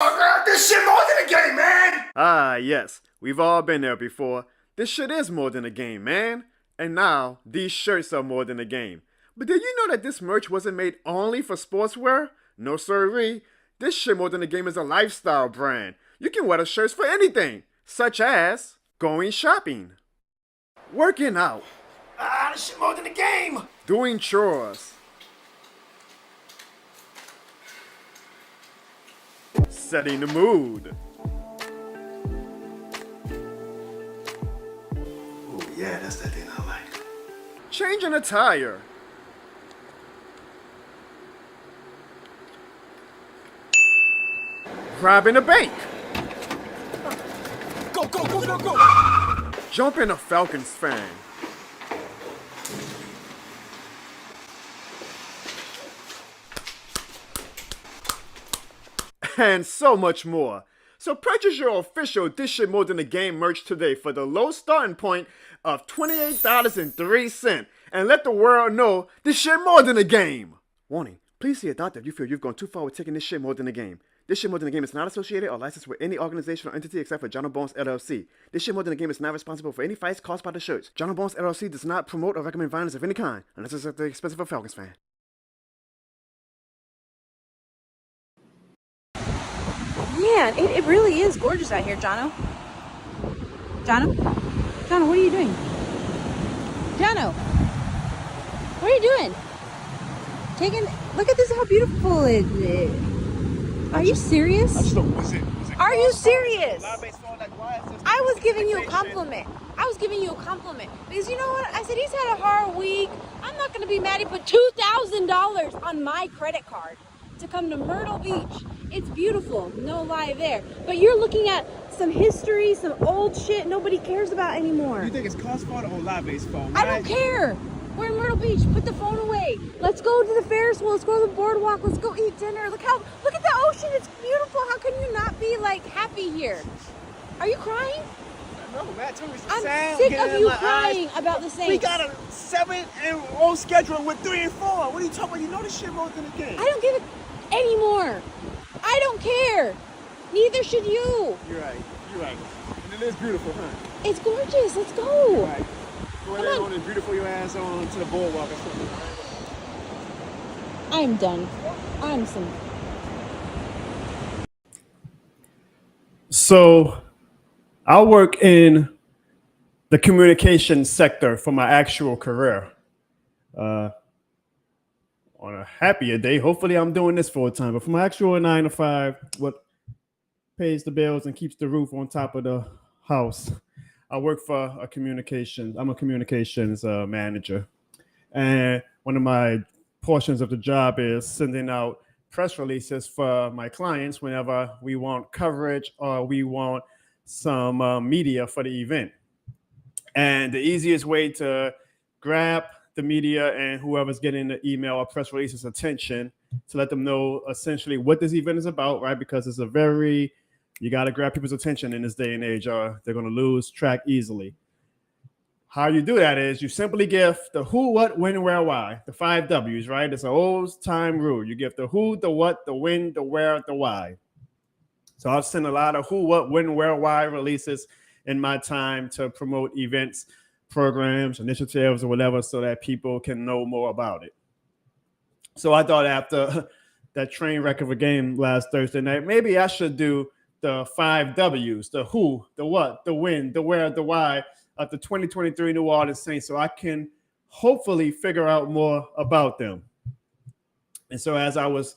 This shit more than a game, man! Ah, yes, we've all been there before. This shit is more than a game, man. And now, these shirts are more than a game. But did you know that this merch wasn't made only for sportswear? No sirree. This shit more than a game is a lifestyle brand. You can wear the shirts for anything, such as going shopping, working out, This shit more than a game! doing chores, setting the mood, Oh, yeah, that's that thing I like. changing a tire, robbing a bank, Go, go, go, go, go! jumping a Falcons fan, and so much more. So purchase your official This Shit More Than a Game merch today for the low starting point of $28.03 and let the world know this shit more than a game. Warning, please see a doctor if you feel you've gone too far with taking this shit more than a game. This shit more than a game is not associated or licensed with any organization or entity except for Jono Barnes LLC. This shit more than a game is not responsible for any fights caused by the shirts. Jono Barnes LLC does not promote or recommend violence of any kind unless it's at the expense of a Falcons fan. Man, it really is gorgeous out here, Jono. Jono? Jono, what are you doing? Jono! What are you doing? Look at this, how beautiful it is. Are you serious? Are you serious? I was giving you a compliment. Because you know what? I said he's had a hard week. I'm not going to be mad. He put $2,000 on my credit card to come to Myrtle Beach. It's beautiful, no lie there. But you're looking at some history, some old shit nobody cares about anymore. You think it's Carr's fault or Olave's fault? I don't care. We're in Myrtle Beach. Put the phone away. Let's go to the Ferris wheel. Let's go to the boardwalk. Let's go eat dinner. Look at the ocean. It's beautiful. How can you not be like happy here? Are you crying? No, man, tell me some I'm sound sick getting of in you my crying eyes. about the Saints. We got a 7-0 schedule with 3 and 4. What are you talking about? You know this shit more than a game. I don't give it anymore. I don't care. Neither should you. You're right. And it is beautiful, huh? It's gorgeous. Let's go. You're right. Go ahead on and beautiful your ass on to the boardwalk or something. I'm done. So, I work in the communication sector for my actual career. On a happier day, hopefully I'm doing this full time, but for my actual 9 to 5, what pays the bills and keeps the roof on top of the house, I work for I'm a communications manager. And one of my portions of the job is sending out press releases for my clients whenever we want coverage or we want some media for the event. And the easiest way to grab the media and whoever's getting the email or press releases attention to let them know essentially what this event is about, right? Because it's you got to grab people's attention in this day and age or they're going to lose track easily. How you do that is you simply give the who, what, when, where, why, the 5 W's, right? It's an old time rule. You give the who, the what, the when, the where, the why. So I've sent a lot of who, what, when, where, why releases in my time to promote events, programs, initiatives, or whatever, so that people can know more about it. So I thought after that train wreck of a game last Thursday night, maybe I should do the 5 W's, the who, the what, the when, the where, the why of the 2023 New Orleans Saints, so I can hopefully figure out more about them. And so as I was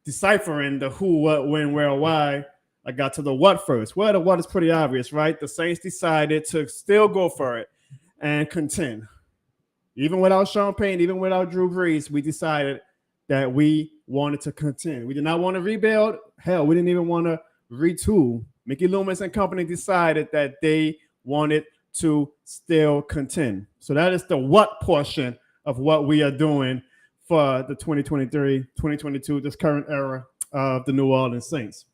deciphering the who, what, when, where, why, I got to the what first. Well, the what is pretty obvious, right? The Saints decided to still go for it and contend. Even without Sean Payton, even without Drew Brees, we decided that we wanted to contend. We did not want to rebuild. Hell, we didn't even want to retool. Mickey Loomis and company decided that they wanted to still contend. So that is the what portion of what we are doing for the 2023, 2022, this current era of the New Orleans Saints.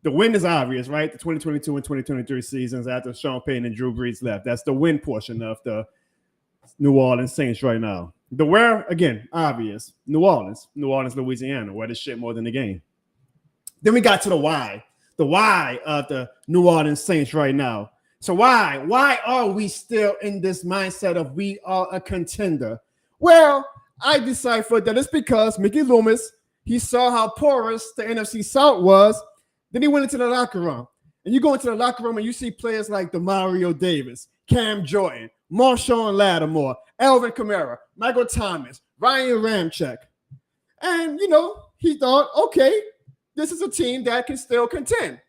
The win is obvious, right? The 2022 and 2023 seasons after Sean Payton and Drew Brees left. That's the win portion of the New Orleans Saints right now. The where, again, obvious. New Orleans, Louisiana, where this shit more than the game. Then we got to the why of the New Orleans Saints right now. So why are we still in this mindset of we are a contender? Well, I deciphered that it's because Mickey Loomis, he saw how porous the NFC South was. Then he went into the locker room. And you go into the locker room and you see players like Demario Davis, Cam Jordan, Marshawn Lattimore, Alvin Kamara, Michael Thomas, Ryan Ramczyk. And, he thought, okay, this is a team that can still contend.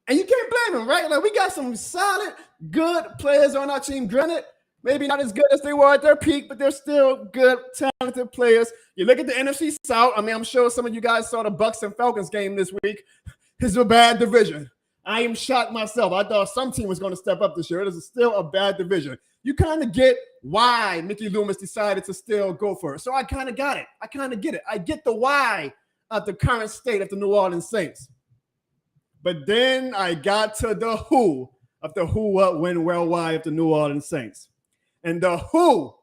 And you can't blame him, right? Like, we got some solid, good players on our team. Granted, maybe not as good as they were at their peak, but they're still good, talented players. You look at the NFC South. I mean, I'm sure some of you guys saw the Bucs and Falcons game this week. It's a bad division. I am shocked myself. I thought some team was going to step up this year. It is still a bad division. You kind of get why Mickey Loomis decided to still go for it. So I kind of got it. I kind of get it. I get the why of the current state of the New Orleans Saints. But then I got to the who of the who, what, when, where, why of the New Orleans Saints. And the who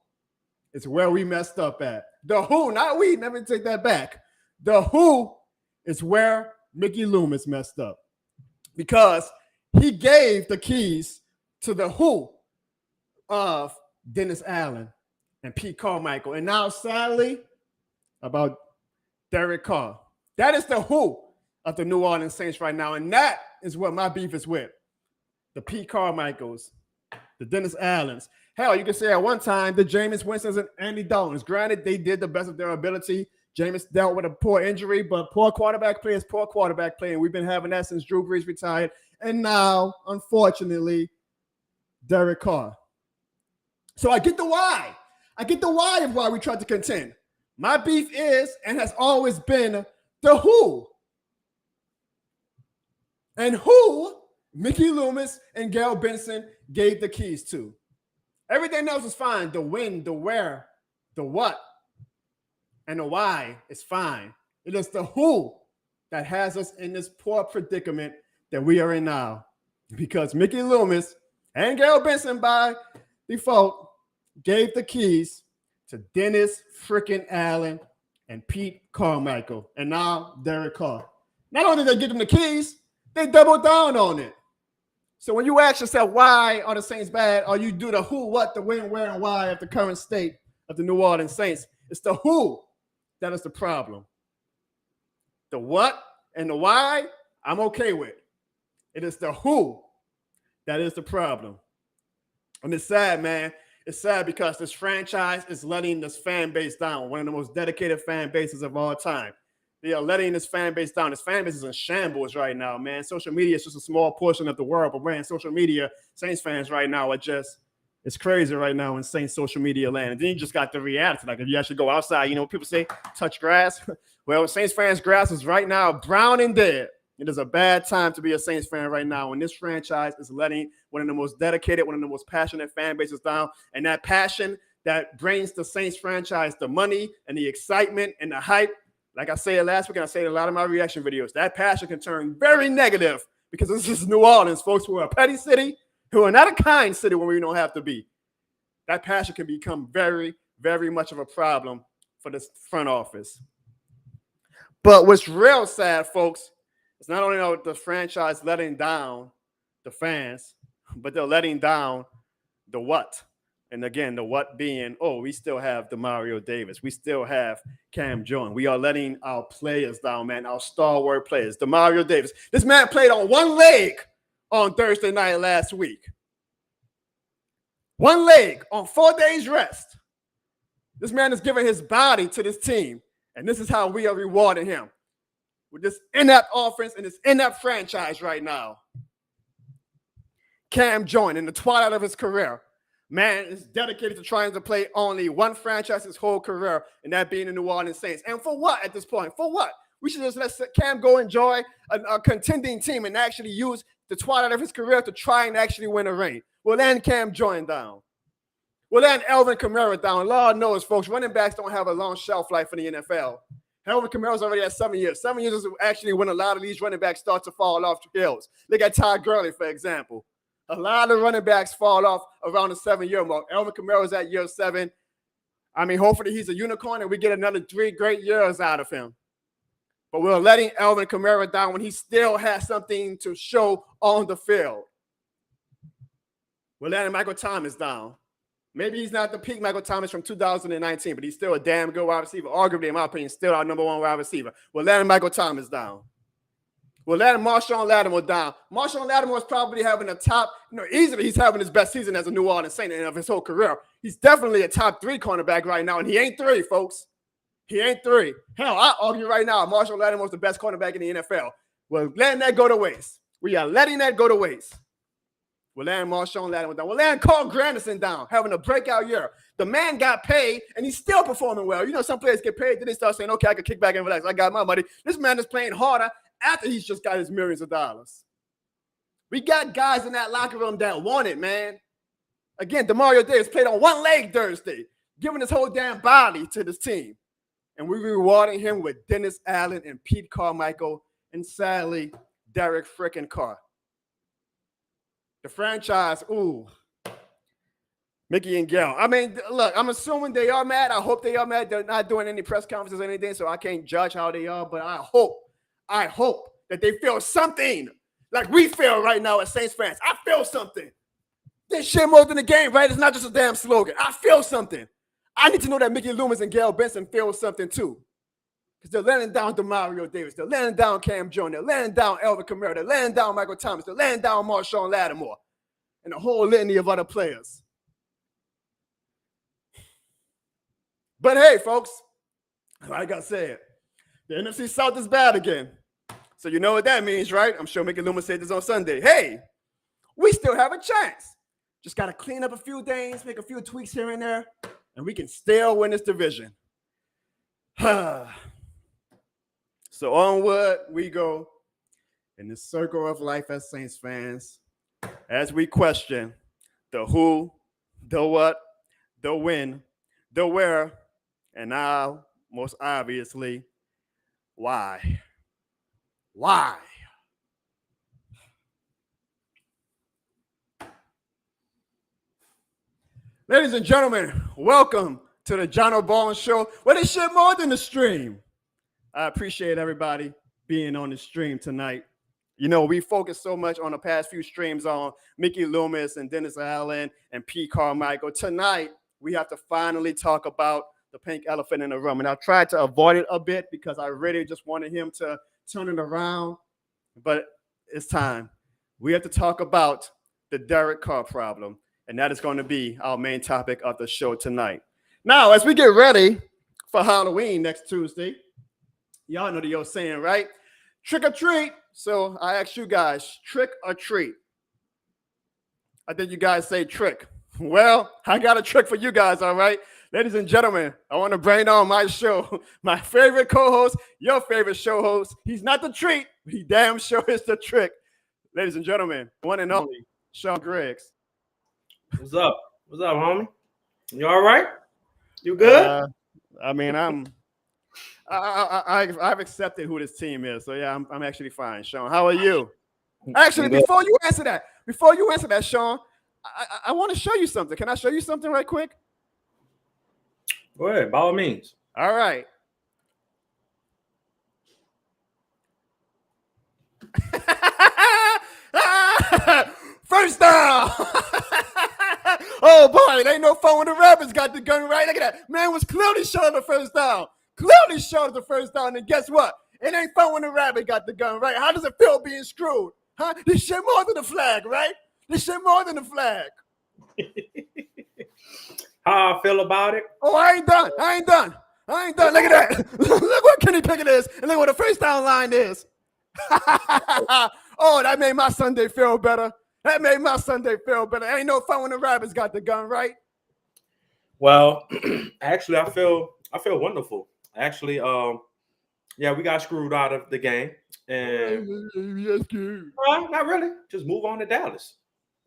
is where we messed up at. The who, not we, never take that back. The who is where Mickey Loomis messed up. Because he gave the keys to the who of Dennis Allen and Pete Carmichael. And now, sadly, about Derek Carr. That is the who of the New Orleans Saints right now. And that is what my beef is with. The Pete Carmichaels, the Dennis Allens. Hell, you can say at one time the Jameis Winstons and Andy Daltons. Granted, they did the best of their ability. Jameis dealt with a poor injury, but poor quarterback play is poor quarterback play. And we've been having that since Drew Brees retired. And now, unfortunately, Derek Carr. So I get the why. I get the why of why we tried to contend. My beef is and has always been the who. And who Mickey Loomis and Gail Benson gave the keys to. Everything else is fine. The when, the where, the what, and the why is fine. It is the who that has us in this poor predicament that we are in now. Because Mickey Loomis and Gail Benson, by default, gave the keys to Dennis freaking Allen and Pete Carmichael. And now Derek Carr. Not only did they give them the keys, they doubled down on it. So when you ask yourself, why are the Saints bad? Or you do the who, what, the when, where, and why of the current state of the New Orleans Saints. It's the who that is the problem. The what and the why, I'm okay with. It is the who that is the problem. And it's sad, man. It's sad because this franchise is letting this fan base down. One of the most dedicated fan bases of all time. They are letting this fan base down. This fan base is in shambles right now, man. Social media is just a small portion of the world, but man, social media, Saints fans right now are just, it's crazy right now in Saints social media land. And then you just got the reality. Like if you actually go outside, people say touch grass. Well, Saints fans' grass is right now brown and dead. It is a bad time to be a Saints fan right now when this franchise is letting one of the most dedicated, one of the most passionate fan bases down. And that passion that brings the Saints franchise the money and the excitement and the hype. Like I said last week, and I say in a lot of my reaction videos, that passion can turn very negative because this is New Orleans, folks, who are a petty city, who are not a kind city when we don't have to be. That passion can become very, very much of a problem for this front office. But what's real sad, folks, is not only the franchise letting down the fans, but they're letting down the what. And again, the what being, we still have Demario Davis. We still have Cam Jordan. We are letting our players down, man, our stalwart players. Demario Davis. This man played on one leg on Thursday night last week. One leg on 4 days rest. This man is giving his body to this team. And this is how we are rewarding him. With this inept offense and this inept franchise right now. Cam Jordan, in the twilight of his career, man is dedicated to trying to play only one franchise his whole career, and that being the New Orleans Saints. And for what at this point? For what? We should just let Cam go enjoy a contending team and actually use the twilight of his career to try and actually win a ring. Well, then Cam Jordan down. Well, then Alvin Kamara down. Lord knows, folks, running backs don't have a long shelf life in the NFL. Alvin Kamara's already at 7 years. 7 years is actually when a lot of these running backs start to fall off the hills. Look at Todd Gurley, for example. A lot of running backs fall off around the 7-year mark. Alvin Kamara is at year 7. I mean, hopefully he's a unicorn and we get another 3 great years out of him. but we're letting Alvin Kamara down when he still has something to show on the field. We're letting Michael Thomas down. Maybe he's not the peak Michael Thomas from 2019, but he's still a damn good wide receiver. Arguably, in my opinion, still our number one wide receiver. We're letting Michael Thomas down. We're letting Marshawn Lattimore down. Marshawn Lattimore is probably having a top, easily he's having his best season as a New Orleans Saint of his whole career. He's definitely a top 3 cornerback right now, and he ain't 3, folks. He ain't 3. Hell, I argue right now, Marshawn Lattimore is the best cornerback in the NFL. We're letting that go to waste. We are letting that go to waste. We're letting Marshawn Lattimore down. We're letting Carl Granderson down, having a breakout year. The man got paid, and he's still performing well. Some players get paid, then they start saying, okay, I can kick back and relax. I got my money. This man is playing harder after he's just got his millions of dollars. We got guys in that locker room that want it, man. Again, DeMario Davis played on one leg Thursday, giving his whole damn body to this team. And we're rewarding him with Dennis Allen and Pete Carmichael and, sadly, Derek frickin' Carr. The franchise, Mickey and Gail. I mean, look, I'm assuming they are mad. I hope they are mad. They're not doing any press conferences or anything, so I can't judge how they are. But I hope that they feel something like we feel right now as Saints fans. I feel something. This shit more than the game, right? It's not just a damn slogan. I feel something. I need to know that Mickey Loomis and Gail Benson feel something too. Because they're letting down DeMario Davis. They're letting down Cam Jones. They're letting down Alvin Kamara. They're letting down Michael Thomas. They're letting down Marshawn Lattimore. And a whole litany of other players. But hey, folks, like I said, the NFC South is bad again. So you know what that means, right? I'm sure Mickey Loomis said this on Sunday. Hey, we still have a chance. Just got to clean up a few things, make a few tweaks here and there, and we can still win this division. So onward we go in the circle of life as Saints fans, as we question the who, the what, the when, the where, and now, most obviously, why? Why? Ladies and gentlemen, welcome to the Jono Rant Show, where this shit more than the stream. I appreciate everybody being on the stream tonight. We focused so much on the past few streams on Mickey Loomis and Dennis Allen and Pete Carmichael. Tonight, we have to finally talk about the pink elephant in the room. And I tried to avoid it a bit because I really just wanted him to turn it around. But it's time. We have to talk about the Derek Carr problem. And that is going to be our main topic of the show tonight. Now, as we get ready for Halloween next Tuesday, y'all know the old saying, right? Trick or treat. So I ask you guys, trick or treat? I think you guys say trick. Well, I got a trick for you guys, all right? Ladies and gentlemen, I want to bring on my show, my favorite co-host, your favorite show host. He's not the treat, but he damn sure is the trick. Ladies and gentlemen, one and only, Sean Griggs. What's up? What's up, homie? You all right? You good? I've accepted who this team is, so yeah, I'm actually fine. Sean, how are you? Actually, before you answer that, Sean, I want to show you something. Can I show you something right quick? Go ahead, by all means. All right. First down. Oh boy, it ain't no fun when the Rabbits got the gun right. Look at that. Man was clearly short of the first down. And guess what? It ain't fun when the Rabbit got the gun right. How does it feel being screwed? Huh? This shit more than the flag, right? This shit more than the flag. How I feel about it? Oh, I ain't done. Look at that. Look what Kenny Pickett is. And look what the first down line is. Oh, that made my Sunday feel better. Ain't no fun when the Rabbits got the gun, right? Well, actually, I feel wonderful. Actually, we got screwed out of the game. And not really. Just move on to Dallas.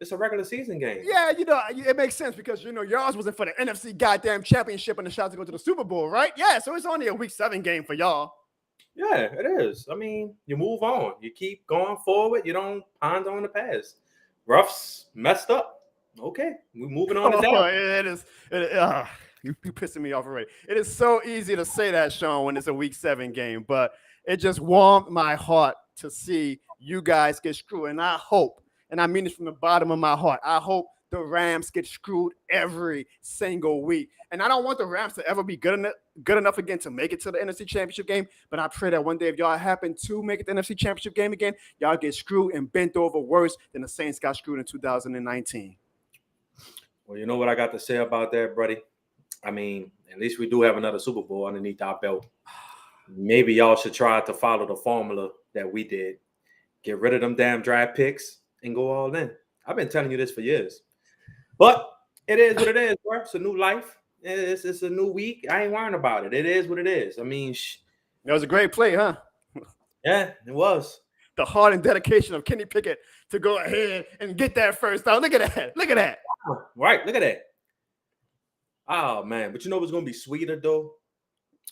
It's a regular season game. Yeah, it makes sense because, yours wasn't for the NFC goddamn championship and the shot to go to the Super Bowl, right? Yeah, so it's only a Week 7 game for y'all. Yeah, it is. I mean, you move on. You keep going forward. You don't ponder on the past. Ruff's messed up. Okay, we're moving on to Dallas. You're pissing me off already. It is so easy to say that, Sean, when it's a Week 7 game, but it just warmed my heart to see you guys get screwed. And I hope, and I mean this from the bottom of my heart, I hope the Rams get screwed every single week. And I don't want the Rams to ever be good enough again to make it to the NFC Championship game. But I pray that one day if y'all happen to make it to the NFC Championship game again, y'all get screwed and bent over worse than the Saints got screwed in 2019. Well, you know what I got to say about that, buddy? I mean, at least we do have another Super Bowl underneath our belt. Maybe y'all should try to follow the formula that we did. Get rid of them damn draft picks and go all in. I've been telling you this for years. But it is what it is, bro. It's a new life. It's a new week. I ain't worrying about it. It is what it is. I mean, that was a great play, huh? Yeah, it was. The heart and dedication of Kenny Pickett to go ahead and get that first down. Look at that. Look at that. Right. Look at that. Oh, man. But you know what's going to be sweeter, though?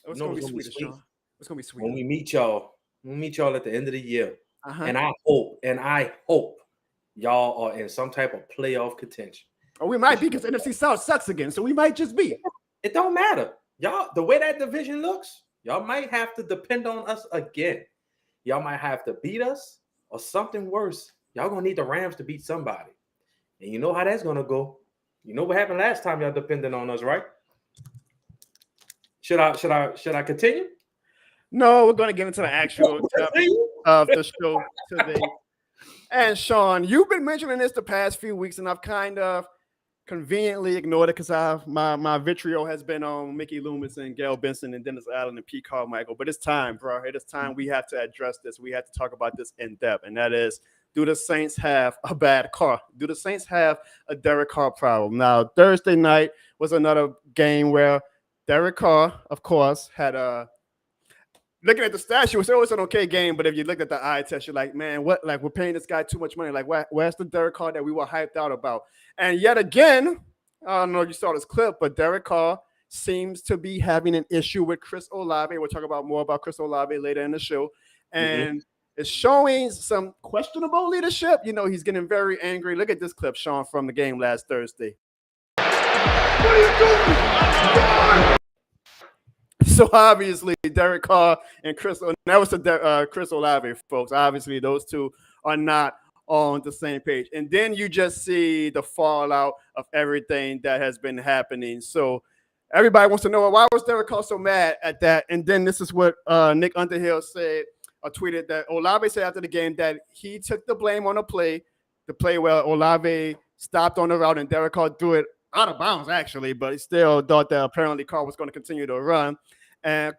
What's going to be sweeter, Sean? What's going to be sweeter? When we meet y'all at the end of the year. And I hope y'all are in some type of playoff contention. Or we might be because NFC South sucks again. So we might just be. It don't matter. Y'all, the way that division looks, y'all might have to depend on us again. Y'all might have to beat us or something worse. Y'all going to need the Rams to beat somebody. And you know how that's going to go. You know what happened last time y'all depended on us, right? Should I continue? No, we're going to get into the actual topic of the show today. And Sean, you've been mentioning this the past few weeks, and I've kind of conveniently ignored it because my vitriol has been on Mickey Loomis and Gail Benson and Dennis Allen and Pete Carmichael. But it's time, bro. It is time we have to address this. We have to talk about this in depth, and that is, do the Saints have a bad Carr? Do the Saints have a Derek Carr problem? Now, Thursday night was another game where Derek Carr, of course, had a looking at the stats, it was always an okay game, but if you look at the eye test, you're like, man, what? Like, we're paying this guy too much money. Like, where's the Derek Carr that we were hyped out about? And yet again, I don't know if you saw this clip, but Derek Carr seems to be having an issue with Chris Olave. We'll talk about more about Chris Olave later in the show. And it's showing some questionable leadership. You know, he's getting very angry. Look at this clip, Sean, from the game last Thursday. What are you doing? So obviously, Derek Carr and that was Chris Olave, folks. Obviously, those two are not on the same page. And then you just see the fallout of everything that has been happening. So everybody wants to know, why was Derek Carr so mad at that? And then this is what Nick Underhill said, or tweeted, that Olave said after the game that he took the blame on the play where Olave stopped on the route and Derek Carr threw it out of bounds, actually, but he still thought that apparently Carr was going to continue to run. And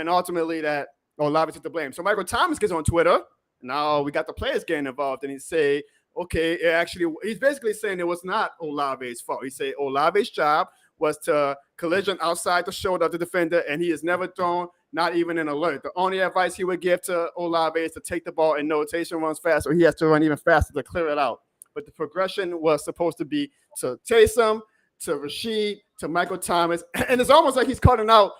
ultimately that Olave took the blame. So Michael Thomas gets on Twitter. Now we got the players getting involved, and he say, okay, he's basically saying it was not Olave's fault. He said Olave's job was to collision outside the shoulder of the defender, and he has never thrown, not even an alert. The only advice he would give to Olave is to take the ball and notation runs fast, or he has to run even faster to clear it out. But the progression was supposed to be to Taysom, to Rashid, to Michael Thomas, and it's almost like he's calling out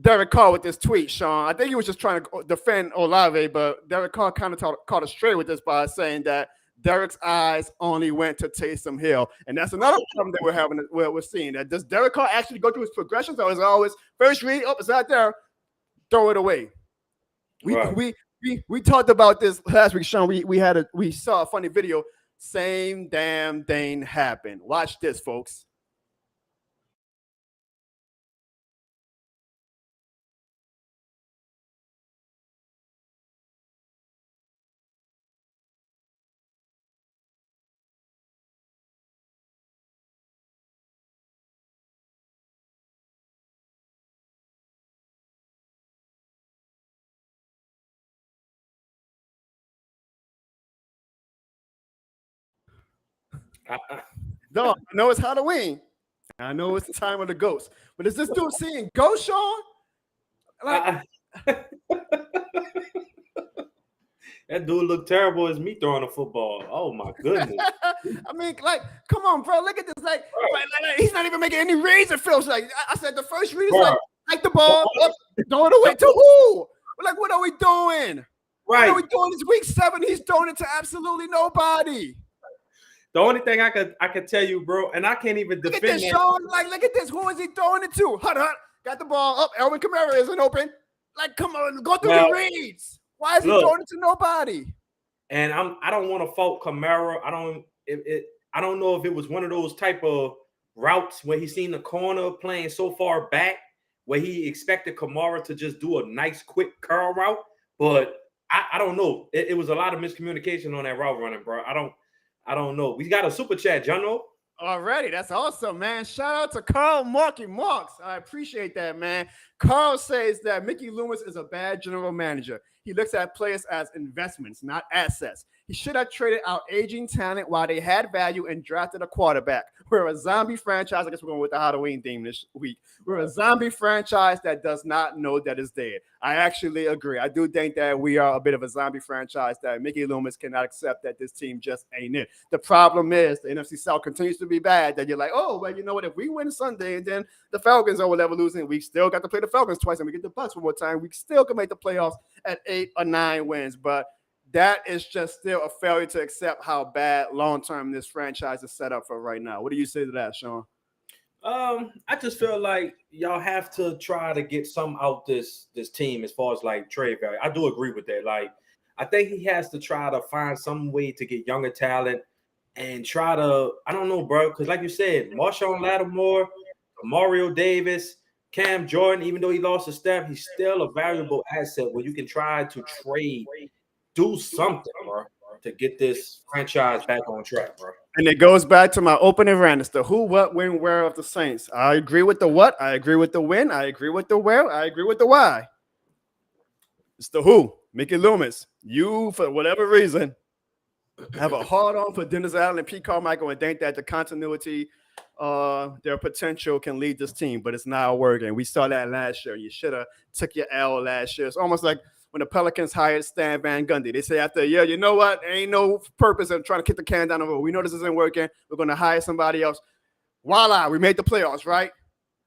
Derek Carr with this tweet, Sean. I think he was just trying to defend Olave, but Derek Carr kind of caught us straight with this by saying that Derek's eyes only went to Taysom Hill. And that's another problem that we're seeing. That does Derek Carr actually go through his progressions, or is it always first read, it's out there, throw it away? We talked about this last week, Sean. We saw a funny video. Same damn thing happened. Watch this, folks. No, I know it's Halloween. I know it's the time of the ghost. But is this dude seeing ghosts, Sean? Like, that dude looked terrible as me throwing a football. Oh my goodness. I mean, like, come on, bro. Look at this. Like, he's not even making any reads. It feels like I said the first read is like the ball, throw it away to who? Like, what are we doing? Right. What are we doing? It's week 7. He's throwing it to absolutely nobody. The only thing I could tell you, bro, and I can't even defend look at this, Sean. Like, look at this. Who is he throwing it to? Hut. Got the ball up. Alvin Kamara isn't open. Like, come on, go through Well, the reads. Why is he look. throwing it to nobody? And I don't want to fault Kamara. I don't know if it was one of those type of routes where he seen the corner playing so far back where he expected Kamara to just do a nice quick curl route. But I don't know. It was a lot of miscommunication on that route running, bro. I don't know. We got a super chat, Jono. Already, that's awesome, man. Shout out to Carl Marks. I appreciate that, man. Carl says that Mickey Loomis is a bad general manager. He looks at players as investments, not assets. He should have traded out aging talent while they had value and drafted a quarterback. We're a zombie franchise. I guess we're going with the Halloween theme this week. We're a zombie franchise that does not know that it's dead. I actually agree. I do think that we are a bit of a zombie franchise that Mickey Loomis cannot accept that this team just ain't it. The problem is the NFC South continues to be bad that you're like, oh, well, you know what? If we win Sunday and then the Falcons are whatever losing, we still got to play the Falcons twice and we get the Bucs one more time. We still can make the playoffs at 8 or 9 wins, but that is just still a failure to accept how bad long-term this franchise is set up for right now. What do you say to that, Sean? I just feel like y'all have to try to get some out this team as far as like trade value. I do agree with that. Like, I think he has to try to find some way to get younger talent and try to, I don't know, bro, because like you said, Marshawn Lattimore, Mario Davis, Cam Jordan, even though he lost a step, he's still a valuable asset where you can try to trade, do something, bro, to get this franchise back on track, bro. And it goes back to my opening rant. It's the who, what, when, where of the Saints. I agree with the what. I agree with the when. I agree with the where. I agree with the why. It's the who. Mickey Loomis. You, for whatever reason, have a hard on for Dennis Allen and Pete Carmichael and think that the continuity, their potential can lead this team, but it's not working. We saw that last year. You should have took your L last year. It's almost like when the Pelicans hired Stan Van Gundy. They say after a year, you know what? There ain't no purpose in trying to kick the can down the road. We know this isn't working. We're going to hire somebody else. Voila, we made the playoffs, right?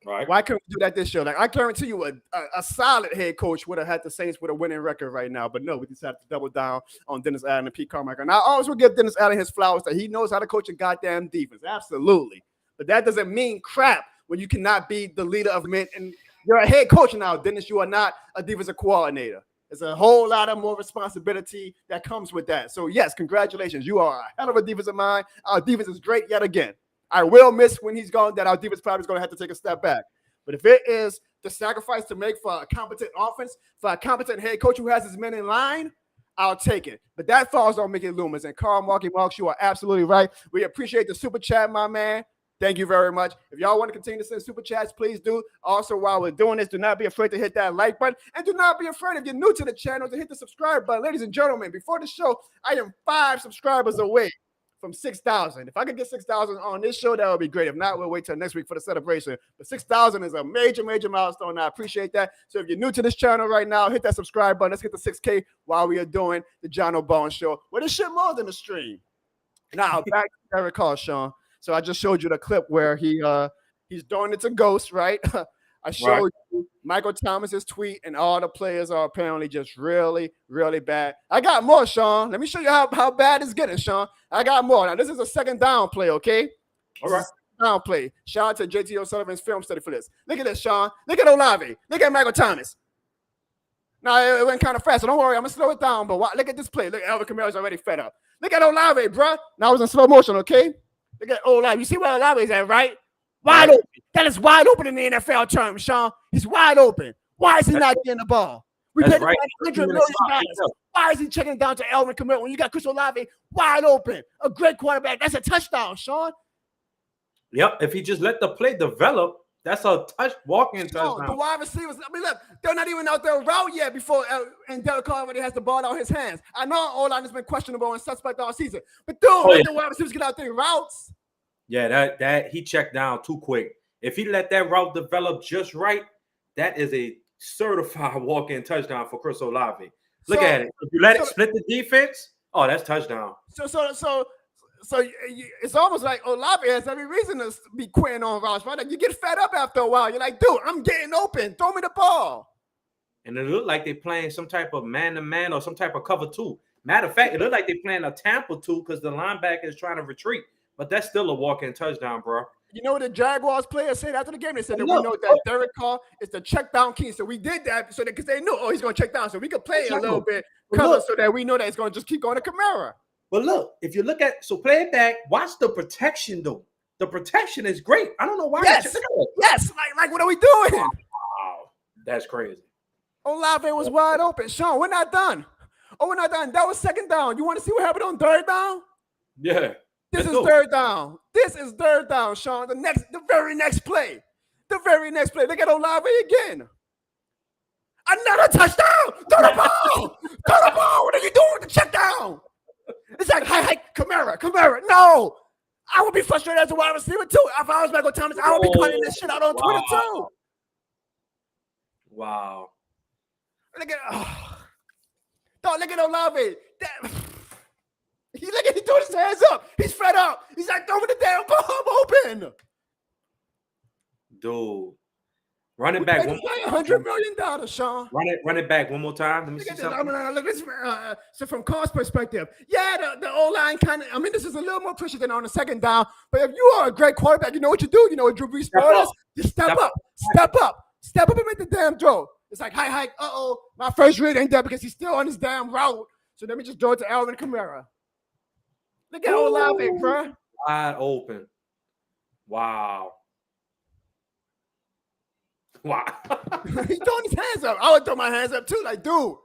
Right. Why couldn't we do that this year? Like, I guarantee you a solid head coach would have had the Saints with a winning record right now. But no, we decided to double down on Dennis Allen and Pete Carmichael. And I always will give Dennis Allen his flowers that he knows how to coach a goddamn defense. Absolutely. But that doesn't mean crap when you cannot be the leader of men. And you're a head coach now, Dennis. You are not a defensive coordinator. There's a whole lot of more responsibility that comes with that. So, yes, congratulations. You are a hell of a defensive mind. Our defense is great yet again. I will miss when he's gone that our defense probably is going to have to take a step back. But if it is the sacrifice to make for a competent offense, for a competent head coach who has his men in line, I'll take it. But that falls on Mickey Loomis. And Carl Marks, you are absolutely right. We appreciate the super chat, my man. Thank you very much. If y'all want to continue to send super chats, please do. Also, while we're doing this, do not be afraid to hit that like button. And do not be afraid, if you're new to the channel, to hit the subscribe button. Ladies and gentlemen, before the show, I am 5 subscribers away from 6,000. If I could get 6,000 on this show, that would be great. If not, we'll wait till next week for the celebration. But 6,000 is a major, major milestone. I appreciate that. So if you're new to this channel right now, hit that subscribe button. Let's get the 6K while we are doing the Jono Barnes Show. Well, this shit more than a stream. Now, back to Derek Carr, Sean. So I just showed you the clip where he's doing it to Ghost, right? I showed you Michael Thomas's tweet, and all the players are apparently just really, really bad. I got more, Sean. Let me show you how bad it's getting, Sean. I got more. Now, this is a second down play, okay? All right. Down play. Shout out to JT O'Sullivan's film study for this. Look at this, Sean. Look at Olave. Look at Michael Thomas. Now, it went kind of fast, so don't worry. I'm going to slow it down, but look at this play. Look, Alvin Kamara's already fed up. Look at Olave, bro. Now, it was in slow motion, okay? Look at Olave. You see where Olave is at, right? Wide open. That is wide open in the NFL terms, Sean. He's wide open. Why is he not getting the ball? We paid him $100 million. Why is he checking down to Alvin Kamara when you got Chris Olave wide open? A great quarterback. That's a touchdown, Sean. Yep. If he just let the play develop, that's a walking touchdown. The wide receivers, I mean, look, they're not even out there route yet before, and Derek Carr already has the ball out his hands. I know O-line has been questionable and suspect all season, but dude, let the wide receivers get out there routes. Yeah, that he checked down too quick. If he let that route develop just right, that is a certified walk-in touchdown for Chris Olave. Look at it. If you let it split the defense, that's touchdown. So it's almost like Olave has every reason to be quitting on routes, right? Like, you get fed up after a while. You're like, dude, I'm getting open. Throw me the ball. And it looked like they're playing some type of man-to-man or some type of cover two. Matter of fact, it looked like they're playing a Tampa two because the linebacker is trying to retreat. But that's still a walk-in touchdown, bro. You know what the Jaguars players said after the game? They said that we know that Derek Carr is the check down king. So we did that so because they knew, he's going to check down. So we could play a little bit cover so that we know that it's going to just keep going to Kamara. But look, if you look at, so play it back, watch the protection though. The protection is great. I don't know why. Yes, like what are we doing? Wow, that's crazy. Olave was wide open. Sean, we're not done. We're not done. That was second down. You want to see what happened on third down? Yeah. This is third down. This is third down, Sean. The very next play. The very next play. Look at Olave again. Another touchdown. Throw the ball. Throw the ball. What are you doing with the check down? It's like, hey, Kamara. No. I would be frustrated as a wide receiver too. If I was Michael Thomas, I would be cutting this shit out on Twitter too. Wow. Look at Olave. He threw his hands up. He's fed up. He's like, throw me the damn ball. I'm open. Dude. Run it back. $100 million, Sean. Run it back one more time. Let me see something. Look, so from Carr's perspective, the O-line kind of, this is a little more pressure than on the second down. But if you are a great quarterback, you know what you do. You know what Drew Brees is? Just step up and make the damn throw. It's like, hike. My first read ain't there because he's still on his damn route. So let me just throw it to Alvin Kamara. Look at Olave, bro. Wide open. Wow. He's throwing his hands up. I would throw my hands up too. Like, dude,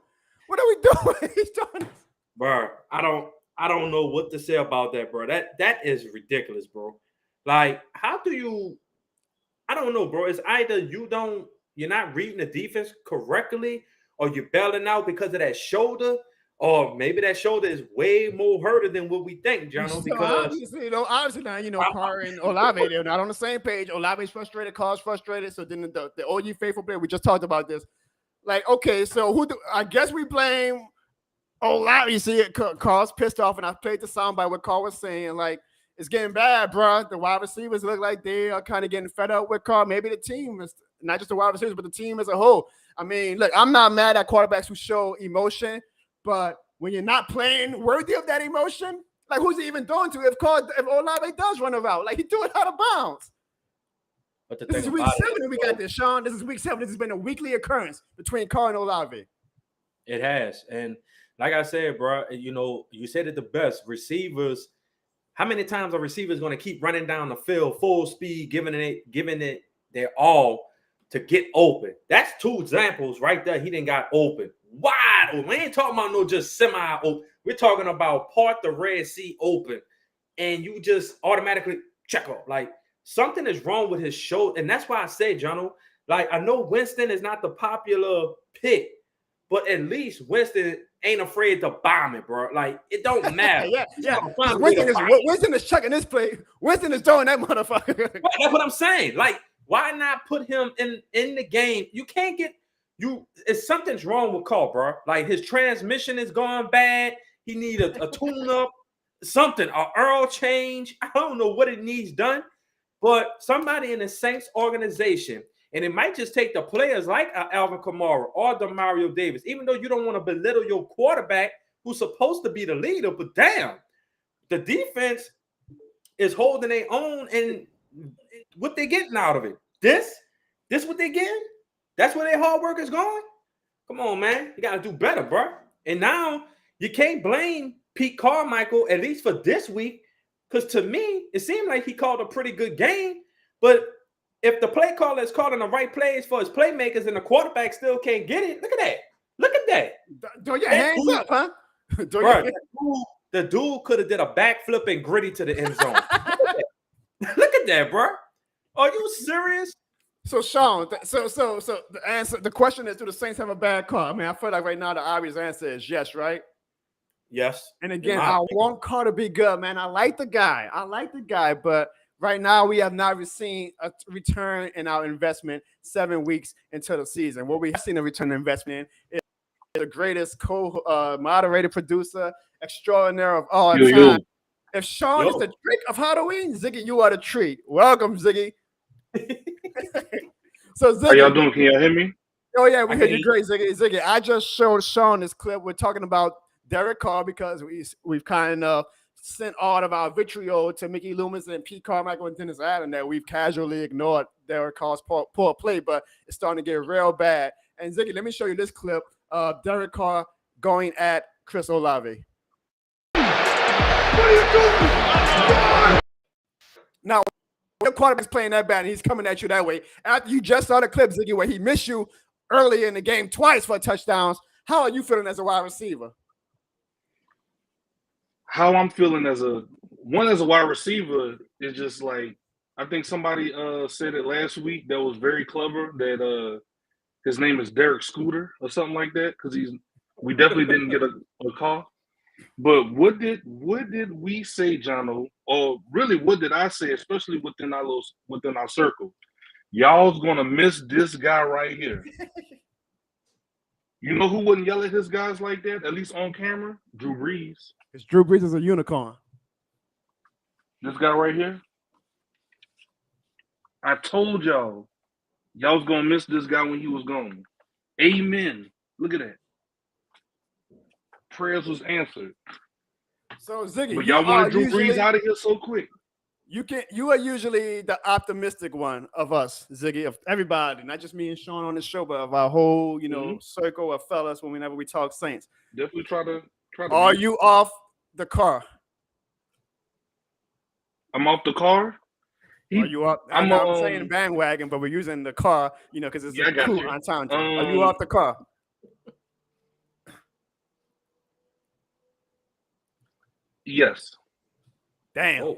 what are we doing? He's throwing. Bro, I don't know what to say about that, bro. That is ridiculous, bro. Like, how do you? I don't know, bro. It's either you're not reading the defense correctly, or you're bailing out because of that shoulder. Or maybe that shoulder is way more hurted than what we think, Jono. Because obviously now, Carr and Olave, they're not on the same page. Olave's frustrated, Carr's frustrated. So then the OG faithful player, we just talked about this. Like, okay, so I guess we blame Olave. You see it, Carr's pissed off, and I played the soundbite what Carr was saying. Like, it's getting bad, bro. The wide receivers look like they are kind of getting fed up with Carr. Maybe the team is not just the wide receivers, but the team as a whole. Look, I'm not mad at quarterbacks who show emotion. But when you're not playing worthy of that emotion, like who's he even throwing to if Olave does run a route? Like he threw it out of bounds. But this is week 7 and we got this, Sean. This is week 7. This has been a weekly occurrence between Carr and Olave. It has. And like I said, bro, you said it the best. Receivers, how many times are receivers going to keep running down the field full speed, giving it their all to get open? That's 2 examples right there. He didn't got open. Wide open. We ain't talking about no just semi-open. We're talking about part the Red Sea open, and you just automatically check off. Like, something is wrong with his shoulder, and that's why I say, Jono, like, I know Winston is not the popular pick, but at least Winston ain't afraid to bomb it, bro. Like, it don't matter. yeah. Winston is checking this play. Winston is throwing that motherfucker. Right, that's what I'm saying. Like, why not put him in the game? You can't get something's wrong with Carr, bro. Like, his transmission is going bad. He need a tune-up, something, an oil change. I don't know what it needs done, but somebody in the Saints organization, and it might just take the players like Alvin Kamara or Demario Davis, even though you don't want to belittle your quarterback who's supposed to be the leader, but damn, the defense is holding their own, and what they getting out of it? This what they getting? That's where their hard work is going? Come on, man. You got to do better, bro. And now you can't blame Pete Carmichael, at least for this week, because to me, it seemed like he called a pretty good game. But if the play caller is calling the right plays for his playmakers and the quarterback still can't get it, look at that. Look at that. Throw your hands up, huh? The dude could have did a backflip and gritty to the end zone. Look at that, bro. Are you serious? So Sean, the question is, do the Saints have a bad call? I feel like right now the obvious answer is yes, right? Yes. And again, I want Carr to be good, man. I like the guy, but right now we have not seen a return in our investment 7 weeks into the season. What we have seen a return on investment is the greatest moderated producer extraordinaire of all time. If Sean is the trick of Halloween, Ziggy, you are the treat. Welcome, Ziggy. So Ziggy, how y'all doing? Can y'all hear me? Oh yeah, we hear you great, Ziggy. Ziggy, I just showed Sean this clip. We're talking about Derek Carr because we've kind of sent all of our vitriol to Mickey Loomis and Pete Carmichael and Dennis Allen that we've casually ignored Derek Carr's poor play, but it's starting to get real bad. And Ziggy, let me show you this clip of Derek Carr going at Chris Olave. What are you doing? Now, your quarterback's playing that bad and he's coming at you that way. After you just saw the clip, Ziggy, where he missed you early in the game twice for touchdowns, how are you feeling as a wide receiver? How I'm feeling as a wide receiver is just like, I think somebody said it last week that was very clever, that his name is Derek Scooter or something like that, because we definitely didn't get a call. But what did we say, Jono, or really what did I say, especially within our circle? Y'all's gonna miss this guy right here. You know who wouldn't yell at his guys like that, at least on camera? Drew Brees. Because Drew Brees is a unicorn. This guy right here. I told y'all was gonna miss this guy when he was gone. Amen. Look at that. Prayers was answered. So Ziggy, but y'all wanted Drew Brees out of here so quick. You are usually the optimistic one of us, Ziggy, of everybody, not just me and Sean on the show, but of our whole, circle of fellas whenever we talk Saints. Definitely try to. Are you off the car? I'm off the car. Are you up? I'm saying bandwagon, but we're using the car, because it's cool on time. Are you off the car? Yes. Damn. Oh,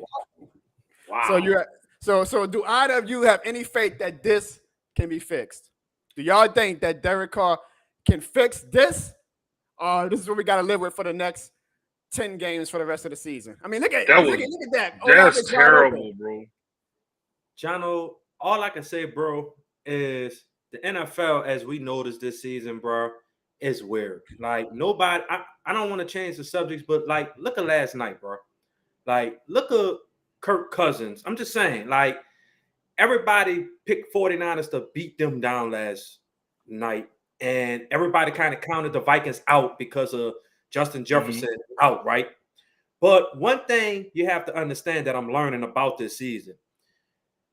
wow. So do either of you have any faith that this can be fixed? Do y'all think that Derek Carr can fix this? Or this is what we got to live with for the next 10 games for the rest of the season? I mean, look at that. That's terrible, bro. Jono, all I can say, bro, is the NFL, as we noticed this season, bro, is weird. Like, nobody, I don't want to change the subjects, but, like, look at last night, bro. Like, look at Kirk Cousins. I'm just saying, like, everybody picked 49ers to beat them down last night, and everybody kind of counted the Vikings out because of Justin Jefferson out, right? But one thing you have to understand that I'm learning about this season,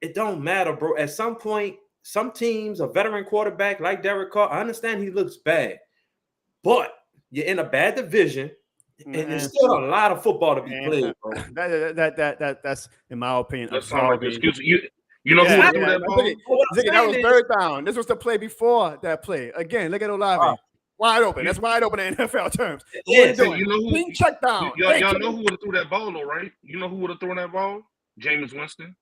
it don't matter, bro. At some point, some teams, a veteran quarterback like Derek Carr, I understand he looks bad, but you're in a bad division, and there's still a lot of football to be played, bro. That's in my opinion. That's like excuse you. You know who threw that ball? Ziggy, that was third down. This was the play before that play. Again, look at Olave. Wide open. That's wide open in NFL terms. Yeah, you know who? Check down. Y'all know who would have threw that ball, though, right? You know who would have thrown that ball? Jameis Winston.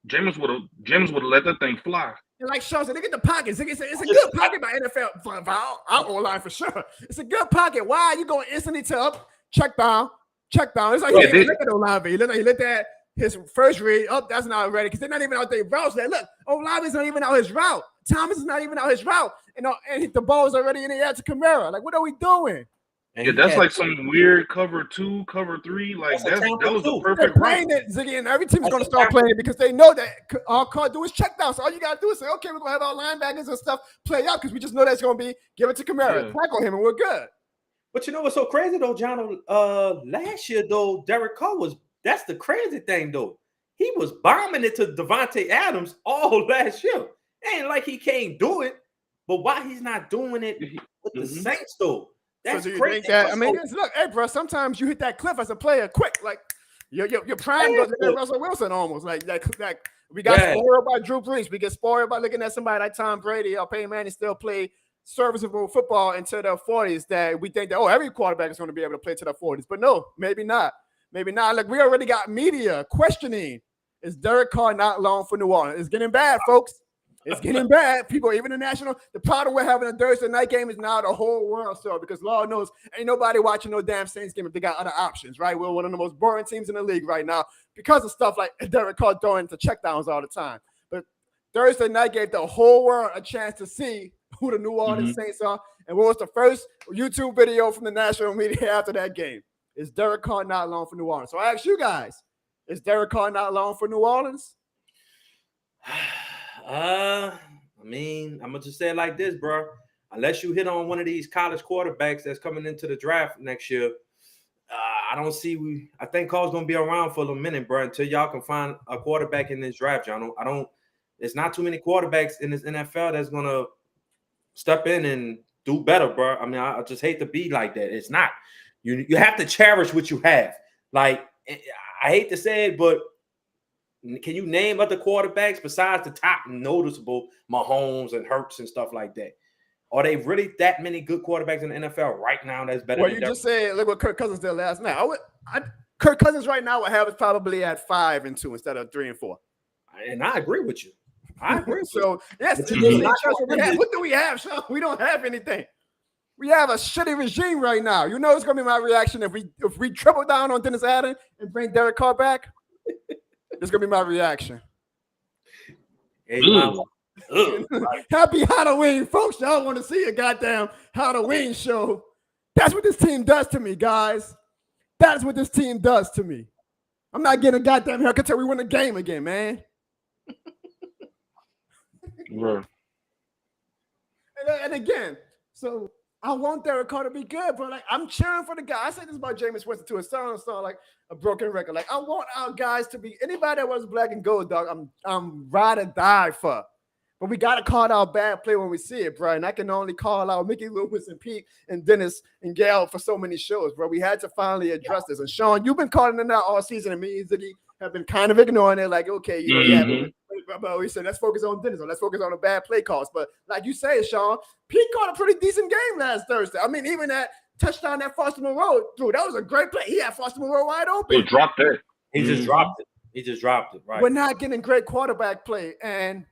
Jameis would have let that thing fly. And like Sean said, look at the pocket. Ziggy said it's a good pocket by NFL. Our O-line for sure. It's a good pocket. Why are you going instantly to up? Check down. It's like look at Olave. He let that his first read up. That's not ready because they're not even out their routes. Look, Olave's not even out his route. Thomas is not even out his route. And the ball's already in the air to Kamara. Like, what are we doing? Yeah, that's like some weird cover 2, cover 3. Like that was the perfect playing it, Ziggy, and every team's going to start playing it because they know that all Carr do is check down. So all you got to do is say, okay, we're going to have our linebackers and stuff play out because we just know that's going to be give it to Kamara, tackle him, and we're good. But you know what's so crazy though, John? Last year though, Derek Carr that's the crazy thing though. He was bombing it to Devontae Adams all last year. Ain't like he can't do it, but why he's not doing it with the Saints though? That's crazy. Look, hey, bro. Sometimes you hit that cliff as a player quick, like your prime goes to Russell Wilson almost. Like we got spoiled by Drew Brees. We get spoiled by looking at somebody like Tom Brady or Peyton Manning still play serviceable football into their 40s. That we think that every quarterback is going to be able to play to their 40s, but no, maybe not. Look, we already got media questioning: is Derek Carr not long for New Orleans? It's getting bad, folks. It's getting bad. People, even the national, the problem with having a Thursday night game is now the whole world saw because Lord knows ain't nobody watching no damn Saints game if they got other options, right? We're one of the most boring teams in the league right now because of stuff like Derek Carr throwing to checkdowns all the time. But Thursday night gave the whole world a chance to see who the New Orleans Saints are. And what was the first YouTube video from the national media after that game? Is Derek Carr not long for New Orleans? So I ask you guys, is Derek Carr not long for New Orleans? I mean, I'm gonna just say it like this, bro. Unless you hit on one of these college quarterbacks that's coming into the draft next year, I don't see. I think Carr's gonna be around for a minute, bro, until y'all can find a quarterback in this draft. Y'all I don't. There's not too many quarterbacks in this NFL that's gonna step in and do better, bro. I mean, I just hate to be like that. It's not. You have to cherish what you have. Like, I hate to say it, but can you name other quarterbacks besides the top noticeable Mahomes and Hurts and stuff like that? Are they really that many good quarterbacks in the NFL right now that's better Well, than you just said, look what Kirk Cousins did last night. Kirk Cousins right now would have it probably at 5-2 instead of 3-4. And I agree with you. I agree. So, yes, what do we have, Sean? We don't have anything. We have a shitty regime right now. You know it's going to be my reaction if we triple down on Dennis Allen and bring Derek Carr back. It's going to be my reaction. Hey, Happy Halloween, folks. Y'all want to see a goddamn Halloween show. That's what this team does to me, guys. That's what this team does to me. I'm not getting a goddamn haircut until we win the game again, man. Right. And again, so I want Derek Carr to be good, but like I'm cheering for the guy. I said this about Jameis Winston too. It sounds like a broken record. Like I want our guys to be anybody that was black and gold, dog. I'm ride or die for. But we gotta call out bad play when we see it, bro. And I can only call out Mickey Loomis and Pete and Dennis and Gail for so many shows, bro. We had to finally address this. And Sean, you've been calling it out all season, and me and Ziggy have been kind of ignoring it. Like, okay, you know, but we said let's focus on Dennis or let's focus on the bad play calls. But like you say, Sean, Pete caught a pretty decent game last Thursday. I mean, even that touchdown that Foster Moreau threw, that was a great play. He had Foster Moreau wide open. He dropped that. He just dropped it. He just dropped it. Right. We're not getting great quarterback play, and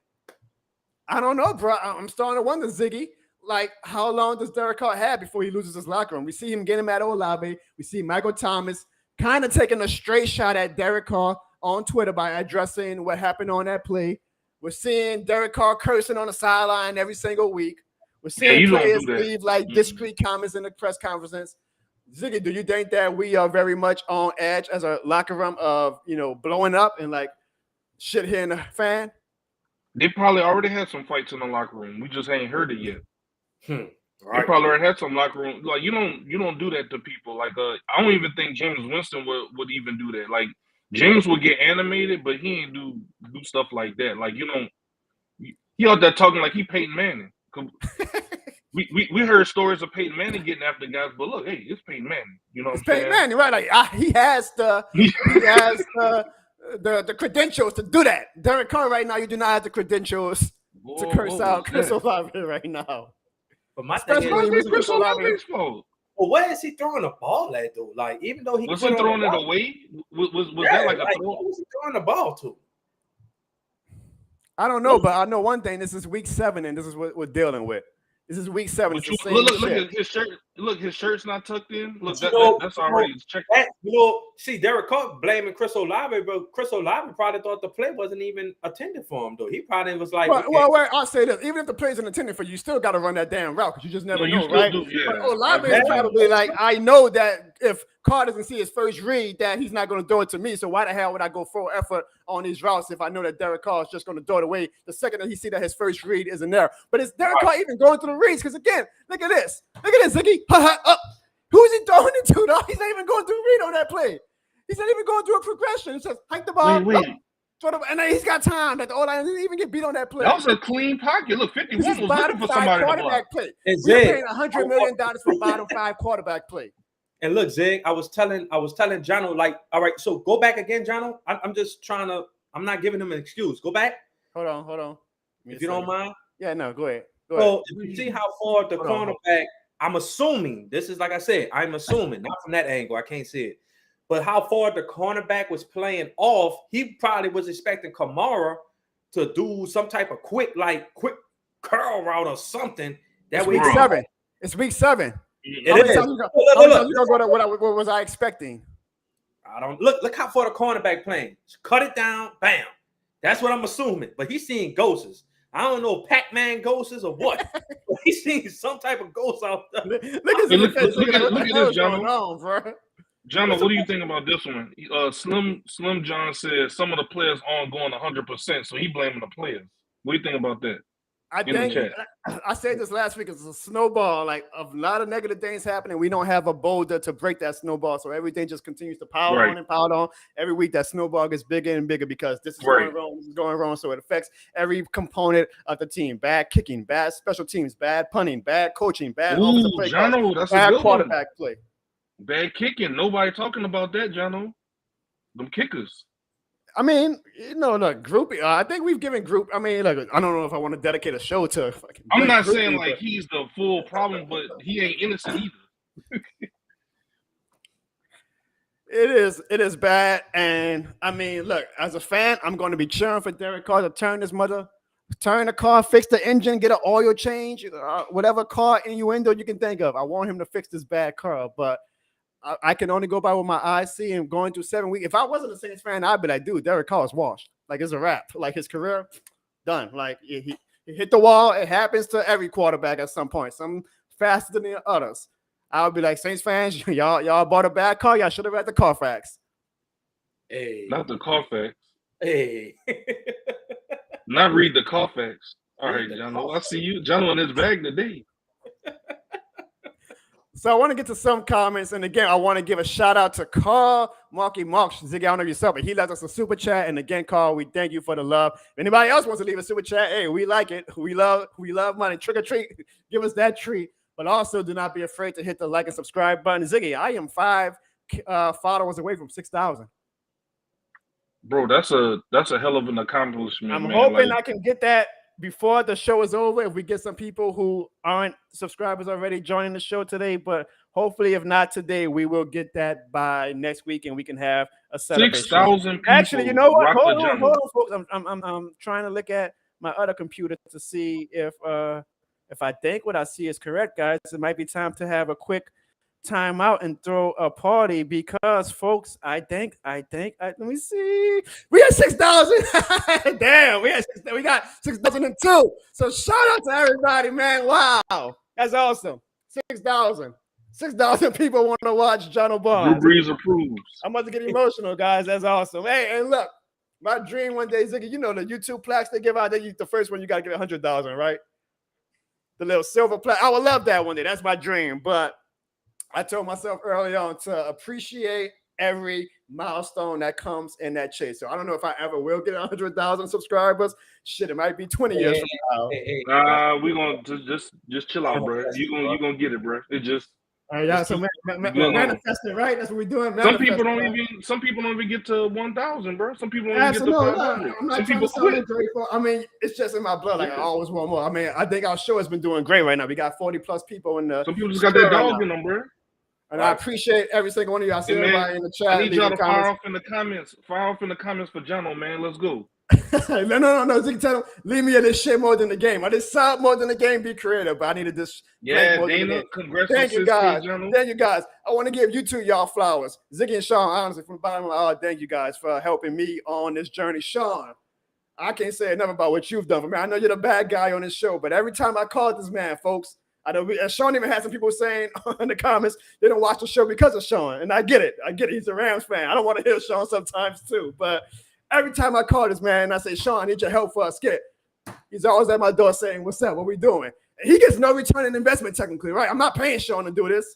I don't know, bro. I'm starting to wonder, Ziggy, like how long does Derek Carr have before he loses his locker room? We see him getting at Olave. We see Michael Thomas kind of taking a straight shot at Derek Carr on Twitter by addressing what happened on that play. We're seeing Derek Carr cursing on the sideline every single week. We're seeing players leave like discreet comments in the press conferences. Ziggy, do you think that we are very much on edge as a locker room of, you know, blowing up and like shit hitting the fan? They probably already had some fights in the locker room. We just ain't heard it yet. Right. They probably already had some locker room. Like you don't do that to people. Like I don't even think James Winston would even do that. Like James would get animated, but he ain't do stuff like that. Like he out there talking like he Peyton Manning. we heard stories of Peyton Manning getting after guys, but look, hey, it's Peyton Manning. You know what I'm saying? Peyton Manning, right? Like he has the credentials to do that. Derek Carr right now, you do not have the credentials to curse out Chris Olave right now. But my thing is, Chris Olave. Well, where is he throwing the ball at though? Like even though he was he throwing it away? Was that like a throw? Who was he throwing the ball to? I don't know, but I know one thing. This is week 7, and this is what we're dealing with. This is week 7. It's the same look shit. at his shirt. Look, his shirt's not tucked in. Look, that's already checked. See, Derek Carr blaming Chris Olave, but Chris Olave probably thought the play wasn't even intended for him, though. He probably was like, well, I'll say this: even if the play isn't intended for you, still got to run that damn route because you just never know, right? But Olave is probably like, I know that if Carr doesn't see his first read, that he's not going to throw it to me. So why the hell would I go full effort on these routes if I know that Derek Carr is just going to throw it away the second that he see that his first read isn't there? But is Derek Carr even going through the reads? Because again, look at this, Ziggy. Who's he throwing it to, though? He's not even going through a read on that play. He's not even going through a progression. It says, hike the ball. And then he's got time. That the O-line didn't even get beat on that play. That was a clean pocket. Look, 51 was looking for somebody to block. Play. We're paying $100 million for bottom 5 quarterback play. And look, Zig, I was telling Jono, like, all right, so go back again, Jono. I'm just trying to, I'm not giving him an excuse. Go back. Hold on. If you don't mind. Yeah, no, go ahead. So if you see how far the cornerback, I'm assuming, this is like I said, I'm assuming, not from that angle, I can't see it. But how far the cornerback was playing off, he probably was expecting Kamara to do some type of quick curl route or something. That week 7. It's week 7. It is. What was I expecting? I don't look how far the cornerback playing. Cut it down, bam. That's what I'm assuming. But he's seeing ghosts. I don't know Pac-Man ghosts or what. But he's seeing some type of ghost out there. Look at this, Jono. Jono, what do you think about this one? Slim John says some of the players aren't going 100%, so he blaming the players. What do you think about that? I in the think chat. I said this last week. It's a snowball, like a lot of negative things happening. We don't have a boulder to break that snowball, so everything just continues to pile Right. on and pile on. Every week, that snowball gets bigger and bigger because this is Right. going wrong, this is going wrong. So it affects every component of the team: bad kicking, bad special teams, bad punting, bad coaching, bad offensive play calls, Jono, that's a bad good one. quarterback play. Bad kicking. Nobody talking about that, Jono. Them kickers. I mean, look, group. I think we've given group. I mean, like, I don't know if I want to dedicate a show to. I'm not saying like he's the full problem, but he ain't innocent either. It is bad, and I mean, look, as a fan, I'm going to be cheering for Derek Carr to turn the car, fix the engine, get an oil change, whatever car innuendo you can think of. I want him to fix this bad car, but I can only go by what my eyes see. And going through 7 weeks, if I wasn't a Saints fan, I'd be like, dude, Derek Carr is washed. Like, it's a wrap. Like, his career done. Like, he hit the wall. It happens to every quarterback at some point. Some faster than the others. I would be like, Saints fans, y'all bought a bad car. Y'all should have read the Carfax. Hey, Not the Carfax. hey. Not read the Carfax. All right, Jono. I see you. Jono in his bag today. So I want to get to some comments. And again, I want to give a shout out to Carl, Marky Mark, Ziggy. I don't know yourself, but he left us a super chat. And again, Carl, we thank you for the love. If anybody else wants to leave a super chat, hey, we like it. We love money. Trick or treat. Give us that treat. But also do not be afraid to hit the like and subscribe button. Ziggy, I am 5 followers away from 6,000. Bro, that's a hell of an accomplishment. I'm man. hoping like, I can get that before the show is over. If we get some people who aren't subscribers already joining the show today, but hopefully, if not today, we will get that by next week, and we can have a 6,000 people. Actually, you know what? rock Hold on, folks. I'm trying to look at my other computer to see if I think what I see is correct, guys. It might be time to have a quick time out and throw a party because, folks, I think let me see. We had 6,000. Damn, we got 6,002. So shout out to everybody, man. Wow, that's awesome. 6,000 people want to watch Jono Barnes. Drew Brees approves. I'm about to get emotional, guys. That's awesome. Hey, and look, my dream one day, Ziggy, you know the YouTube plaques they give out. The first one you got to give 100,000, right? The little silver plaque. I would love that one day. That's my dream, but I told myself early on to appreciate every milestone that comes in that chase. So I don't know if I ever will get 100,000 subscribers. Shit, it might be 20 years from now. We gonna just chill out, bro. You gonna get it, bro. It just. All right, yeah. So manifesting, right? That's what we're doing. Some people don't even get to 1,000, bro. Some people don't even get to 500. I'm not Some trying people to sound quit. grateful. I mean, it's just in my blood. Like I always want more. I mean, I think our show has been doing great right now. We got 40 plus people in the. Some people just got that dog in them, bro. And I appreciate every single one of you. I see everybody in the chat. I need y'all to fire off in the comments. Fire off in the comments for Jono, man. Let's go. No. Ziggy, tell him, leave me in this shit more than the game. I did sound more than the game. Be creative, but I needed this. Yeah, Dana. Congrats. Thank you, guys. Thank you, guys. I want to give you two y'all flowers. Ziggy and Sean, honestly, from the bottom of my heart, thank you guys for helping me on this journey. Sean, I can't say enough about what you've done for me. I know you're the bad guy on this show, but every time I call this man, folks, I know Sean even had some people saying in the comments they don't watch the show because of Sean, and I get it. He's a Rams fan. I don't want to hear Sean sometimes too, but every time I call this man and I say, Sean, I need your help for a skit, he's always at my door saying, what's up? What we doing? And he gets no return on investment technically, right? I'm not paying Sean to do this.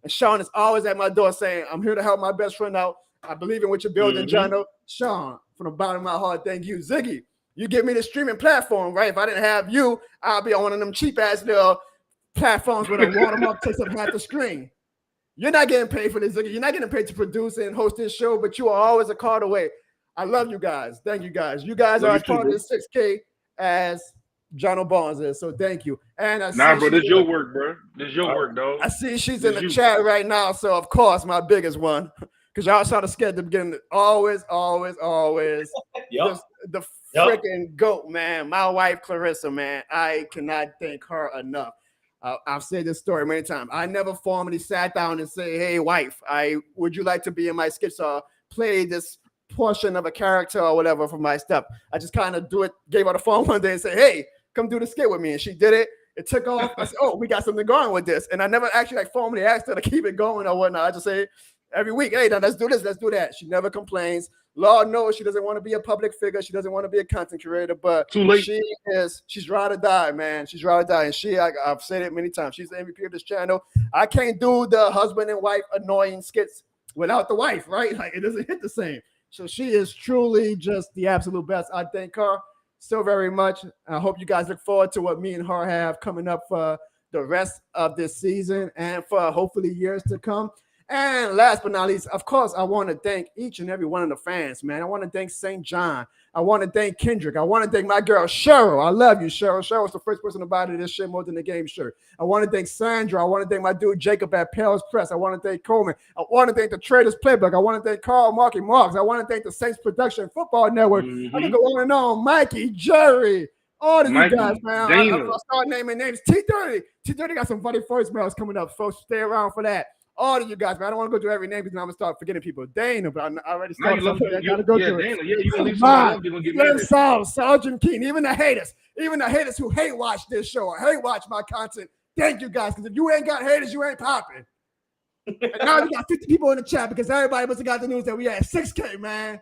And Sean is always at my door saying, I'm here to help my best friend out. I believe in what you're building, Jono. Sean, from the bottom of my heart, thank you. Ziggy, you give me the streaming platform, right? If I didn't have you, I'll be on one of them cheap-ass little platforms with a watermark takes up half the screen. You're not getting paid for this, Ziggy. You're not getting paid to produce and host this show, but you are always a card away. I love you guys. Thank you guys. You guys are as part of this 6K as Jono Barnes is. So thank you. And bro, this your work, bro. This your work, dog. I see she's in the chat right now. So of course, my biggest one, because y'all saw the sketch at the beginning. Always. Yep. The freaking GOAT, man. My wife Clarissa, man. I cannot thank her enough. I've said this story many times. I never formally sat down and say, "Hey, wife, would you like to be in my sketch or play this portion of a character or whatever for my stuff?" I just kind of do it, gave her the phone one day and say, "Hey, come do the skit with me." And she did it. It took off. I said, "Oh, we got something going with this." And I never actually formally asked her to keep it going or whatnot. I just say, every week. Hey, now let's do this, let's do that. She never complains. Lord knows she doesn't want to be a public figure. She doesn't want to be a content creator, but Too late. she's ride or die, man. She's ride or die. And I've said it many times. She's the MVP of this channel. I can't do the husband and wife annoying skits without the wife, right? Like it doesn't hit the same. So she is truly just the absolute best. I thank Carr so very much. I hope you guys look forward to what me and her have coming up for the rest of this season and for hopefully years to come. And last but not least, of course, I want to thank each and every one of the fans, man. I want to thank St. John. I want to thank Kendrick. I want to thank my girl, Cheryl. I love you, Cheryl. Cheryl was the first person to buy this shit more than the game shirt. I want to thank Sandra. I want to thank my dude, Jacob at Pell's Press. I want to thank Coleman. I want to thank the Traders Playbook. I want to thank Carl, Marky Marks. I want to thank the Saints Production Football Network. I can go on and on. Mikey, Jerry, all of you guys, man. I'll start naming names. T30. T30 got some funny voicemails coming up, folks. Stay around for that. All of you guys, man. I don't want to go through every name because now I'm going to start forgetting people. Dana, but I already started something. I got to go through Dana, it. yeah, you're going to leave somebody else. You're going to get mad. Sergeant Keen, even the haters who hate watch this show or hate watch my content. Thank you guys, because if you ain't got haters, you ain't popping. And now we got 50 people in the chat because everybody must have got the news that we had 6K, man.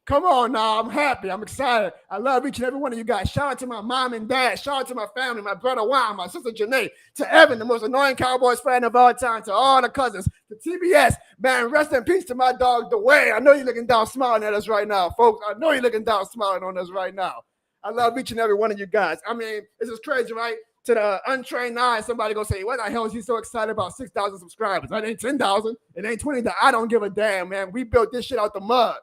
Come on now. I'm happy. I'm excited. I love each and every one of you guys. Shout out to my mom and dad. Shout out to my family, my brother Juan, my sister Janae, to Evan, the most annoying Cowboys fan of all time, to all the cousins, to TBS. Man, rest in peace to my dog, Dwayne. I know you're looking down smiling at us right now, folks. I know you're looking down smiling on us right now. I love each and every one of you guys. I mean, this is crazy, right? To the untrained eye, somebody go say, what the hell is he so excited about 6,000 subscribers? That ain't 10,000. It ain't 20,000. I don't give a damn, man. We built this shit out the mud.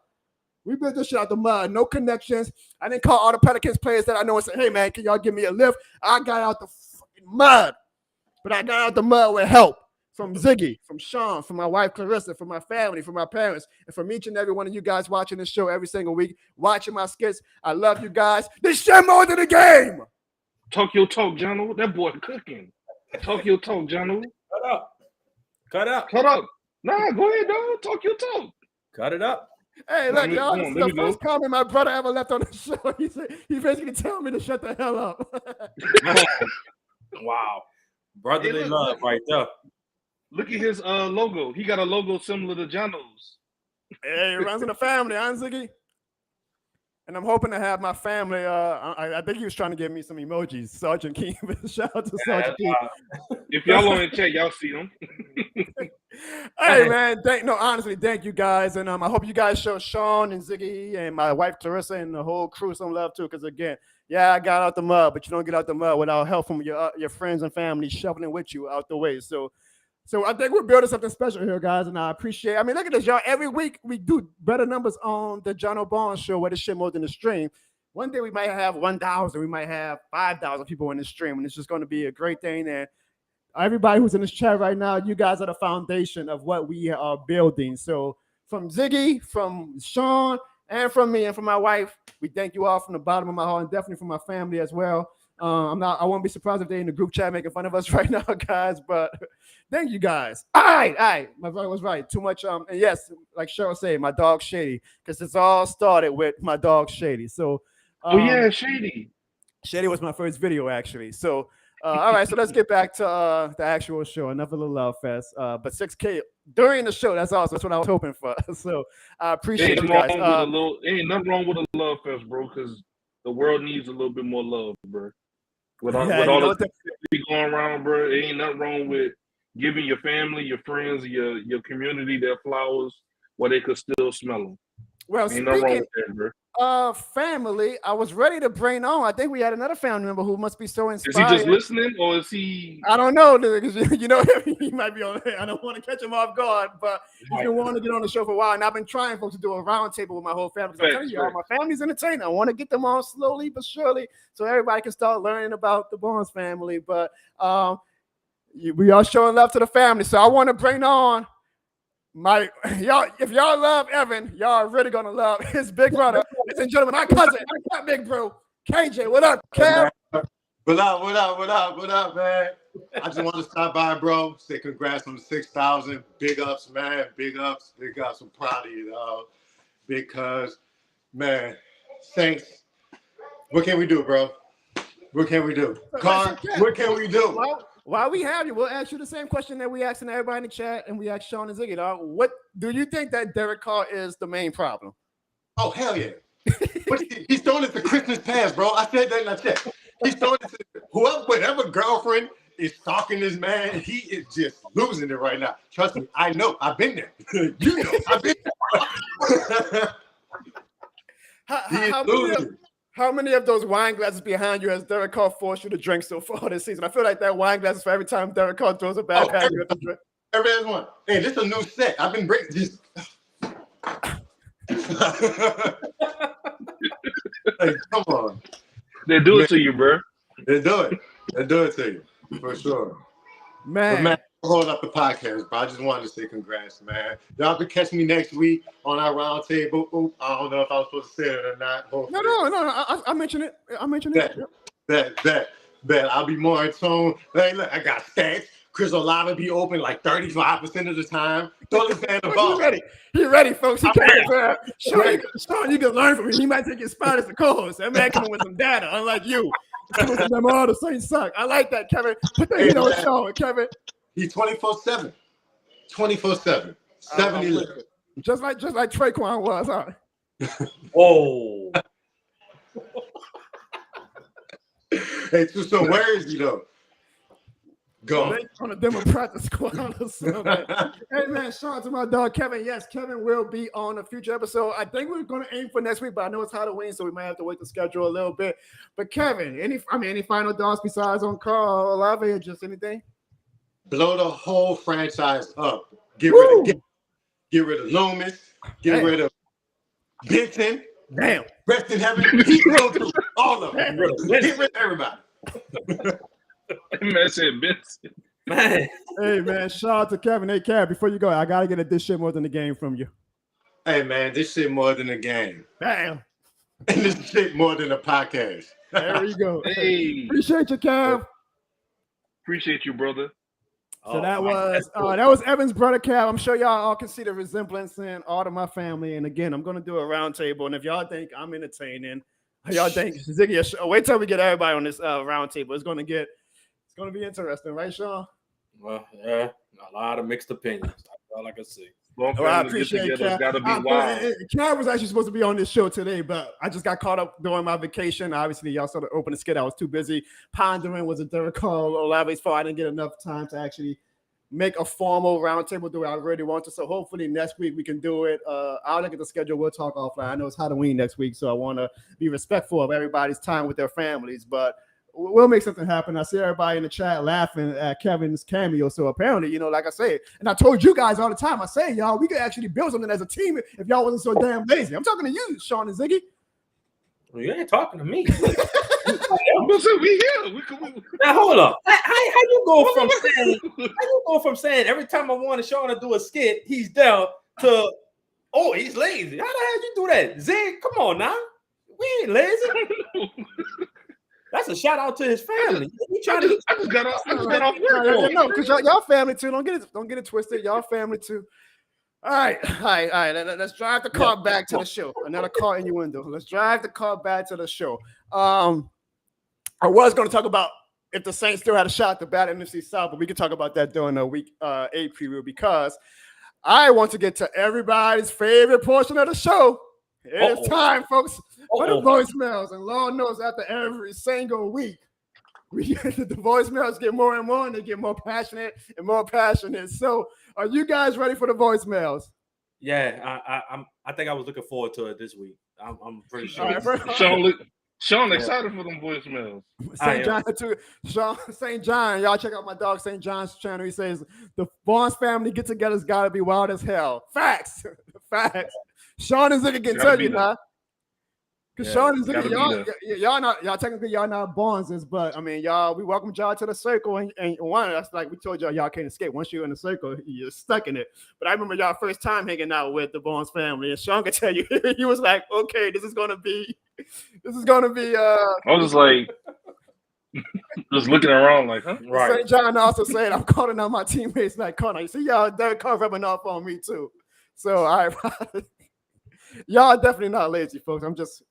No connections. I didn't call all the Pelicans players that I know and say, hey, man, can y'all give me a lift? I got out the fucking mud. But I got out the mud with help from Ziggy, from Sean, from my wife Clarissa, from my family, from my parents, and from each and every one of you guys watching this show every single week, watching my skits. I love you guys. This shit more than a game. Talk your talk, Jono. That boy cooking. Talk your talk, Jono. Cut up. Nah, go ahead, dog. Talk your talk. Cut it up. Hey, look, y'all, this is the first comment my brother ever left on the show. He basically told me to shut the hell up. Wow. Brotherly love right there. Look at his logo. He got a logo similar to Jono's. Hey, it runs in the family, huh, Ziggy? And I'm hoping to have my family. I think he was trying to give me some emojis. Sergeant King. Shout out to Sergeant King. If y'all on the chat, y'all see them. Hey, man. Honestly, thank you guys. And I hope you guys show Sean and Ziggy and my wife Clarissa and the whole crew some love too. Because again, yeah, I got out the mud, but you don't get out the mud without help from your friends and family shoveling with you out the way. So I think we're building something special here, guys, and I appreciate it. I mean, look at this, y'all. Every week we do better numbers on the Jono Barnes show where the shit more than the stream. One day we might have 1,000, we might have 5,000 people in the stream, and it's just going to be a great thing. And everybody who's in this chat right now, you guys are the foundation of what we are building. So from Ziggy, from Sean, and from me, and from my wife, we thank you all from the bottom of my heart, and definitely from my family as well. I won't be surprised if they're in the group chat making fun of us right now, guys, but thank you guys. All right. My brother was right. Too much. And yes, like Cheryl said, my dog Shady, because it's all started with my dog Shady. So, Shady. Shady was my first video, actually. So, all right. So let's get back to the actual show. Enough of the love fest. But 6K during the show. That's awesome. That's what I was hoping for. So I appreciate you guys. Ain't nothing wrong with a love fest, bro, because the world needs a little bit more love, bro. With all the things going around, bro, it ain't nothing wrong with giving your family, your friends, your community their flowers while they could still smell them. Well, ain't nothing wrong with that, bro. Family, I was ready to bring on. I think we had another family member who must be so inspired. Is he just listening, or is he? I don't know, because you know he might be on. I don't want to catch him off guard, but he's been wanting to get on the show for a while, and I've been trying folks to do a round table with my whole family. I'm telling you, all my family's entertained. I want to get them on slowly but surely, so everybody can start learning about the Barnes family. But we are showing love to the family, so I want to bring on. Y'all, if y'all love Evan, y'all are really gonna love his big brother. Ladies and gentlemen, my cousin, my big bro, KJ. What up, Kev? What up, man? I just want to stop by, bro. Say congrats on the 6,000. Big ups, man. Big ups. I'm proud of you, dog. Because, man, thanks. What can we do, bro? What can we do? Carr, what can we do? Well, while we have you, we'll ask you the same question that we asking everybody in the chat, and we asked Sean and Ziggy. Dog. What do you think that Derek Carr is the main problem? Oh, hell yeah. But he's throwing it to Christmas past, bro. I said that in the chat. He's throwing it to whatever girlfriend is stalking this man. He is just losing it right now. Trust me, I know. I've been there. You know, I've been there. How many of those wine glasses behind you has Derek Carr forced you to drink so far this season? I feel like that wine glass is for every time Derek Carr throws a bad pass. Every last one. Hey, this is a new set. I've been breaking this. Hey, come on. They do it to you, bro. They do it. They do it to you for sure. Man, hold up the podcast, bro. I just wanted to say congrats, man. Y'all can catch me next week on our round table. Ooh, I don't know if I was supposed to say it or not. Hopefully. No. I mentioned it. I mentioned it. Bet. I'll be more in tune. Hey, look, I got stats. Chris Olave be open like 35% of the time. Don't understand the ball. He ready, folks. He can't grab. Sean, you can learn from him. He might take your spot as the co-host. That man coming with some data, unlike you. Them all the same suck. I like that, Kevin. Put that heat on Sean, Kevin. He's 24/7. 24/7. 7-11. Just like Traquan was, huh? Oh. Hey, so where is he though? Go on a demo practice squad or something. Hey man, shout out to my dog Kevin. Yes, Kevin will be on a future episode. I think we're gonna aim for next week, but I know it's Halloween, so we might have to wait to schedule a little bit. But Kevin, any final thoughts besides on Carr or Olave or just anything? Blow the whole franchise up. Get rid of Loomis. Get rid of Benton. Damn. Rest in heaven. He's all of them. Get rid of everybody. Man said Benson. Man. Hey man, shout out to Kevin. Hey Kev, before you go, I gotta get this shit more than the game from you. Hey man, this shit more than a game. Damn. And this shit more than a podcast. There you go. Hey. Appreciate you, Kev. Appreciate you, brother. So that was Evan's brother Kev. I'm sure y'all all can see the resemblance in all of my family. And again, I'm gonna do a round table. And if y'all think I'm entertaining, y'all think Ziggy, wait till we get everybody on this round table. It's gonna be interesting, right, Sean? Well, yeah, a lot of mixed opinions. That's all I can see. Well, I appreciate it. Carr was actually supposed to be on this show today, but I just got caught up during my vacation. Obviously, y'all saw the opening skit. I was too busy pondering was it Derek Carr or Olave's fault. I didn't get enough time to actually make a formal roundtable the way I really want to. So hopefully next week we can do it. I'll look at the schedule. We'll talk offline. I know it's Halloween next week, so I want to be respectful of everybody's time with their families, but we'll make something happen. I see everybody in the chat laughing at Kevin's cameo. So apparently, like I said, and I told you guys all the time, I say, y'all, we could actually build something as a team if y'all wasn't so damn lazy. I'm talking to you, Sean and Ziggy. Well, you ain't talking to me. Now hold up. How you go from saying every time I want Sean to do a skit, he's down to he's lazy. How the hell you do that? Zig, come on now. We ain't lazy. That's a shout out to his family. I just got off work. No, because y'all family too. Don't get it twisted. Y'all family too. All right. Let's drive the car back to the show. Another car innuendo. Let's drive the car back to the show. I was going to talk about if the Saints still had a shot to bat NFC South, but we can talk about that during the week 8 preview because I want to get to everybody's favorite portion of the show. It's time, folks, for the voicemails. And Lord knows after every single week, the voicemails get more and more, and they get more passionate and more passionate. So are you guys ready for the voicemails? Yeah, I think I was looking forward to it this week. I'm pretty sure. Sean excited for them voicemails. St. John too. St. John, y'all check out my dog St. John's channel. He says the Barnes family get together's got to be wild as hell. Facts. Sean and Ziggy can tell you now. Because Sean and Ziggy, y'all technically y'all not Barneses, but I mean y'all, we welcome y'all to the circle, and one that's like we told y'all can't escape. Once you're in the circle, you're stuck in it. But I remember y'all first time hanging out with the Barnes family, and Sean could tell you he was like, okay, this is gonna be. I was just like, just looking around like, huh? Right. St. John also said, I'm calling out my teammates like Connor. You see y'all, Derek Carr rubbing off on me too. So all right, y'all definitely not lazy, folks. I'm just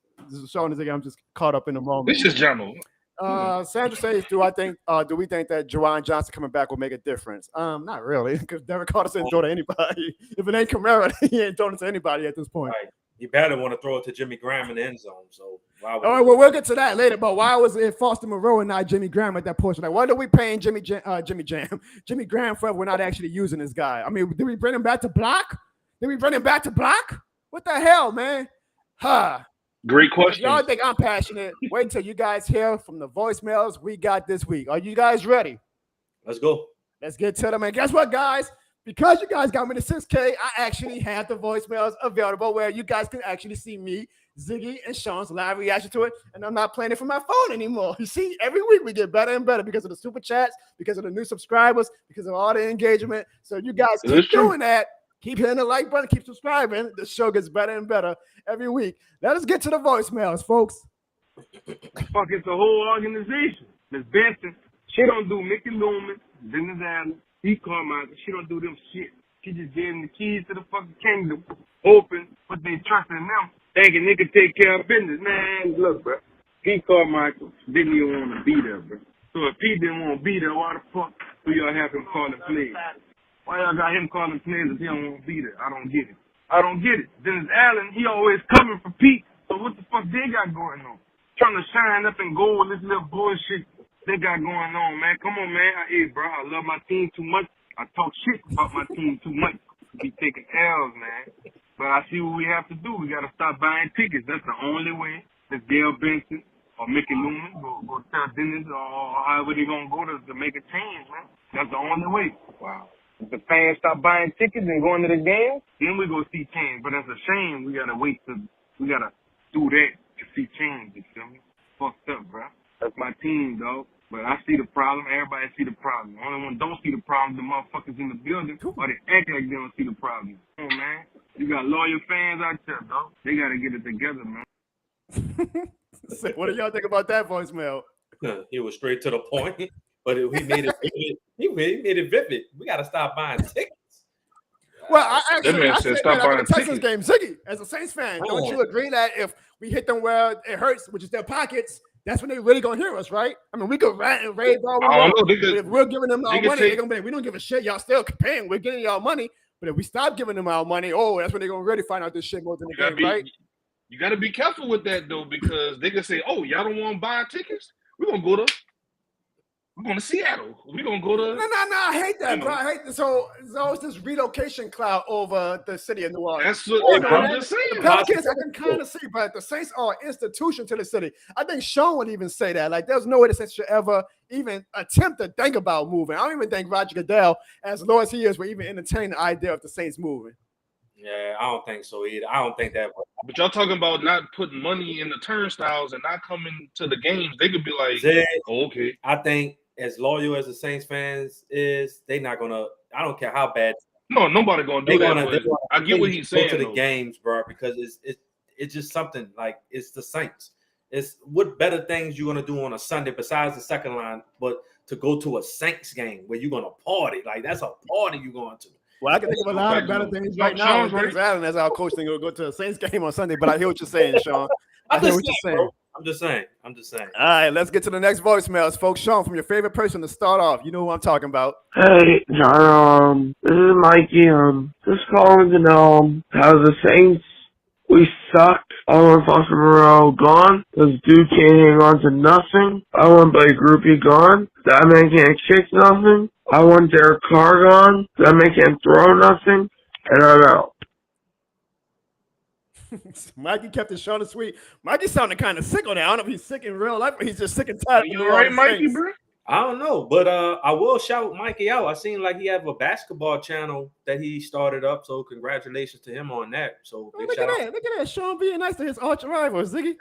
showing this again. I'm just caught up in the moment. This is Jono. Sandra says, do we think that Juwan Johnson coming back will make a difference? Not really, because Derek Carr doesn't throw to anybody. If it ain't Kamara, he ain't throwing to anybody at this point. Right. You better want to throw it to Jimmy Graham in the end zone. So all right, well, we'll get to that later. But why was it Foster Moreau and not Jimmy Graham at that portion? Like, why are we paying Jimmy Graham for? We're not actually using this guy. I mean, did we bring him back to block? What the hell, man? Great question. If y'all think I'm passionate, wait until you guys hear from the voicemails we got this week. Are you guys ready? Let's go. Let's get to them. And guess what, guys? Because you guys got me to 6K, I actually have the voicemails available where you guys can actually see me, Ziggy, and Sean's live reaction to it. And I'm not playing it from my phone anymore. You see, every week we get better and better because of the super chats, because of the new subscribers, because of all the engagement. So you guys keep doing that. Keep hitting the like button, keep subscribing. The show gets better and better every week. Let us get to the voicemails, folks. Fuck, it's the whole organization. Miss Benson, she don't do Mickey Loomis, Dennis Allen, E. Carmichael. She don't do them shit. She just gave them the keys to the fucking kingdom, open, but they trust in them, thinking they can take care of business. Man, look, bro. P. Carmichael didn't even want to be there, bro. So if he didn't want to be there, why the fuck do y'all have him calling plays? Why y'all got him calling plays if he don't want to be there? I don't get it. Dennis Allen, he always coming for Pete. So what the fuck they got going on? Trying to shine up and go with this little bullshit they got going on, man. Come on, man. Hey, bro, I love my team too much. I talk shit about my team too much. Be taking L's, man. But I see what we have to do. We got to stop buying tickets. That's the only way that Dale Benson or Mickey Loomis go tell Dennis or however they going to go to make a change, man. That's the only way. Wow. If the fans stop buying tickets and going to the game, then we go see change. But that's a shame. We got to we got to do that to see change, you feel me? Fucked up, bro. That's my team, dog. But I see the problem. Everybody see the problem. The only one don't see the problem, the motherfuckers in the building, or they act like they don't see the problem. Come on, man. You got loyal fans out there, dog. They got to get it together, man. What do y'all think about that voicemail? He was straight to the point, but he made it vivid. He made it vivid. We got to stop buying tickets. Well, I said stop that buying after the Texans game. Ziggy, as a Saints fan, don't you agree that if we hit them where it hurts, which is their pockets, that's when they really gonna hear us, right? I mean, we could rant and rave all we want. But if we're giving them our money, they're gonna be like, we don't give a shit. Y'all still paying. We're getting y'all money. But if we stop giving them our money, that's when they're gonna really find out this shit more than the game, right? You got to be careful with that though, because they can say, "Oh, y'all don't want to buy tickets? We're gonna go to Seattle. We're gonna go to." No. I hate that, bro. I hate this. So it's this relocation cloud over the city of New Orleans. That's what I'm just saying. The Pelicans, I can kind of see, but the Saints are an institution to the city. I think Sean would even say that. Like, there's no way the Saints should ever even attempt to think about moving. I don't even think Roger Goodell, as low as he is, would even entertain the idea of the Saints moving. Yeah, I don't think so either. I don't think that. But y'all talking about not putting money in the turnstiles and not coming to the games. They could be like, okay. I think as loyal as the Saints fans is, they're not gonna. I don't care how bad. No, nobody gonna do that. I get what he's saying. Go to the games, bro, because it's just something like it's the Saints. It's what better things you're gonna do on a Sunday besides the second line, but to go to a Saints game where you're gonna party, like that's a party you're going to. Well, I can think of a lot of better things right now. Dennis Allen, as our coach, think we'll go to a Saints game on Sunday. But I hear what you're saying, Sean. I hear what you're saying. Bro. I'm just saying. All right, let's get to the next voicemails, folks. Sean, from your favorite person to start off, you know who I'm talking about. Hey, John. This is Mikey. Just calling to know how the Saints. We sucked. I want Foster Moreau gone. This dude can't hang on to nothing. I want Blake Groupie gone. That man can't kick nothing. I want Derek Carr gone. That man can't throw nothing. And I'm out. Mikey kept it short and sweet. Mikey sounded kind of sick on that. I don't know if he's sick in real life, but he's just sick and tired. You all right, Mikey, bro? I don't know, but I will shout Mikey out. I seen like he have a basketball channel that he started up, so congratulations to him on that. So look at that, Sean being nice to his arch rival, Ziggy.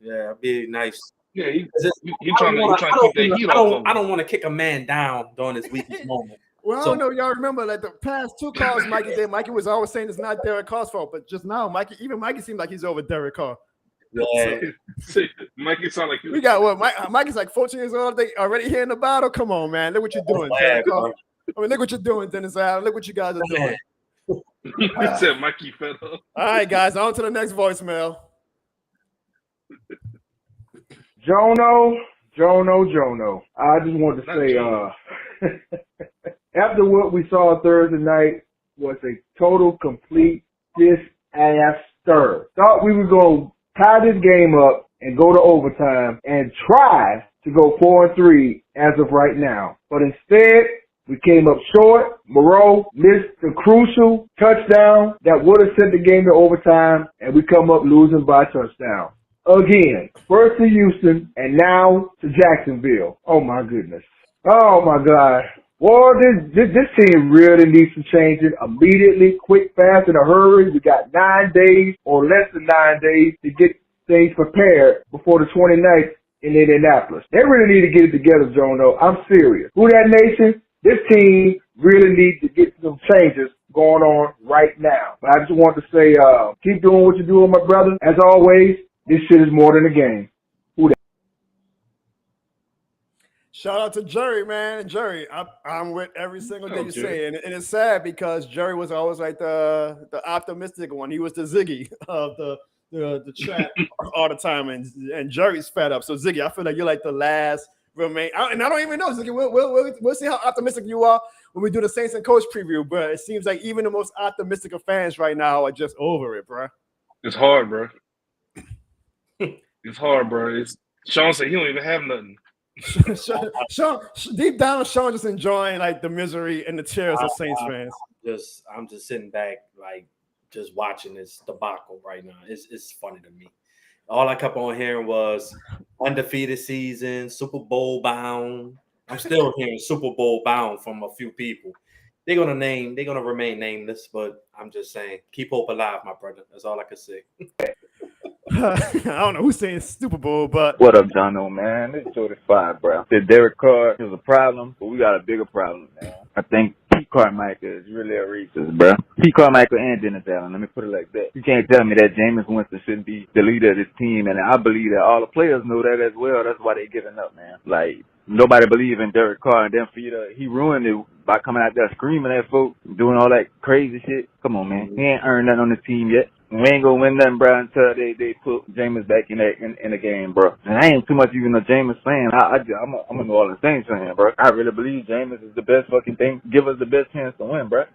Yeah, be nice. Yeah, he trying to keep that heat off. I don't want to kick a man down during his weakest moment. Well, I don't know. Y'all remember like the past two calls Mikey did. Mikey was always saying it's not Derek Carr's fault, but just now, Mikey seemed like he's over Derek Carr. Yeah. Mikey sound like we got what? Mikey's like 14 years old. They already here in the battle. Come on, man. Look what you're doing. Look what you're doing, Dennis Allen. Look what you guys are doing. He said Mikey fed up. All right, guys. On to the next voicemail. Jono, Jono. I just wanted to say, after what we saw Thursday night was a total, complete disaster. Thought we were going to tie this game up and go to overtime and try to go 4-3 as of right now. But instead, we came up short. Moreau missed the crucial touchdown that would have sent the game to overtime, and we come up losing by a touchdown. Again, first to Houston, and now to Jacksonville. Oh, my goodness. Oh, my God. Well, this team really needs some changing immediately, quick, fast, in a hurry. We got 9 days or less than 9 days to get things prepared before the 29th in Indianapolis. They really need to get it together, Jono. I'm serious. Who that nation? This team really needs to get some changes going on right now. But I just want to say, keep doing what you're doing, my brother. As always, this shit is more than a game. Who that? Shout out to Jerry, man. Jerry, I'm with every single thing you say. And it's sad because Jerry was always like the optimistic one. He was the Ziggy of the chat all the time. And Jerry's fed up. So, Ziggy, I feel like you're like the last remain. And I don't even know, Ziggy. We'll see how optimistic you are when we do the Saints and Coach preview. But it seems like even the most optimistic of fans right now are just over it, bro. It's hard, bro. It's hard, bro. Sean said he don't even have nothing. Sean, deep down, Sean just enjoying like the misery and the tears of Saints fans. I'm just sitting back, like just watching this debacle right now. It's funny to me. All I kept on hearing was undefeated season, Super Bowl bound. I'm still hearing Super Bowl bound from a few people. They're gonna remain nameless, but I'm just saying, keep hope alive, my brother. That's all I can say. I don't know who's saying Super Bowl, but what up, Jono, man? This is Jordan 5, bro. The Derek Carr is a problem, but we got a bigger problem, man. I think Pete Carmichael is really a racist, bro. Pete Carmichael and Dennis Allen, let me put it like that. You can't tell me that Jameis Winston shouldn't be the leader of this team, and I believe that all the players know that as well. That's why they're giving up, man. Like, nobody believe in Derek Carr, and then for you to, he ruined it by coming out there screaming at folks, doing all that crazy shit. Come on, man. He ain't earned nothing on the team yet. We ain't gonna win nothing, bro, until they put Jameis back in the game, bro. And I ain't too much even a Jameis fan. I'm a New Orleans Saints fan, bro. I really believe Jameis is the best fucking thing. Give us the best chance to win, bro.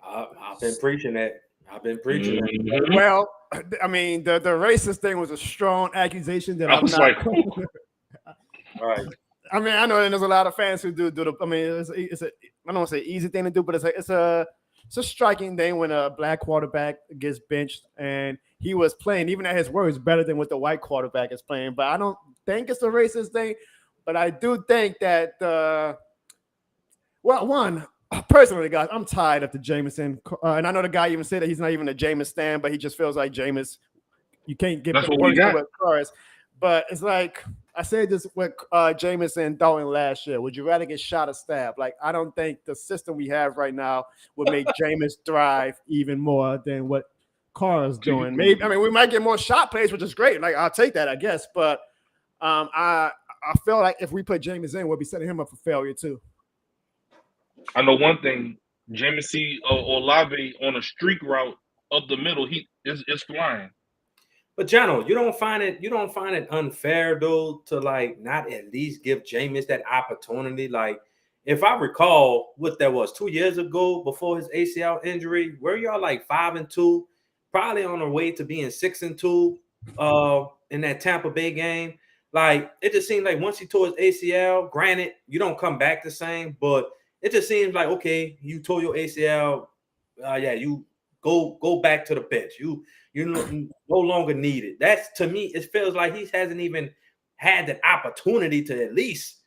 I've been preaching that. that. Well, I mean, the racist thing was a strong accusation that I'm not. Like, all right. I mean, I know there's a lot of fans who do the. I mean, it's a I don't want to say easy thing to do, but it's a striking thing when a black quarterback gets benched and he was playing, even at his worst, better than what the white quarterback is playing. But I don't think it's a racist thing. But I do think that, personally, guys, I'm tired of the Jameson. And I know the guy even said that he's not even a Jameis stan, but he just feels like Jameis, you can't get the words to Carr. But it's like, I said this with Jameis and Dalton last year. Would you rather get shot or stabbed? Like, I don't think the system we have right now would make Jameis thrive even more than what Carr is doing. Maybe, I mean, we might get more shot plays, which is great. Like, I'll take that, I guess. But I feel like if we put Jameis in, we'll be setting him up for failure too. I know one thing. Jameis Olave on a streak route up the middle, he is flying. But Jono, you don't find it unfair though to like not at least give Jameis that opportunity? Like, if I recall what that was 2 years ago before his ACL injury, were y'all like 5-2, probably on our way to being 6-2 in that Tampa Bay game? Like, it just seemed like once he tore his ACL, granted, you don't come back the same, but it just seems like, okay, you tore your ACL, you go back to the bench. You no longer need it. That's, to me, it feels like he hasn't even had that opportunity to at least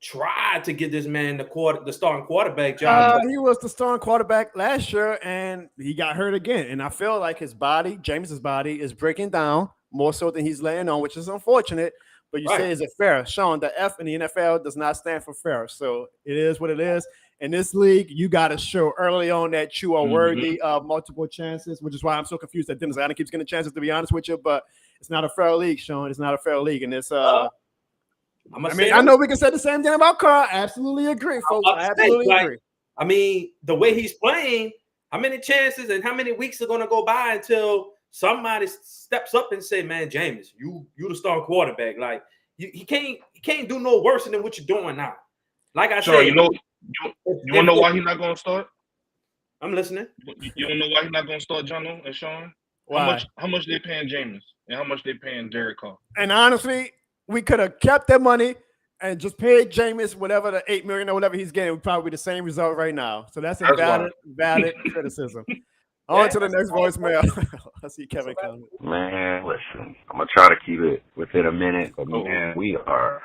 try to get this man the starting quarterback job. He was the starting quarterback last year, and he got hurt again. And I feel like his body, James's body, is breaking down more so than he's laying on, which is unfortunate. But you say, is it fair? Sean, the F in the NFL does not stand for fair. So it is what it is. In this league, you got to show early on that you are worthy of multiple chances, which is why I'm so confused that Dennis Allen keeps getting chances, to be honest with you. But it's not a fair league, Sean. It's not a fair league. And it's I know we can say the same thing about Carr. I absolutely agree, folks. I absolutely agree. I mean, the way he's playing, how many chances and how many weeks are going to go by until somebody steps up and say, "Man, Jameis, you the star quarterback. Like he can't do no worse than what you're doing now." Like I said, you want to know why he's not going to start? I'm listening. You don't know why he's not going to start, Jono and Sean? Why? How much they paying Jameis and how much they paying Derek Carr? And honestly, we could have kept that money and just paid Jameis whatever the $8 million or whatever he's getting would probably be the same result right now. So that's a valid criticism. On to the next voicemail. I see Kevin coming. Man, listen, I'm gonna try to keep it within a minute, but man, we are.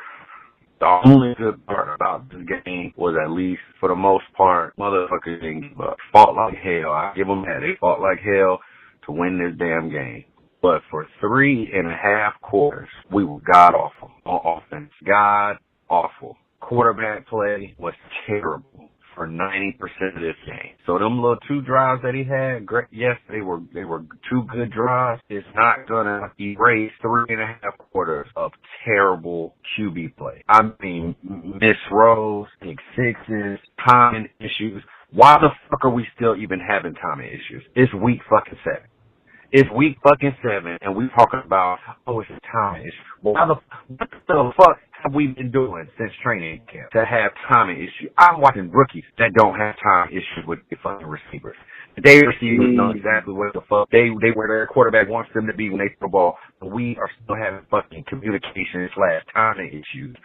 The only good part about this game was, at least for the most part, motherfuckers didn't give up. Fought like hell. I give them that. They fought like hell to win this damn game. But for 3.5 quarters, we were god awful on offense. God awful. Quarterback play was terrible for 90% of this game. So them little 2 drives that he had, great, yes, they were 2 good drives. It's not gonna erase 3.5 quarters of terrible QB play. I mean, missed throws, pick sixes, timing issues. Why the fuck are we still even having timing issues? It's week fucking 7. It's week fucking 7, and we talking about, it's a timing issue. What the fuck have we been doing since training camp to have timing issues? I'm watching rookies that don't have timing issues with the fucking receivers. They receivers know exactly what the fuck they where their quarterback wants them to be when they throw the ball. But we are still having fucking communication / timing issues.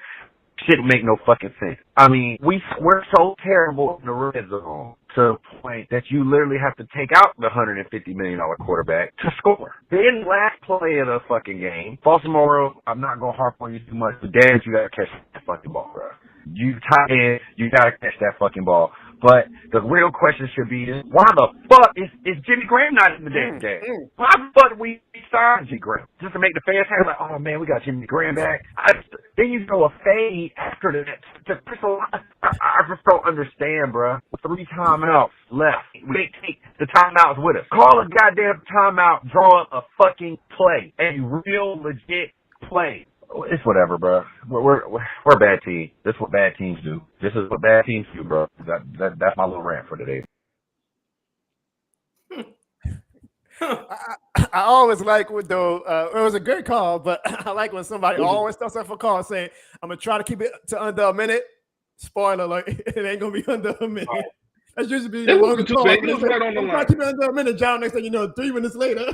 Shit make no fucking sense. I mean, we're so terrible in the red zone to the point that you literally have to take out the $150 million quarterback to score. Then last play of the fucking game, Baltimore, I'm not going to harp on you too much, but damn, you got to catch that fucking ball, bro. You tight end, you got to catch that fucking ball. But the real question should be, why the fuck is Jimmy Graham not in the damn game? Why the fuck did we sign Jimmy Graham? Just to make the fans happy, like, oh man, we got Jimmy Graham back. Then you throw a fade after that. I just don't understand, bro. 3 timeouts left. We can't take the timeouts with us. Call a goddamn timeout, draw up a fucking play. A real legit play. It's whatever, bro. We're a bad team. This is what bad teams do. This is what bad teams do, bro. That's my little rant for today. I always like it was a good call, but I like when somebody always starts off a call saying, I'm gonna try to keep it to under a minute. Spoiler alert, it ain't gonna be under a minute. That's usually the longest call. It was right on the line. Try to keep it under a minute, John. Next thing you know, 3 minutes later.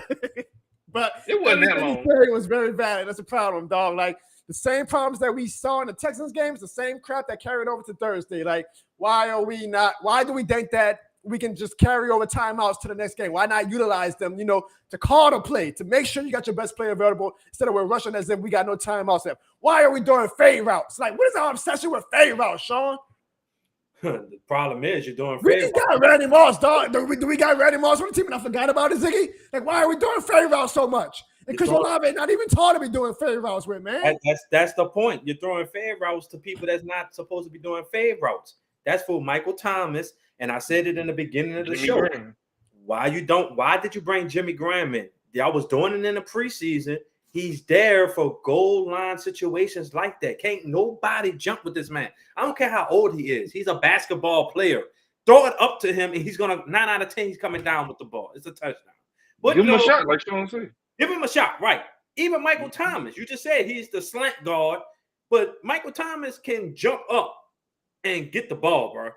But it wasn't that long. It was very valid. That's a problem, dog. Like the same problems that we saw in the Texans games, the same crap that carried over to Thursday. Like, why do we think that we can just carry over timeouts to the next game? Why not utilize them, to call the play, to make sure you got your best player available instead of we're rushing as if we got no timeouts left? Why are we doing fade routes? Like, what is our obsession with fade routes, Sean? The problem is you're doing fade routes. We got Randy Moss, dog. Do we got Randy Moss on the team and I forgot about it, Ziggy? Like, why are we doing fade routes so much? And Chris Olave not even taught to be doing fade routes with, man. That's the point. You're throwing fade routes to people that's not supposed to be doing fade routes. That's for Michael Thomas. And I said it in the beginning of the show. Why did you bring Jimmy Graham in? I was doing it in the preseason. He's there for goal line situations like that. Can't nobody jump with this man. I don't care how old he is. He's a basketball player. Throw it up to him, and he's gonna 9 out of 10. He's coming down with the ball. It's a touchdown. But give him a shot, like Sean said. Give him a shot, right? Even Michael Thomas. You just said he's the slant guard, but Michael Thomas can jump up and get the ball, bro.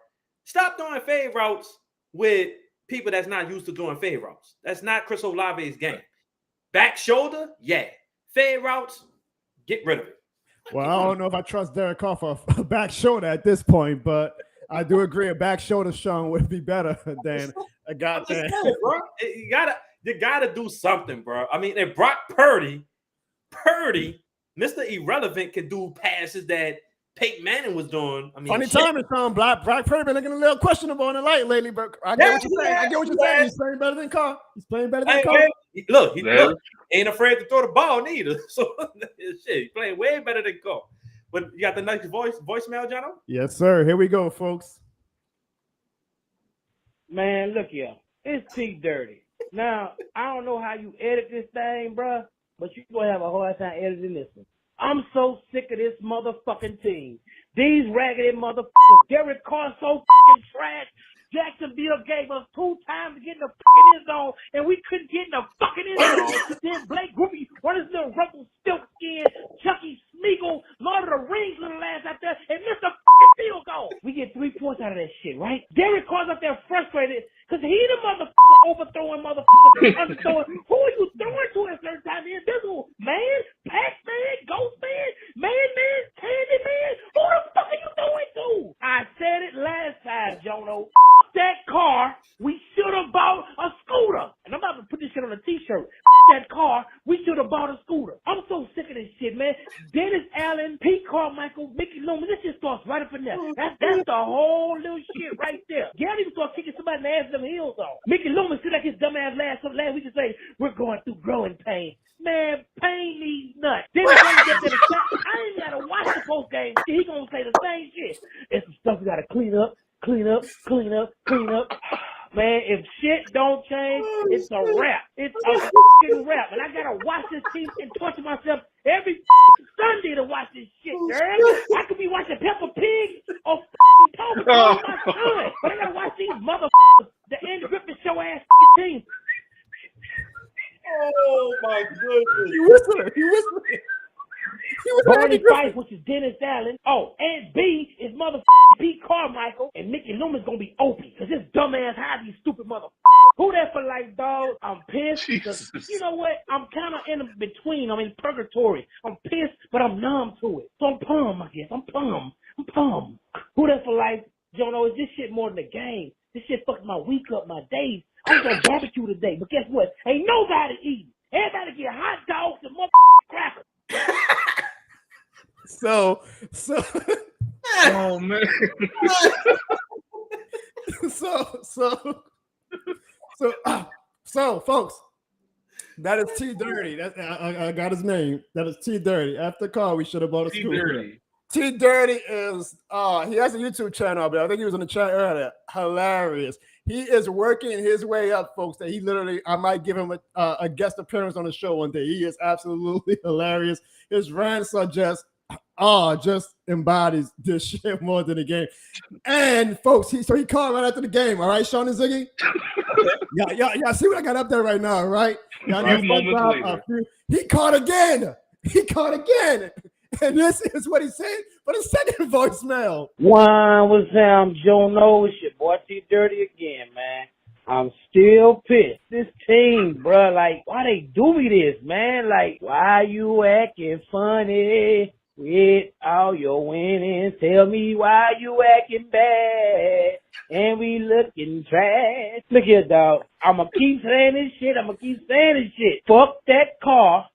Stop doing fade routes with people that's not used to doing fade routes. That's not Chris Olave's game. Back shoulder, yeah. Fade routes, get rid of it. Well, I don't know if I trust Derek Carr for a back shoulder at this point, but I do agree a back shoulder, Sean, would be better than a goddamn. Bro. You gotta do something, bro. I mean, if Brock Purdy, Mr. Irrelevant, can do passes that Peyton Manning was doing. I mean, funny timing, Tom. Brock Purdy been looking a little questionable in the light lately, but I get what you're saying. He's playing better than Carr. Look, he ain't afraid to throw the ball neither. So shit, he's playing way better than Carr. But you got the next voicemail, Jono? Yes, sir. Here we go, folks. Man, look here. It's T Dirty. Now, I don't know how you edit this thing, bruh, but you're going to have a hard time editing this one. I'm so sick of this motherfucking team. These raggedy motherfuckers. Derek Carr so fucking trash. Jacksonville gave us 2 times to get in the fucking end zone, and we couldn't get in the fucking end zone. Then Blake Griffin run his little ruffle silk skin, Chucky Smeagol, Lord of the Rings little ass out there, and missed a fucking field goal. We get 3 points out of that shit, right? Derek Carr's up there frustrated because he the motherfucker overthrowing motherfuckers, underthrowing. Who are you throwing to at certain time? The Invisible Man, Pac-Man, Ghost Man, Man, Candy Man. Who the fuck are you throwing to? I said it last time, Jono. That car, we should have bought a scooter. And I'm about to put this shit on a t-shirt. That car, we should have bought a scooter. I'm so sick of this shit, man. Dennis Allen, Pete Carmichael, Mickey Loomis, this shit starts right up in there. That's the whole little shit right there. Gary even start kicking somebody in the ass them heels on. Mickey Loomis feel like his dumb ass last week to say, we're going through growing pain. Man, pain needs nuts. Dennis Allen gets to the side. I ain't gotta watch the post game. He gonna say the same shit. It's some stuff we gotta clean up. Man, if shit don't change, it's a wrap. It's a fucking wrap. And I gotta watch this team and torture myself every Sunday to watch this shit, girl. I could be watching Peppa Pig or fucking Paw Patrol with my son. But I gotta watch these motherfuckers, the Andy Griffith show ass team. Oh my goodness. You whistling. Barney Fife, which is Dennis Allen. Oh, and B is motherfucking Pete Carmichael. And Mickey Loomis gonna be Opie. Because this dumbass high, these stupid motherfuckers. Who that for life, dog? I'm pissed. Because, you know what? I'm kind of in between. I'm in purgatory. I'm pissed, but I'm numb to it. So I'm pumped, I guess. I'm pumped. Who that for life? Jono, is this shit more than a game? This shit fucked my week up, my days. I was on barbecue today, but guess what? Ain't nobody eating. Everybody get hot dogs and motherfucking crackers. So oh man. so folks, that is T Dirty. That I got his name. That is T Dirty. After Carr, we should have bought a scooter. T Dirty is he has a YouTube channel, but I think he was in the chat earlier. Hilarious. He is working his way up, folks. That he literally, I might give him a guest appearance on the show one day. He is absolutely hilarious. His rants are just embodies this shit more than the game. And folks, he called right after the game. All right, Sean and Ziggy. Y'all see what I got up there right now, right? He caught again. And this is what he said for the second voicemail. What's up, Jono? It's your boy T Dirty again, man. I'm still pissed. This team, bro, like, why they do me this, man? Like, why you acting funny with all your winnings? Tell me why you acting bad and we looking trash. Look here, dog. I'ma keep saying this shit. Fuck that car.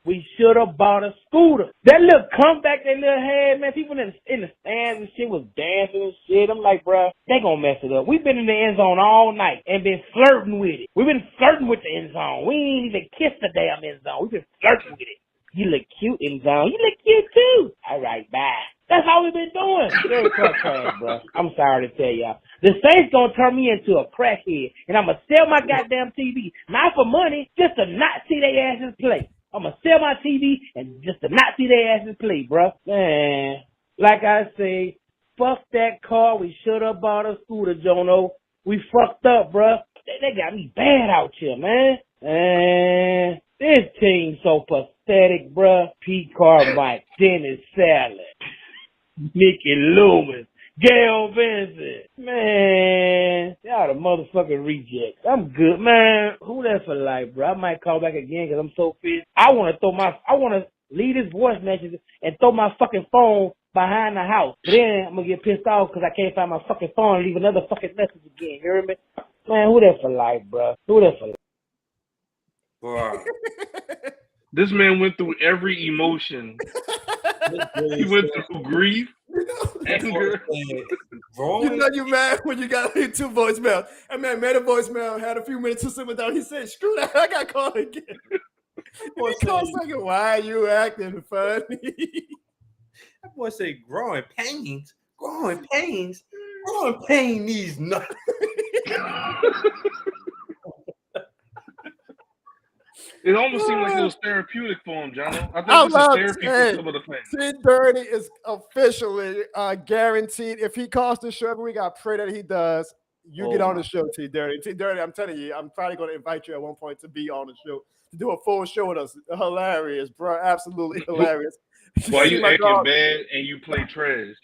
We should have bought a scooter. That little comeback they little had, man, people in the stands and shit was dancing and shit. I'm like, bro, they gonna mess it up. We've been in the end zone all night and been flirting with it. We've been flirting with the end zone. We ain't even kissed the damn end zone. We've been flirting with it. You look cute, end zone. You look cute too. All right, bye. That's all we've been doing. Very trash, bro. I'm sorry to tell y'all. The Saints gonna turn me into a crackhead, and I'm gonna sell my goddamn TV, not for money, just to not see they asses play. I'm going to sell my TV and just to not see their asses play, bro. Man, like I say, fuck that car. We should have bought a scooter, Jono. We fucked up, bro. They got me bad out here, man. Man, this team so pathetic, bro. Pete Carmichael, Dennis Allen, Mickey Loomis, Gail Vincent. Man, y'all the motherfucking rejects. I'm good, man. Who that for life, bro? I might call back again because I'm so pissed. I want to leave this voice message and throw my fucking phone behind the house. But then I'm going to get pissed off because I can't find my fucking phone and leave another fucking message again. You hear me? Man, who that for life, bro? Who that for life? Bro. This man went through every emotion. He went through grief, anger. You know you mad when you got 2 voicemails. And man made a voicemail, had a few minutes to sit down. He said, screw that, I got called again. He called second, why are you acting funny? That boy said growing pains needs nothing. It almost seemed like it was therapeutic for him, Jono. I think this is therapy for some of the fans. T Dirty is officially guaranteed. If he calls the show every week, I pray that he does. You get on the show, T Dirty. T Dirty, I'm telling you, I'm probably going to invite you at one point to be on the show, to do a full show with us. Hilarious, bro. Absolutely hilarious. Why See you my acting dog, bad and you play trash?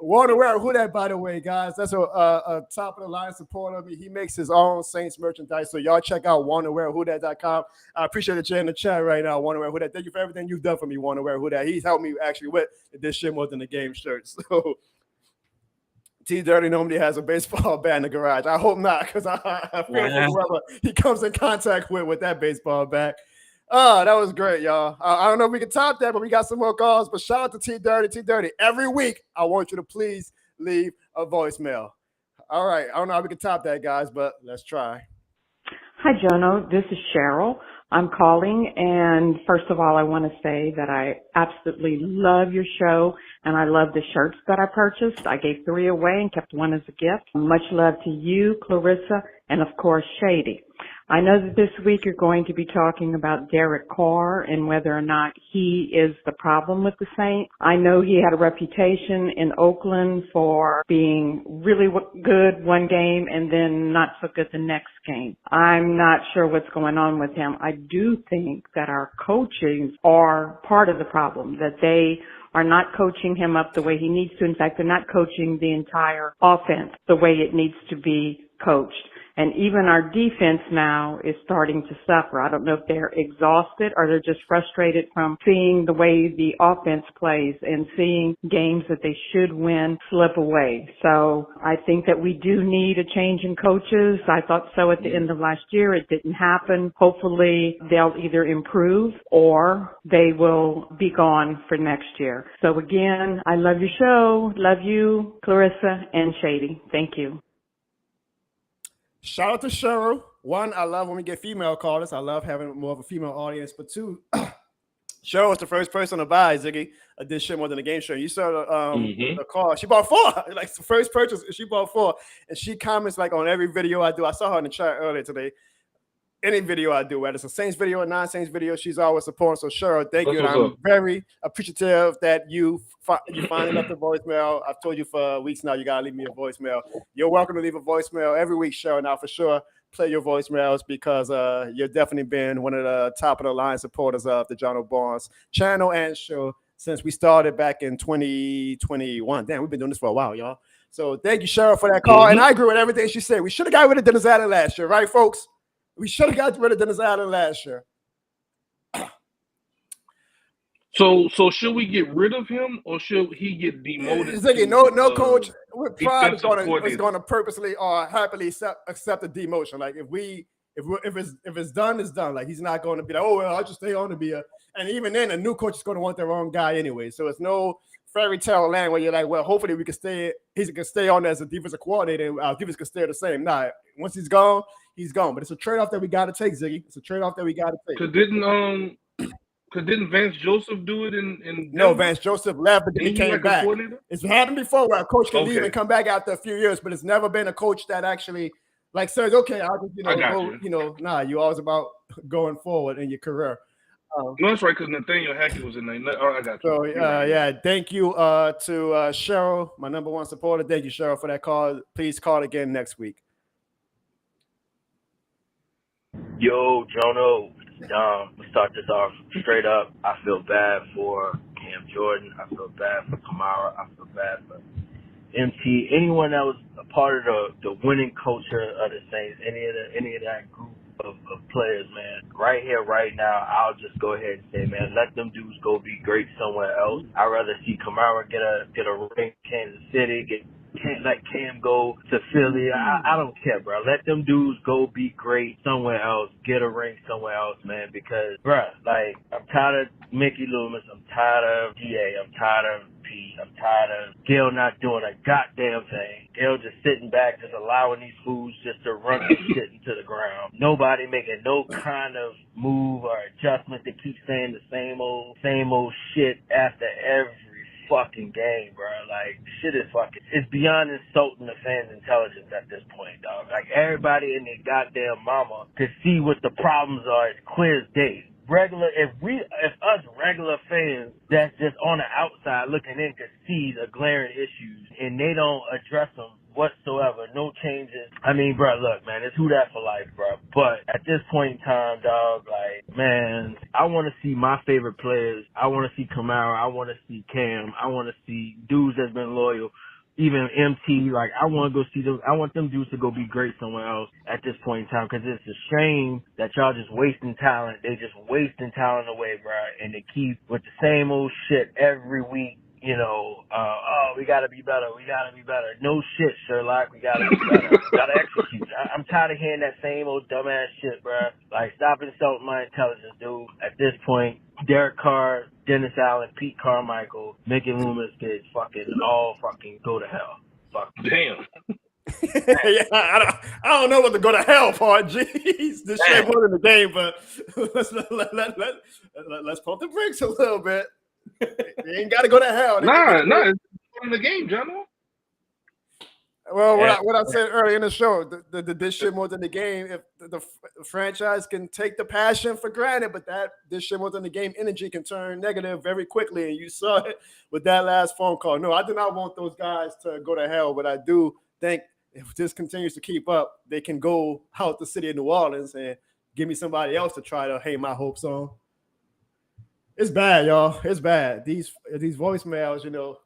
Warner Ware, who that, by the way, guys? That's a top of the line supporter of me. He makes his own Saints merchandise. So y'all check out WarnerWareWhoDat.com. I appreciate that you're in the chat right now, Warner Ware Who Dat. Thank you for everything you've done for me, Warner Ware Who Dat. He's helped me actually with this shit more than the game shirt. So T Dirty normally has a baseball bat in the garage. I hope not, because I feel for whoever he comes in contact with that baseball bat. Oh, that was great, y'all. I don't know if we can top that, but we got some more calls. But shout out to T Dirty. T Dirty, every week, I want you to please leave a voicemail. All right. I don't know how we can top that, guys, but let's try. Hi, Jono. This is Cheryl. I'm calling, and first of all, I want to say that I absolutely love your show, and I love the shirts that I purchased. I gave 3 away and kept 1 as a gift. Much love to you, Clarissa, and of course, Shady. I know that this week you're going to be talking about Derek Carr and whether or not he is the problem with the Saints. I know he had a reputation in Oakland for being really good one game and then not so good the next game. I'm not sure what's going on with him. I do think that our coaches are part of the problem, that they are not coaching him up the way he needs to. In fact, they're not coaching the entire offense the way it needs to be coached. And even our defense now is starting to suffer. I don't know if they're exhausted or they're just frustrated from seeing the way the offense plays and seeing games that they should win slip away. So I think that we do need a change in coaches. I thought so at the end of last year. It didn't happen. Hopefully they'll either improve or they will be gone for next year. So again, I love your show. Love you, Clarissa and Shady. Thank you. Shout out to Cheryl. 1, I love when we get female callers. I love having more of a female audience. But 2, Cheryl was the first person to buy, Ziggy, this shit more than a game show. You saw the call. She bought 4. Like the first purchase, she bought 4. And she comments like on every video I do. I saw her in the chat earlier today. Any video I do, whether it's a Saints video or non-Saints video, she's always supporting. So Cheryl, thank you. And I'm very appreciative that you finally left a voicemail. I've told you for weeks now, you got to leave me a voicemail. You're welcome to leave a voicemail every week, Cheryl. Now, for sure, play your voicemails because you've definitely been one of the top of the line supporters of the Jono Barnes channel and show since we started back in 2021. Damn, we've been doing this for a while, y'all. So thank you, Cheryl, for that call. And I agree with everything she said. We should have got rid of Dennis Allen last year, right, folks? We should have got rid of Dennis Allen last year. So should we get rid of him or should he get demoted? No coach with pride is going to purposely or happily accept a demotion. Like if it's done, it's done. Like he's not going to be like, oh well, I'll just stay on to be a. And even then, a new coach is going to want their own guy anyway. So it's no fairy tale land where you're like, well, hopefully we can stay. He can stay on as a defensive coordinator, and our defense can stay the same. Nah, once he's gone, he's gone. But it's a trade-off that we got to take, Ziggy. It's a trade-off that we got to take. Didn't Vance Joseph do it in No, Vance Joseph left, but then he came back. It's happened before where a coach can leave and come back after a few years, but it's never been a coach that actually like says, okay, I'll just, you're always about going forward in your career. No, that's right, because Nathaniel Hackett was in there. Oh, I got you. So, yeah, thank you to Cheryl, my number 1 supporter. Thank you, Cheryl, for that call. Please call again next week. Yo, Jono, let's start this off straight up. I feel bad for Cam Jordan. I feel bad for Kamara. I feel bad for MT. Anyone that was a part of the winning culture of the Saints, any of that group of players, man. Right here, right now, I'll just go ahead and say, man, let them dudes go be great somewhere else. I'd rather see Kamara get a ring in Kansas City, let Cam go to Philly. I don't care, bro. Let them dudes go be great somewhere else. Get a ring somewhere else, man. Because, bro, like, I'm tired of Mickey Loomis. I'm tired of DA. I'm tired of Pete. I'm tired of Gail not doing a goddamn thing. Gail just sitting back, just allowing these fools just to run this shit into the ground. Nobody making no kind of move or adjustment. They keep saying the same old shit after every fucking game, bro. Like, shit is fucking, it's beyond insulting the fans' intelligence at this point, dog. Like, everybody and their goddamn mama can see what the problems are. It's clear as day. if us regular fans that's just on the outside looking in could see the glaring issues and they don't address them whatsoever, no changes. I mean, bro, look, man, it's who that for life, bro. But at this point in time, dog, like, man, I want to see my favorite players. I want to see Kamara. I want to see Cam. I want to see dudes that's been loyal. Even MT, like, I want to go see them. I want them dudes to go be great somewhere else at this point in time, because it's a shame that y'all just wasting talent. They just wasting talent away, bro, and they keep with the same old shit every week. You know, we gotta be better. We gotta be better. No shit, Sherlock. We gotta be better. We gotta execute. I'm tired of hearing that same old dumbass shit, bro. Like, stop insulting my intelligence, dude. At this point, Derek Carr, Dennis Allen, Pete Carmichael, Mickey Loomis could fucking all fucking go to hell. Fuck. Damn. Yeah, I don't know what to go to hell for. Jeez, this shit wasn't the game, but let's pump the brakes a little bit. You ain't got to go to hell. It's in the game, Jono. Well, what I said earlier in the show, this shit more than the game. If the franchise can take the passion for granted, but this shit more than the game energy can turn negative very quickly, and you saw it with that last phone call. No, I do not want those guys to go to hell, but I do think if this continues to keep up, they can go out the city of New Orleans and give me somebody else to try to hang my hopes on. It's bad, y'all. It's bad. These voicemails, you know,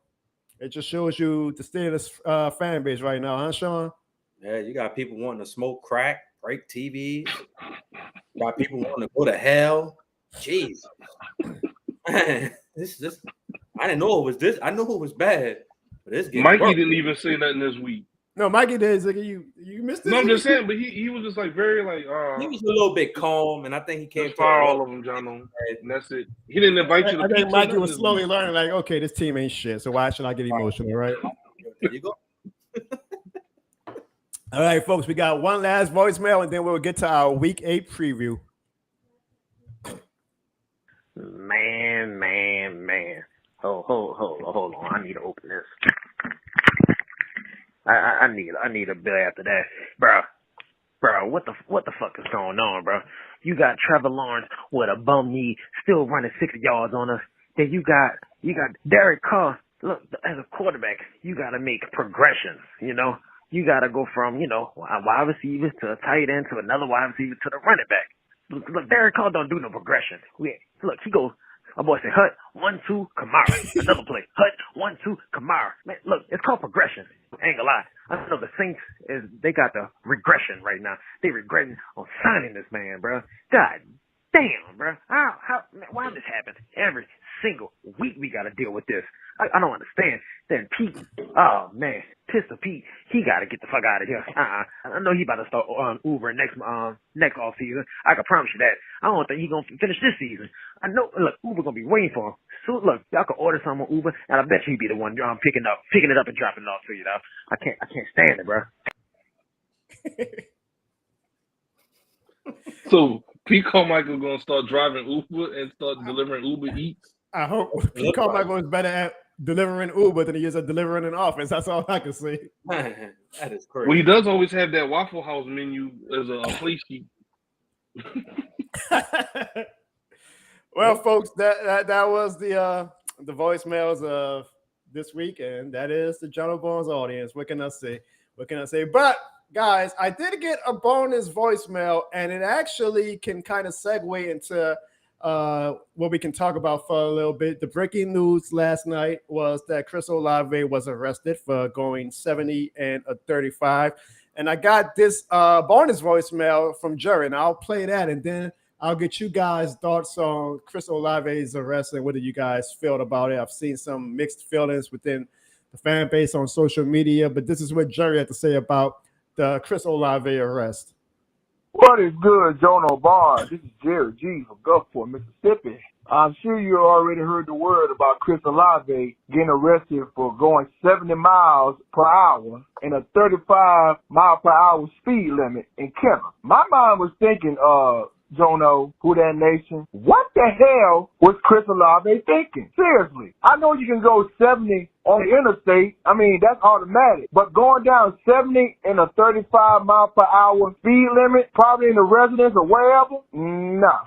it just shows you the state of this fan base right now, huh, Sean? Yeah, you got people wanting to smoke crack, break TVs. You got people wanting to go to hell. Jeez. Man, this I didn't know it was this. I knew it was bad, but it's getting Mikey worse. didn't even say nothing this week. No, Mikey did. You missed it. No, I'm just saying, but he was just like very like he was a little bit calm, and I think he came to fire all of them, John. And that's it. He didn't invite you to I think pizza Mikey was this slowly week. learning, like, okay, this team ain't shit, so why should I get emotional, right? There you go. All right, folks, we got one last voicemail, and then we'll get to our Week 8 preview. Man. Hold on. I need to open this. I need a bit after that, bro. What the fuck is going on, bro? You got Trevor Lawrence with a bum knee, still running 60 yards on us. Then you got Derek Carr. Look, as a quarterback, you got to make progressions. You know, you got to go from wide receivers to a tight end to another wide receiver to the running back. Look, Derek Carr don't do no progression. Look, he goes. My boy said, Hut, 1-2, Kamara. Another play. Hut, 1-2, Kamara. Man, look, it's called progression. I ain't gonna lie. I know the Saints they got the regression right now. They regretting on signing this man, bro. God damn, bro. Why this happen every single week? We gotta deal with this. I don't understand. Then Pete, oh man, Pistol Pete, he gotta get the fuck out of here. I know he about to start Uber next off season. I can promise you that. I don't think he gonna finish this season. I know. Look, Uber gonna be waiting for him. So look, y'all can order some on Uber, and I bet you he be the one picking it up and dropping it off to you. Though I can't stand it, bro. So Pete Carmichael gonna start driving Uber and start delivering Uber Eats. I hope Pete Carmichael is better at delivering Uber than he is at delivering an offense. That's all I can say. Man, that is crazy. Well, he does always have that Waffle House menu as a play sheet. Well, folks, that was the voicemails of this week, and that is the Jono Barnes audience. What can I say? But guys, I did get a bonus voicemail, and it actually can kind of segue into what we can talk about for a little bit. The breaking news last night was that Chris Olave was arrested for going 70 and a 35. And I got this bonus voicemail from Jerry, and I'll play that, and then I'll get you guys' thoughts on Chris Olave's arrest and what do you guys feel about it. I've seen some mixed feelings within the fan base on social media, but this is what Jerry had to say about the Chris Olave arrest. What is good, Jono Barnes? This is Jerry G from Gulfport, Mississippi. I'm sure you already heard the word about Chris Olave getting arrested for going 70 miles per hour in a 35 mile per hour speed limit in Kenner. My mind was thinking, Jono, Who That Nation, what the hell was Chris Olave thinking? Seriously, I know you can go 70 on the interstate. I mean, that's automatic. But going down 70 in a 35 mile per hour speed limit, probably in the residence or wherever, nah.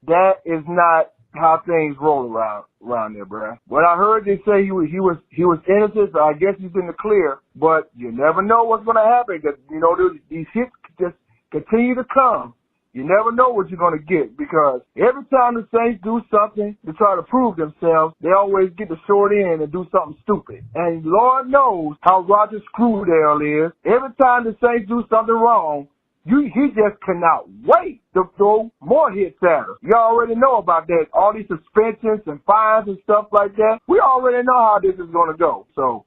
that is not how things roll around there, bruh. What I heard they say he was innocent, so I guess he's in the clear. But you never know what's gonna happen, because these hits just continue to come. You never know what you're going to get, because every time the Saints do something to try to prove themselves, they always get the short end and do something stupid. And Lord knows how Roger Screwdale is. Every time the Saints do something wrong, he just cannot wait to throw more hits at her. You already know about that. All these suspensions and fines and stuff like that. We already know how this is going to go. So,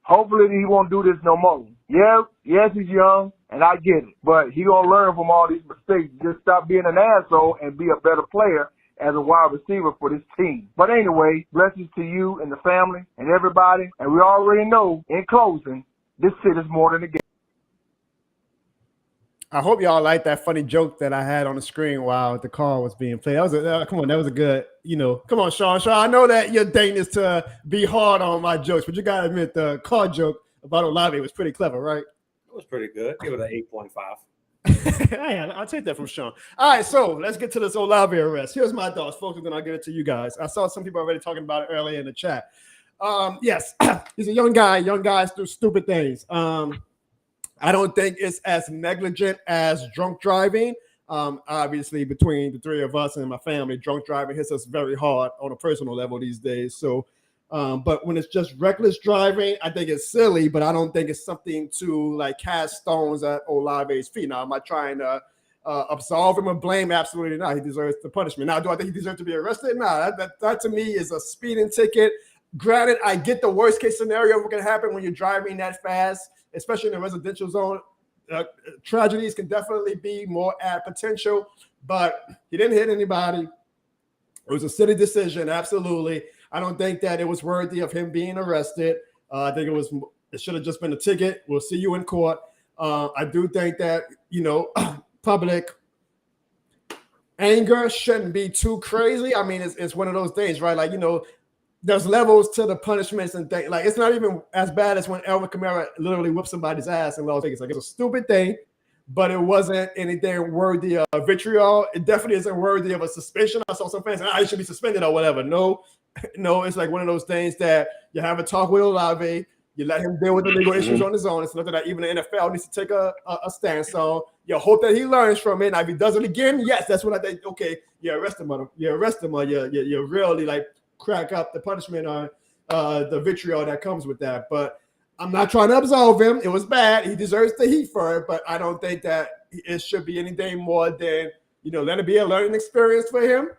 hopefully he won't do this no more. Yes, he's young, and I get it. But he gonna learn from all these mistakes. Just stop being an asshole and be a better player as a wide receiver for this team. But anyway, blessings to you and the family and everybody. And we already know, in closing, this shit is more than a game. I hope y'all like that funny joke that I had on the screen while the call was being played. That was that was a good, come on, Sean. I know that your thing is to be hard on my jokes, but you gotta admit the call joke about Olave was pretty clever, right? It was pretty good. Give it an 8.5. I'll take that from Sean. All right, so let's get to this Olave arrest. Here's my thoughts, folks, and then I'll get it to you guys. I saw some people already talking about it earlier in the chat. Yes, he's a young guy. Young guys do stupid things. I don't think it's as negligent as drunk driving. Obviously, between the three of us and my family, drunk driving hits us very hard on a personal level these days. So, but when it's just reckless driving, I think it's silly, but I don't think it's something to like cast stones at Olave's feet. Now, am I trying to absolve him of blame? Absolutely not. He deserves the punishment. Now, do I think he deserves to be arrested? No, that to me is a speeding ticket. Granted, I get the worst case scenario what can happen when you're driving that fast, especially in a residential zone. Tragedies can definitely be more at potential, but he didn't hit anybody. It was a city decision, absolutely. I don't think that it was worthy of him being arrested. I think it should have just been a ticket. We'll see you in court. I do think that, public anger shouldn't be too crazy. I mean, it's one of those things, right? Like, there's levels to the punishments and things. Like, it's not even as bad as when Elvin Kamara literally whipped somebody's ass in Las Vegas. Like, it's a stupid thing, but it wasn't anything worthy of vitriol. It definitely isn't worthy of a suspension. I saw some fans saying, he should be suspended or whatever. No, it's like one of those things that you have a talk with Olave. You let him deal with the legal issues on his own. It's nothing that even the NFL needs to take a stance on. You hope that he learns from it. Now, if he does it again, yes, that's what I think. Okay, you arrest him, or you really like crack up the punishment on the vitriol that comes with that. But I'm not trying to absolve him. It was bad. He deserves the heat for it, but I don't think that it should be anything more than, let it be a learning experience for him.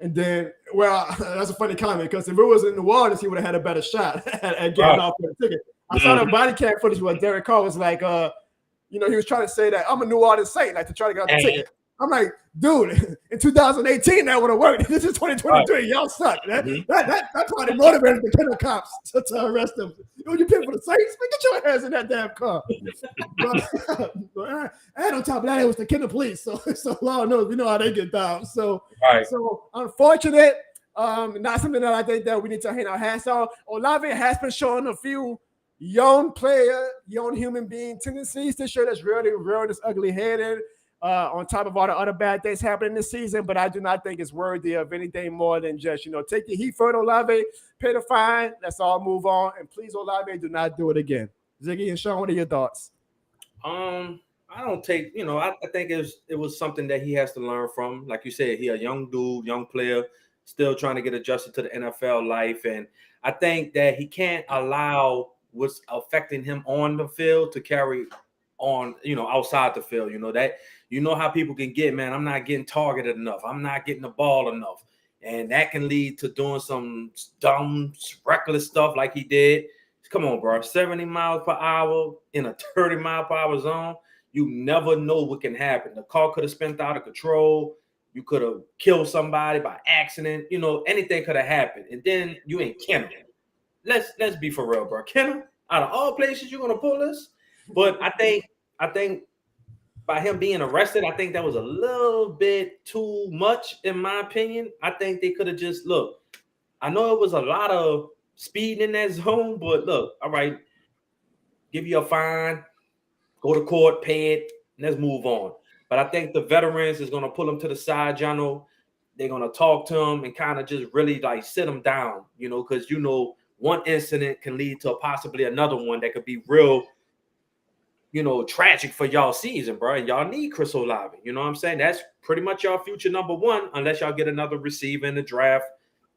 And then, that's a funny comment, because if it was in New Orleans, he would have had a better shot at getting off the ticket. I saw the body cam footage where Derek Carr was like, he was trying to say that I'm a New Orleans Saint, like to try to get off the ticket. I'm like, dude, in 2018, that would have worked. This is 2023. Y'all suck. That probably motivated the kennel cops to arrest them. You pay for the Saints? Man, get your hands in that damn car. And on top of that, it was the kennel police. So Lord knows, we know how they get down. So unfortunate. Not something that I think that we need to hang our hats on. Olave has been showing a few young human being tendencies this year that's really rearing its ugly head in. On top of all the other bad things happening this season, but I do not think it's worthy of anything more than just, take the heat for it, Olave, pay the fine, let's all move on, and please, Olave, do not do it again. Ziggy and Sean, what are your thoughts? I don't take, I think it was something that he has to learn from. Like you said, he a young dude, young player, still trying to get adjusted to the NFL life, and I think that he can't allow what's affecting him on the field to carry on, outside the field. How people can get, man, I'm not getting targeted enough. I'm not getting the ball enough. And that can lead to doing some dumb, reckless stuff like he did. Come on, bro. 70 miles per hour in a 30 mile per hour zone. You never know what can happen. The car could have spun out of control. You could have killed somebody by accident. Anything could have happened. And then you ain't Kenner. Let's be for real, bro. Kenner, out of all places you're gonna pull this. But I think by him being arrested, I think that was a little bit too much, in my opinion. I think they could have just, look, I know it was a lot of speed in that zone, but look, all right, give you a fine, go to court, pay it, and let's move on. But I think the veterans is gonna pull him to the side, Jono. They're gonna talk to him and kind of just really like sit him down, because one incident can lead to possibly another one that could be real, tragic for y'all season, bro. And y'all need Chris Olave. You know what I'm saying? That's pretty much y'all future number one, unless y'all get another receiver in the draft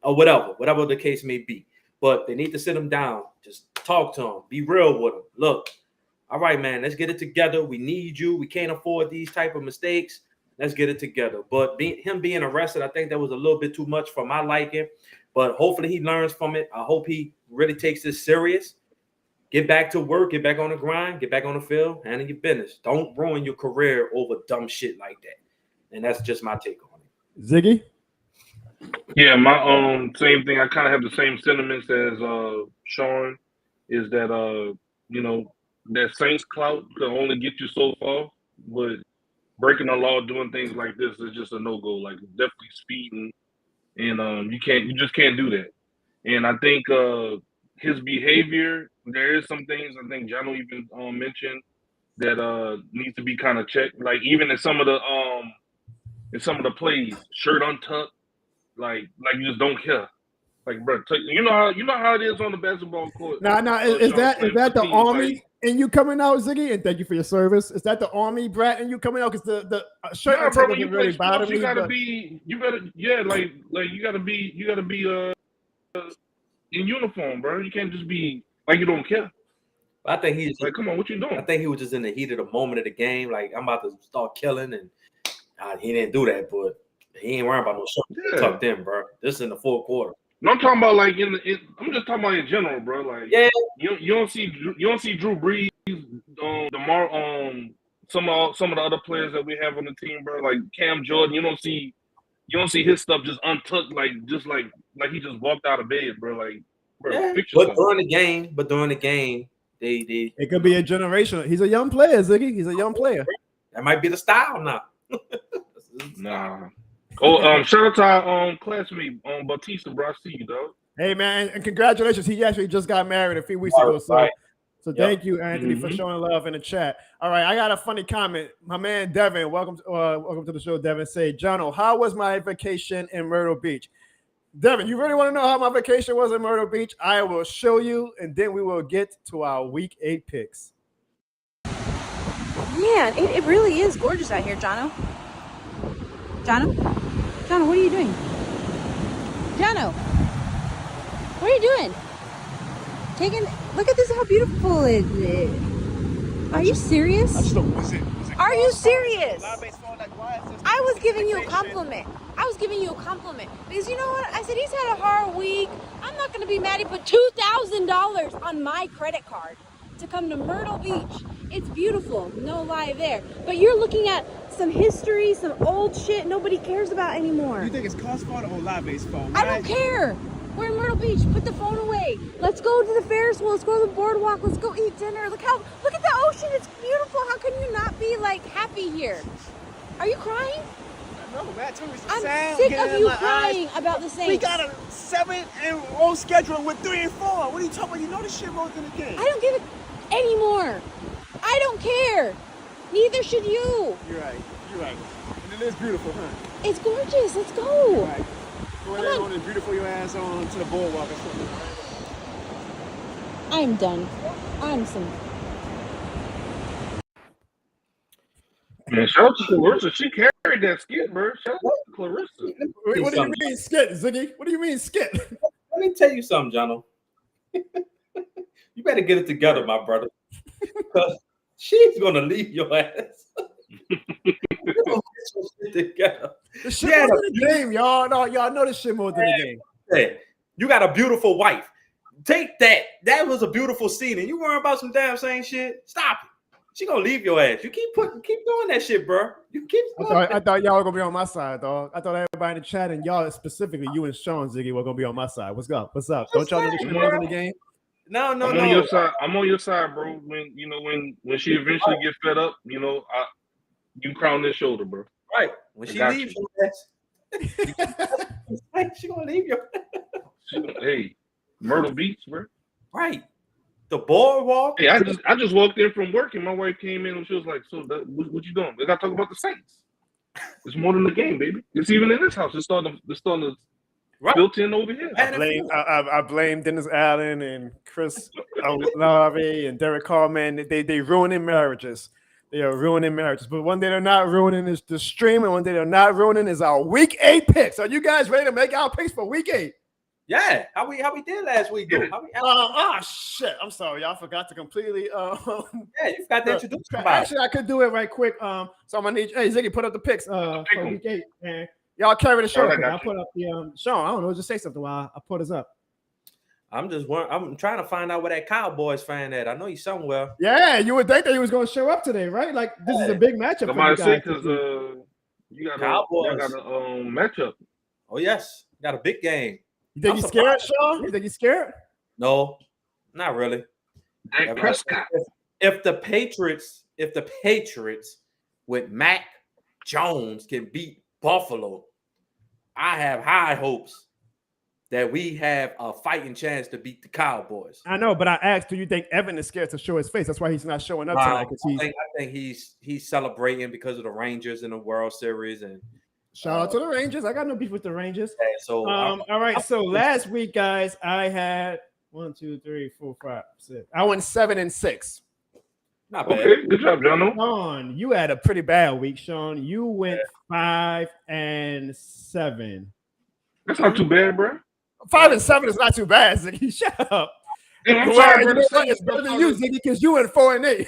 or whatever the case may be. But they need to sit him down, just talk to him, be real with him. Look, all right, man, let's get it together. We need you. We can't afford these type of mistakes. Let's get it together. But him being arrested, I think that was a little bit too much for my liking. But hopefully he learns from it. I hope he really takes this serious. Get back to work, get back on the grind, get back on the field, handle your business. Don't ruin your career over dumb shit like that. And that's just my take on it. Ziggy? Yeah, my same thing. I kind of have the same sentiments as Sean. Is that that Saints clout can only get you so far, but breaking the law, doing things like this is just a no go. Like definitely speeding, and you just can't do that. And I think his behavior, there is some things I think Jono even mentioned that needs to be kind of checked. Like even in some of the plays, shirt untucked, like you just don't care. Like, bro, you know how it is on the basketball court. Nah. Is that the teams, Army and you coming out, Ziggy? And thank you for your service. Is that the Army brat and you coming out? Because the shirt Nah, bro, when doesn't you really play bother sports, me. you gotta be in uniform, bro. You can't just be like you don't care. I think he's like, come on, what you doing? I think he was just in the heat of the moment of the game. Like, I'm about to start killing, and he didn't do that, but he ain't worrying about no shirt tucked in, bro. This is in the fourth quarter. No, I'm talking about like I'm just talking about in general, bro. Like, yeah, you don't see Drew Brees, DeMar, some of the other players that we have on the team, bro. Like Cam Jordan, you don't see his stuff just untucked, like he just walked out of bed, bro. Like, bro, yeah. fix But yourself. during the game, they it could be a generational. He's a young player, Ziggy. He's a young player. That might be the style now. Nah. Oh, shout out to our classmate Batista, bro. I see you, dog. Hey man, and congratulations. He actually just got married a few weeks ago. So thank you, Anthony, for showing love in the chat. All right, I got a funny comment. My man Devin, welcome to the show. Devin, say, Jono, how was my vacation in Myrtle Beach? Devin, you really want to know how my vacation was in Myrtle Beach? I will show you, and then we will get to our Week 8 picks. Man, it really is gorgeous out here, Jono. Jono, what are you doing? Jono, what are you doing? Look at this, how beautiful it is. Are you serious? Are you serious? I was giving you a compliment. Because you know what? I said he's had a hard week. I'm not going to be mad. He put $2,000 on my credit card to come to Myrtle Beach. It's beautiful, no lie there. But you're looking at some history, some old shit nobody cares about anymore. You think it's Carr's fault or Olave's fault? I don't care. We're in Myrtle Beach. Put the phone away. Let's go to the Ferris wheel. Let's go to the boardwalk. Let's go eat dinner. Look at the ocean. It's beautiful. How can you not be like happy here? Are you crying? No, man. I'm sick of you crying about the Saints. We got a 7-0 schedule with 3-4. What are you talking about? You know this shit more than the game. I don't give it anymore. I don't care. Neither should you. You're right. And it is beautiful, huh? It's gorgeous. Let's go. You're right. Go ahead on and beautiful your ass on to the boardwalk or something. I'm done. Man, shout out to Clarissa. She carried that skit, bro. Shout out to Clarissa. Wait, what do you mean skit, Ziggy? What do you mean skit? Let me tell you something, Jono. You better get it together, my brother. Because she's gonna leave your ass. Together. The shit more than the game, y'all. No, y'all know this shit more than the game. Hey, you got a beautiful wife. Take that. That was a beautiful scene, and you worrying about some damn same shit. Stop it. She gonna leave your ass. You keep doing that shit, bro. You keep. I thought y'all were gonna be on my side, dog. I thought everybody in the chat and y'all specifically, you and Sean Ziggy, were gonna be on my side. What's up? Don't y'all know this shit more than the game? No. I'm on your side. I'm on your side, bro. When she eventually gets fed up, you crown this shoulder, bro. Right. When she leaves your ass, she gonna leave your. Hey, Myrtle Beach, bro. Right. The boardwalk. Hey, I just walked in from work and my wife came in and she was like, "So what you doing? We got to talk about the Saints. It's more than the game, baby. It's even in this house. It's starting to built in over here." I blame Dennis Allen and Chris Olave and Derek Carr, man. They ruining marriages. They are ruining marriages. But one day they're not ruining is the stream, and one day they're not ruining is our Week 8 picks. Are you guys ready to make our picks for Week 8? Yeah, how we did last week though? Shit! I'm sorry, y'all forgot to completely. Yeah, you forgot to introduce somebody. Actually, I could do it right quick. So I'm gonna need. Hey, Ziggy, put up the picks for Week 8, and y'all carry the show. I'll put up the Sean. I don't know. Just say something while I put us up. I'm trying to find out where that Cowboys fan at. I know he's somewhere. Yeah, you would think that he was going to show up today, right? Like this is a big matchup. Somebody say because you got Cowboys. a matchup. Oh yes, got a big game. You think he's scared, Sean? You think he's scared? No, not really. If the Patriots with Mac Jones can beat Buffalo, I have high hopes that we have a fighting chance to beat the Cowboys. I know, but I asked, do you think Evan is scared to show his face? That's why he's not showing up tonight. I think he's celebrating because of the Rangers in the World Series. And shout out to the Rangers. I got no beef with the Rangers. Okay, so all right. So last week, guys, I had 1, 2, 3, 4, 5, 6. I went 7-6. Not bad. Okay, good job, Jono. Sean, you had a pretty bad week, Sean. You went 5-7. That's not too bad, bro. 5-7 is not too bad, Ziggy. Shut up. Yeah, I'm Well, sorry, you bro. know what? It's better than you, Ziggy, because you went 4-8.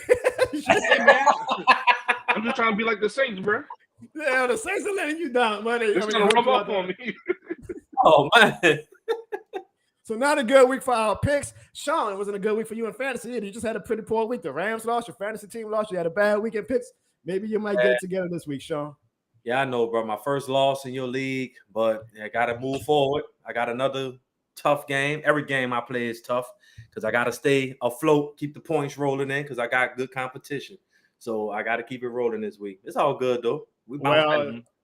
I'm just trying to be like the Saints, bro. Yeah, the Saints are letting you down, money. It's trying to rub off on me. Oh man. So not a good week for our picks. Sean, it wasn't a good week for you in fantasy. You just had a pretty poor week. The Rams lost, your fantasy team lost. You had a bad week in picks. Maybe you might get it together this week, Sean. Yeah, I know, bro. My first loss in your league, but I got to move forward. I got another tough game. Every game I play is tough because I got to stay afloat, keep the points rolling in because I got good competition. So I got to keep it rolling this week. It's all good, though.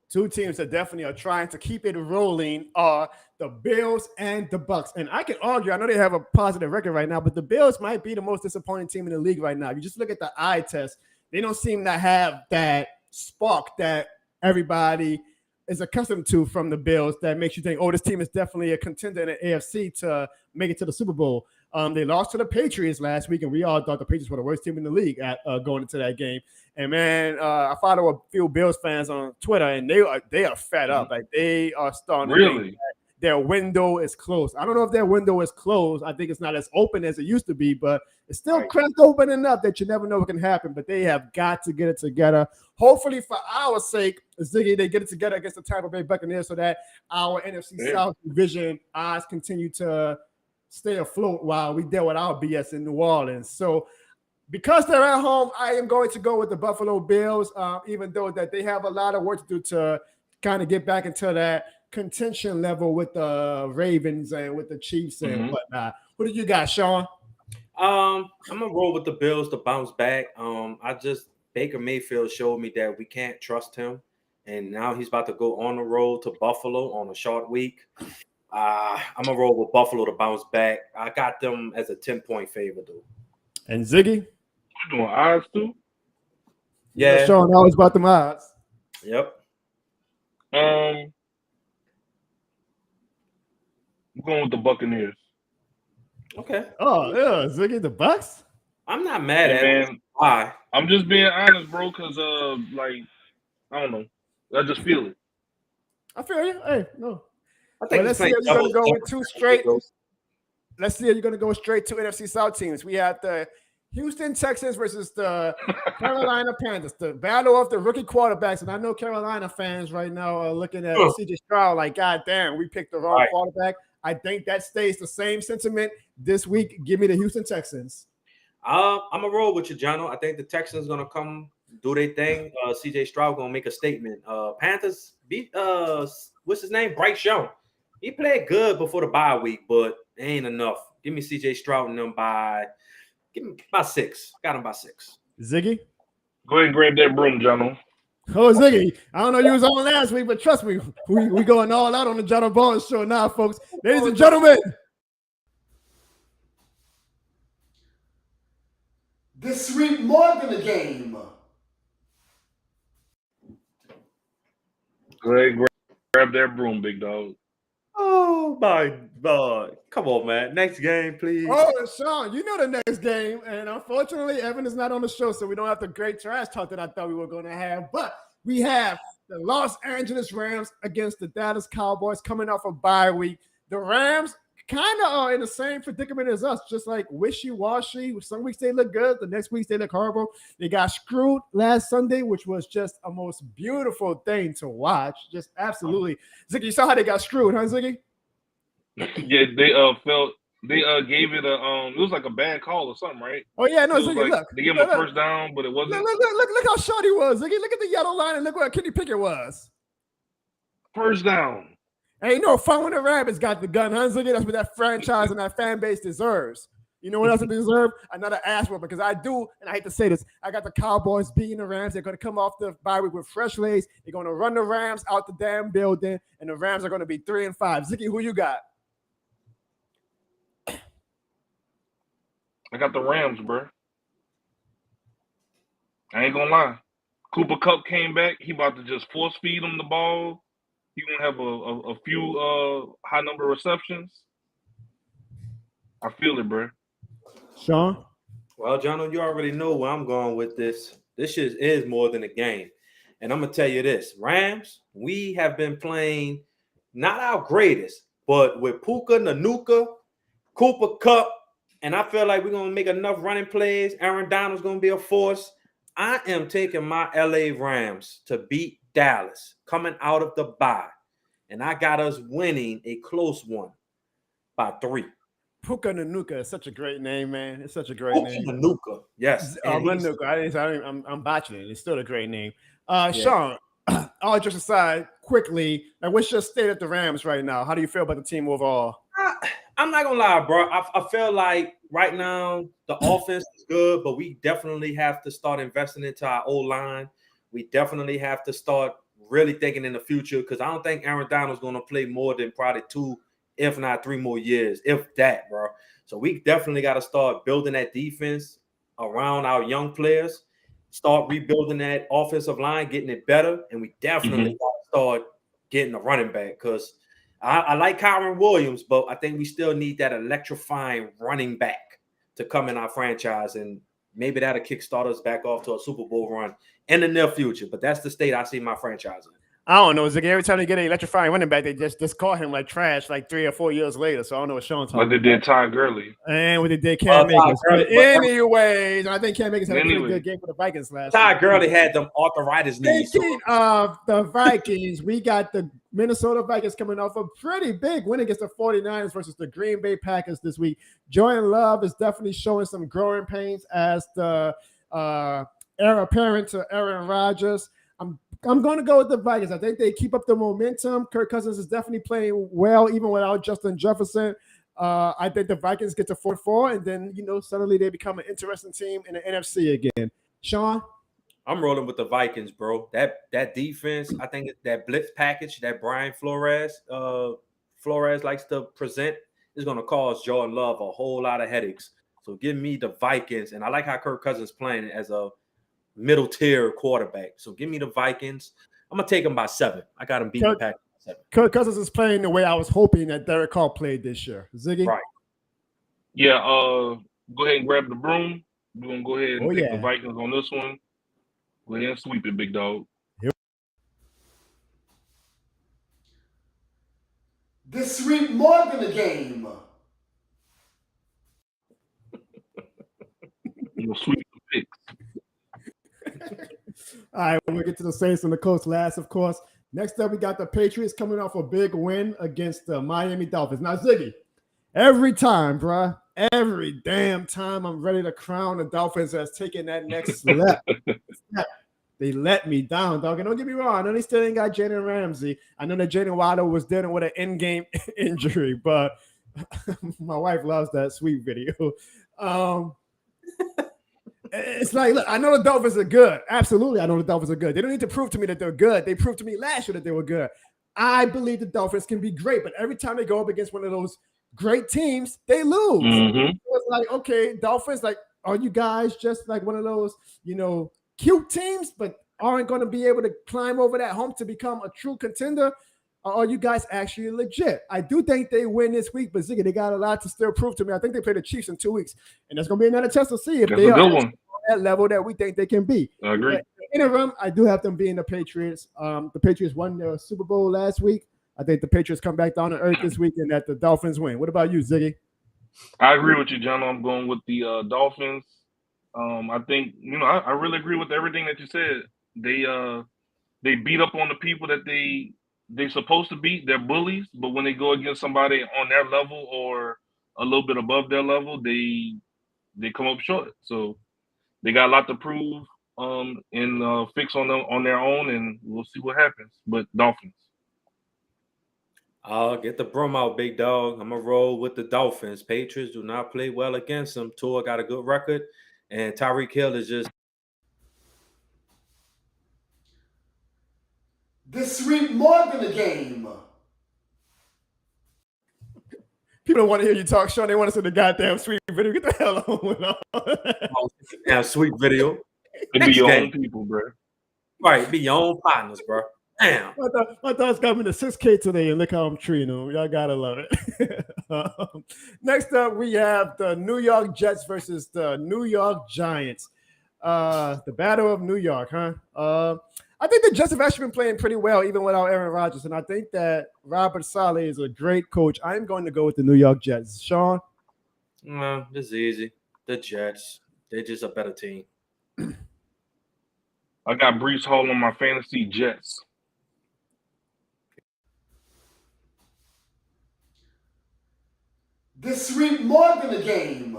Two teams that definitely are trying to keep it rolling are the Bills and the Bucks. And I can argue, I know they have a positive record right now, but the Bills might be the most disappointing team in the league right now. If you just look at the eye test, they don't seem to have that spark that everybody is accustomed to from the Bills that makes you think, oh, this team is definitely a contender in the AFC to make it to the Super Bowl. They lost to the Patriots last week, and we all thought the Patriots were the worst team in the league at going into that game. And man, I follow a few Bills fans on Twitter, and they are fed up. Like they are starting to think that their window is closed. I don't know if their window is closed. I think it's not as open as it used to be, but it's still cracked open enough that you never know what can happen. But they have got to get it together. Hopefully, for our sake, Ziggy, they get it together against the Tampa Bay Buccaneers so that our NFC South division odds continue to stay afloat while we deal with our BS in New Orleans. So because they're at home, I am going to go with the Buffalo Bills, even though that they have a lot of work to do to kind of get back into that contention level with the Ravens and with the Chiefs and whatnot. What do you got, Sean? I'm gonna roll with the Bills to bounce back. Baker Mayfield showed me that we can't trust him, and now he's about to go on the road to Buffalo on a short week. I'm gonna roll with Buffalo to bounce back. I got them as a 10-point favorite, though. And Ziggy? You doing odds too? Yeah. Sean always about them odds. Yep. I'm going with the Buccaneers. Okay. Oh, yeah, Ziggy, the Bucks? I'm not mad at it. Why? I'm just being honest, bro, because I don't know. I just feel it. I feel you. Hey, no. I think let's see if you're going to go with two straight. Let's see if you're going to go straight to NFC South teams. We have the Houston Texans versus the Carolina Panthers, the battle of the rookie quarterbacks. And I know Carolina fans right now are looking at CJ Stroud like, God damn, we picked the wrong quarterback. I think that stays the same sentiment this week. Give me the Houston Texans. I'm going to roll with you, Jono. I think the Texans going to come do their thing. CJ Stroud going to make a statement. Panthers beat, what's his name? Bryce Young. He played good before the bye week, but it ain't enough. Give me CJ Stroud and them by 6. Got him by 6. Ziggy? Go ahead and grab that broom, Jono. Oh, Ziggy. I don't know you was on last week, but trust me, we going all out on the Jono Barnes show now, folks. Ladies and gentlemen. This sweet more than a game. Go ahead, grab that broom, big dog. Oh my God. Come on, man. Next game, please. Oh, Sean, you know the next game. And unfortunately, Evan is not on the show, so we don't have the great trash talk that I thought we were going to have. But we have the Los Angeles Rams against the Dallas Cowboys coming off a bye week. The Rams kind of are in the same predicament as us, just like wishy-washy. Some weeks they look good, the next weeks they look horrible. They got screwed last Sunday, which was just a most beautiful thing to watch. Just absolutely. Ziggy, you saw how they got screwed, huh, Ziggy? Yeah, they felt they gave it a it was like a bad call or something, right? Oh yeah, no, It was Ziggy, like look. they gave him a first down, but it wasn't. Look how short he was, Ziggy. Look at the yellow line and look what Kenny Pickett was. First down. Ain't no fun when the Rabbits got the gun, huh, Ziggy? That's what that franchise and that fan base deserves. You know what else it deserves? Another ass whooping, because I do, and I hate to say this, I got the Cowboys beating the Rams. They're going to come off the bye week with fresh legs. They're going to run the Rams out the damn building, and the Rams are going to be 3-5. Ziggy, who you got? I got the Rams, bro. I ain't gonna lie. Cooper Kupp came back. He about to just force feed him the ball. He gonna have a few high number receptions. I feel it, bro. Sean? Well, Jono, you already know where I'm going with this. This shit is more than a game. And I'm going to tell you this. Rams, we have been playing not our greatest, but with Puka, Nanuka, Cooper Kupp, and I feel like we're going to make enough running plays. Aaron Donald's going to be a force. I am taking my LA Rams to beat Dallas coming out of the bye. And I got us winning a close one by 3. Puka Nanuka is such a great name, man. It's such a great name. Nanuka, yes. Nanuka. I'm botching it. It's still a great name. Sean, all jokes aside, quickly, like, what's your state of the Rams right now? How do you feel about the team overall? I'm not gonna lie, bro. I feel like right now the offense is good, but we definitely have to start investing into our O-line. We definitely have to start really thinking in the future, because I don't think Aaron Donald's gonna play more than probably 2, if not 3 more years, if that, bro. So we definitely got to start building that defense around our young players, start rebuilding that offensive line, getting it better, and we definitely got to start getting a running back, because I like Kyron Williams, but I think we still need that electrifying running back to come in our franchise, and maybe that'll kickstart us back off to a Super Bowl run in the near future. But that's the state I see my franchise in. I don't know. Ziggy, every time they get an electrifying running back, they just call him like trash like 3 or 4 years later. So I don't know what Sean's talking about. Like they did Todd Gurley. And what they did Cam Akers. But anyways, I think Cam Akers had a pretty good game for the Vikings last Todd week. Gurley had them arthritis knees. Speaking of the Vikings, we got the Minnesota Vikings coming off a pretty big win against the 49ers versus the Green Bay Packers this week. Jordan Love is definitely showing some growing pains as the heir apparent to Aaron Rodgers. I'm going to go with the Vikings. I think they keep up the momentum. Kirk Cousins is definitely playing well, even without Justin Jefferson. I think the Vikings get to 4-4, and then, suddenly they become an interesting team in the NFC again. Sean? I'm rolling with the Vikings, bro. That defense, I think that blitz package that Brian Flores likes to present is going to cause Jordan Love a whole lot of headaches. So give me the Vikings, and I like how Kirk Cousins playing as a middle tier quarterback. So give me the Vikings. I'm gonna take them by 7. I got them beating the Packers by 7. Kirk Cousins is playing the way I was hoping that Derek Carr played this year. Ziggy? Right. Yeah, go ahead and grab the broom. We're gonna go ahead and take the Vikings on this one. Go ahead and sweep it, big dog. This sweet more than a game. You'll sweep the picks. All right, we'll get to the Saints and the Colts last, of course. Next up, we got the Patriots coming off a big win against the Miami Dolphins. Now, Ziggy, every time, every damn time I'm ready to crown the Dolphins as taking that next step, they let me down, dog. And don't get me wrong, I know they still ain't got Jalen Ramsey. I know that Jalen Waddle was dealing with an in-game injury, but my wife loves that sweet video. It's like, look, I know the Dolphins are good. Absolutely, I know the Dolphins are good. They don't need to prove to me that they're good. They proved to me last year that they were good. I believe the Dolphins can be great, but every time they go up against one of those great teams, they lose. So it's like, okay, Dolphins, like, are you guys just like one of those, cute teams, but aren't going to be able to climb over that hump to become a true contender? Or are you guys actually legit? I do think they win this week, but Ziggy, they got a lot to still prove to me. I think they play the Chiefs in 2 weeks, and that's going to be another test to see if they are on that level that we think they can be. I agree. But in the interim, I do have them being the Patriots. The Patriots won the Super Bowl last week. I think the Patriots come back down to earth this week and that the Dolphins win. What about you, Ziggy? I agree with you, John. I'm going with the Dolphins. I think, I really agree with everything that you said. They beat up on the people that they supposed to beat. They're bullies, but when they go against somebody on their level or a little bit above their level, they come up short. So they got a lot to prove and fix on their own, and we'll see what happens. But Dolphins. I'll get the broom out, big dog. I'm going to roll with the Dolphins. Patriots do not play well against them. Tua got a good record, and Tyreek Hill is just. This sweet more than a game. People don't want to hear you talk, Sean. They want to see the goddamn sweet video. Get the hell on. Damn sweet video. It be your own people, bro. Right, be your own partners, bro. Damn. My thoughts got me to 6K today, and look how I'm treating them. Y'all gotta love it. Next up, we have the New York Jets versus the New York Giants. The Battle of New York, huh? I think the Jets have actually been playing pretty well, even without Aaron Rodgers, and I think that Robert Saleh is a great coach. I'm going to go with the New York Jets. Sean? No, this is easy. The Jets. They're just a better team. I got Breece Hall on my fantasy Jets. This sweet more than a game.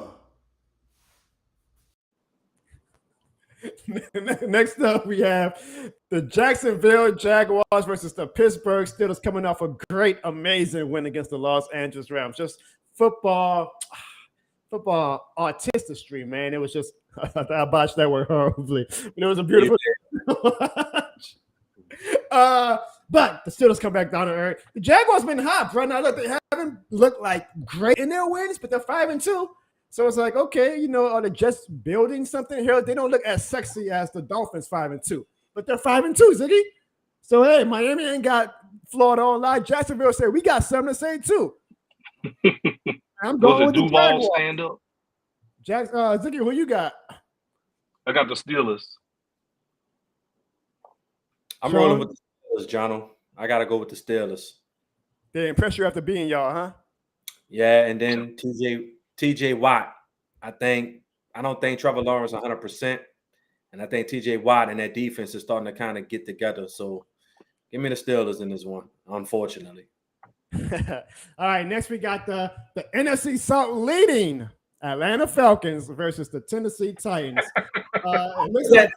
Next up, we have the Jacksonville Jaguars versus the Pittsburgh Steelers, coming off a great, amazing win against the Los Angeles Rams. Just football artistry, man. It was just, I botched that word horribly, but it was a beautiful but the Steelers come back down to earth. The Jaguars been hot, bro. Now, look, they haven't looked like great in their wins, but they're 5-2. So it's like, okay, are the Jets building something here? They don't look as sexy as the Dolphins 5-2, but they're 5-2, Ziggy. So hey, Miami ain't got Florida online. Jacksonville said we got something to say too. I'm going with the Jaguars. Stand up? Ziggy, who you got? I got the Steelers. I'm rolling with the Steelers, Jono. I gotta go with the Steelers. They impress you after being y'all, huh? Yeah, and then TJ Watt. I don't think Trevor Lawrence 100%, and I think TJ Watt and that defense is starting to kind of get together. So give me the Steelers in this one, unfortunately. All right, next we got the NFC South leading Atlanta Falcons versus the Tennessee Titans. That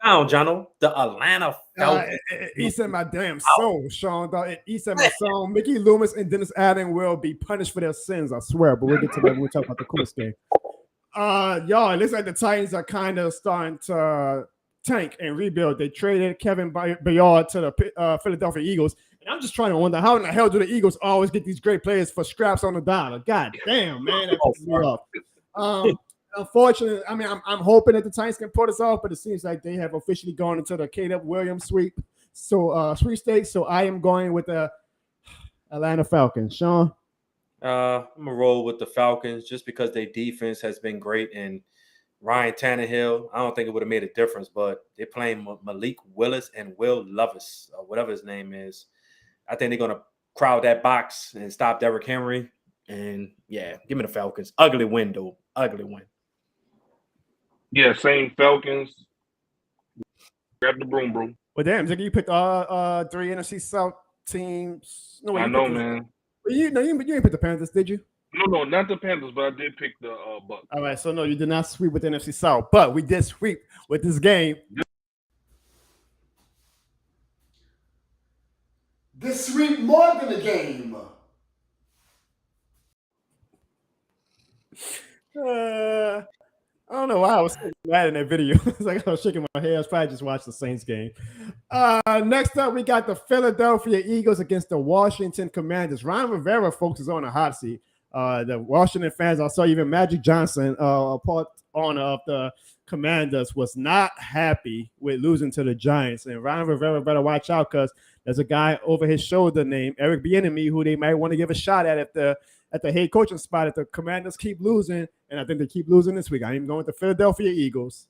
sound, Jono. The Atlanta Falcons. He said my damn soul, Sean. He said my soul. Mickey Loomis and Dennis Allen will be punished for their sins, I swear. But we'll get to that when we talk about the Colts game. Y'all, it looks like the Titans are kind of starting to tank and rebuild. They traded Kevin Byard to the Philadelphia Eagles. And I'm just trying to wonder, how in the hell do the Eagles always get these great players for scraps on the dollar? God damn, man, that pisses me off. Unfortunately, I mean, I'm hoping that the Titans can pull this off, but it seems like they have officially gone into the Caleb Williams sweepstakes. So I am going with the Atlanta Falcons. Sean? I'm gonna roll with the Falcons just because their defense has been great, and Ryan Tannehill, I don't think it would have made a difference, but they're playing Malik Willis and Will Levis, or whatever his name is. I think they're gonna crowd that box and stop Derrick Henry. And yeah, give me the Falcons. Ugly win, though. Ugly win. Yeah, same Falcons. Grab the broom, bro. Well, damn, Ziggy, you picked all 3 NFC South teams. No, I know, man. You ain't pick the Panthers, did you? No, not the Panthers, but I did pick the Bucks. All right, so no, you did not sweep with the NFC South, but we did sweep with this game. This sweep more than a game. I don't know why I was so mad in that video. It's like I was shaking my head. I was probably just watched the Saints game. Next up, we got the Philadelphia Eagles against the Washington Commanders. Ron Rivera, folks, is on a hot seat. The Washington fans, I saw even Magic Johnson, part owner of the Commanders, was not happy with losing to the Giants. And Ron Rivera better watch out because there's a guy over his shoulder named Eric Bieniemy who they might want to give a shot at the head coaching spot if the Commanders keep losing. And I think they keep losing this week. I am going with the Philadelphia Eagles.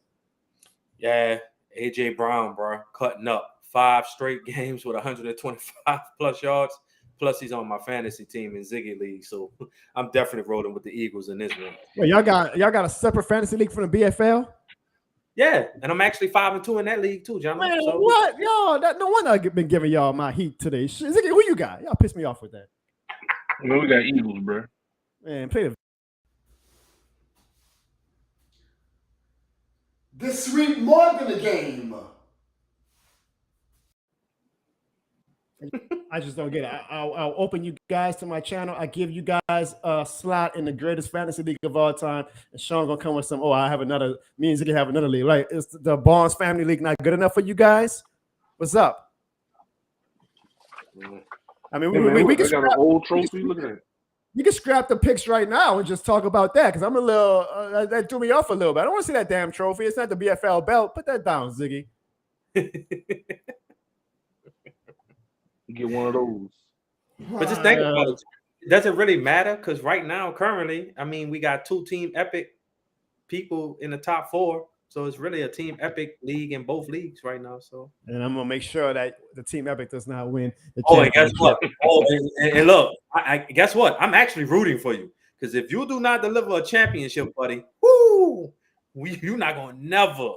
Yeah, A.J. Brown, bro, cutting up 5 straight games with 125 plus yards. Plus, he's on my fantasy team in Ziggy League, so I'm definitely rolling with the Eagles in this one. Well, y'all got a separate fantasy league from the BFL? Yeah, and I'm actually 5-2 in that league too, John. Man, so. what? Y'all, no wonder I've been giving y'all my heat today. Ziggy, who you got? Y'all pissed me off with that. Man, we got Eagles, bro. Man, play the. This sweet more than a game. I just don't get it. I'll open you guys to my channel. I give you guys a slot in the greatest fantasy league of all time. And Sean gonna come with some. Oh, I have another. Me and Ziggy have another league. Right? Is the Barnes family league not good enough for you guys? What's up? I mean, we can got an old trophy. Look at that. You can scrap the picks right now and just talk about that because I'm a little. That threw me off a little bit. I don't want to see that damn trophy. It's not the BFL belt. Put that down, Ziggy. Get one of those. But just think about it. Does it really matter? Because right now, currently, I mean, we got 2 team epic people in the top 4. So it's really a team epic league in both leagues right now. So, and I'm gonna make sure that the team epic does not win. And guess what? And look, I guess what? I'm actually rooting for you because if you do not deliver a championship, buddy, you're not gonna never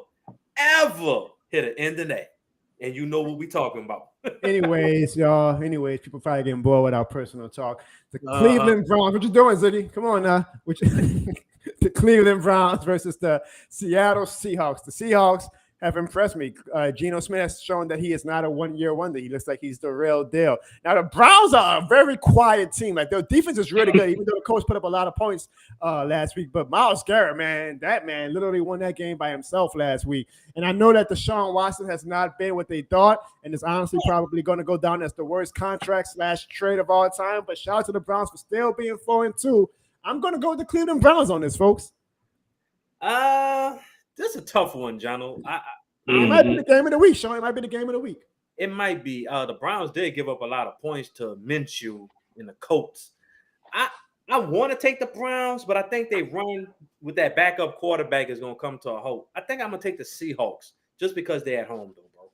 ever hit an end of that. And you know what we talking about. Anyways, y'all. Anyways, people probably getting bored with our personal talk. The Cleveland Browns. What you doing, Ziggy? Come on now. The Cleveland Browns versus the Seattle Seahawks. The Seahawks have impressed me. Geno Smith has shown that he is not a one-year wonder. He looks like he's the real deal. Now, the Browns are a very quiet team. Like, their defense is really good, even though the coach put up a lot of points last week. But Myles Garrett, man, that man literally won that game by himself last week. And I know that Deshaun Watson has not been what they thought and is honestly probably going to go down as the worst contract/trade of all time. But shout out to the Browns for still being 4-2. I'm going to go with the Cleveland Browns on this, folks. This is a tough one, Jono. It might be the game of the week, Sean. It might be the game of the week. It might be. The Browns did give up a lot of points to Minshew in the Colts. I want to take the Browns, but I think they run with that backup quarterback is going to come to a halt. I think I'm going to take the Seahawks just because they're at home, though, bro.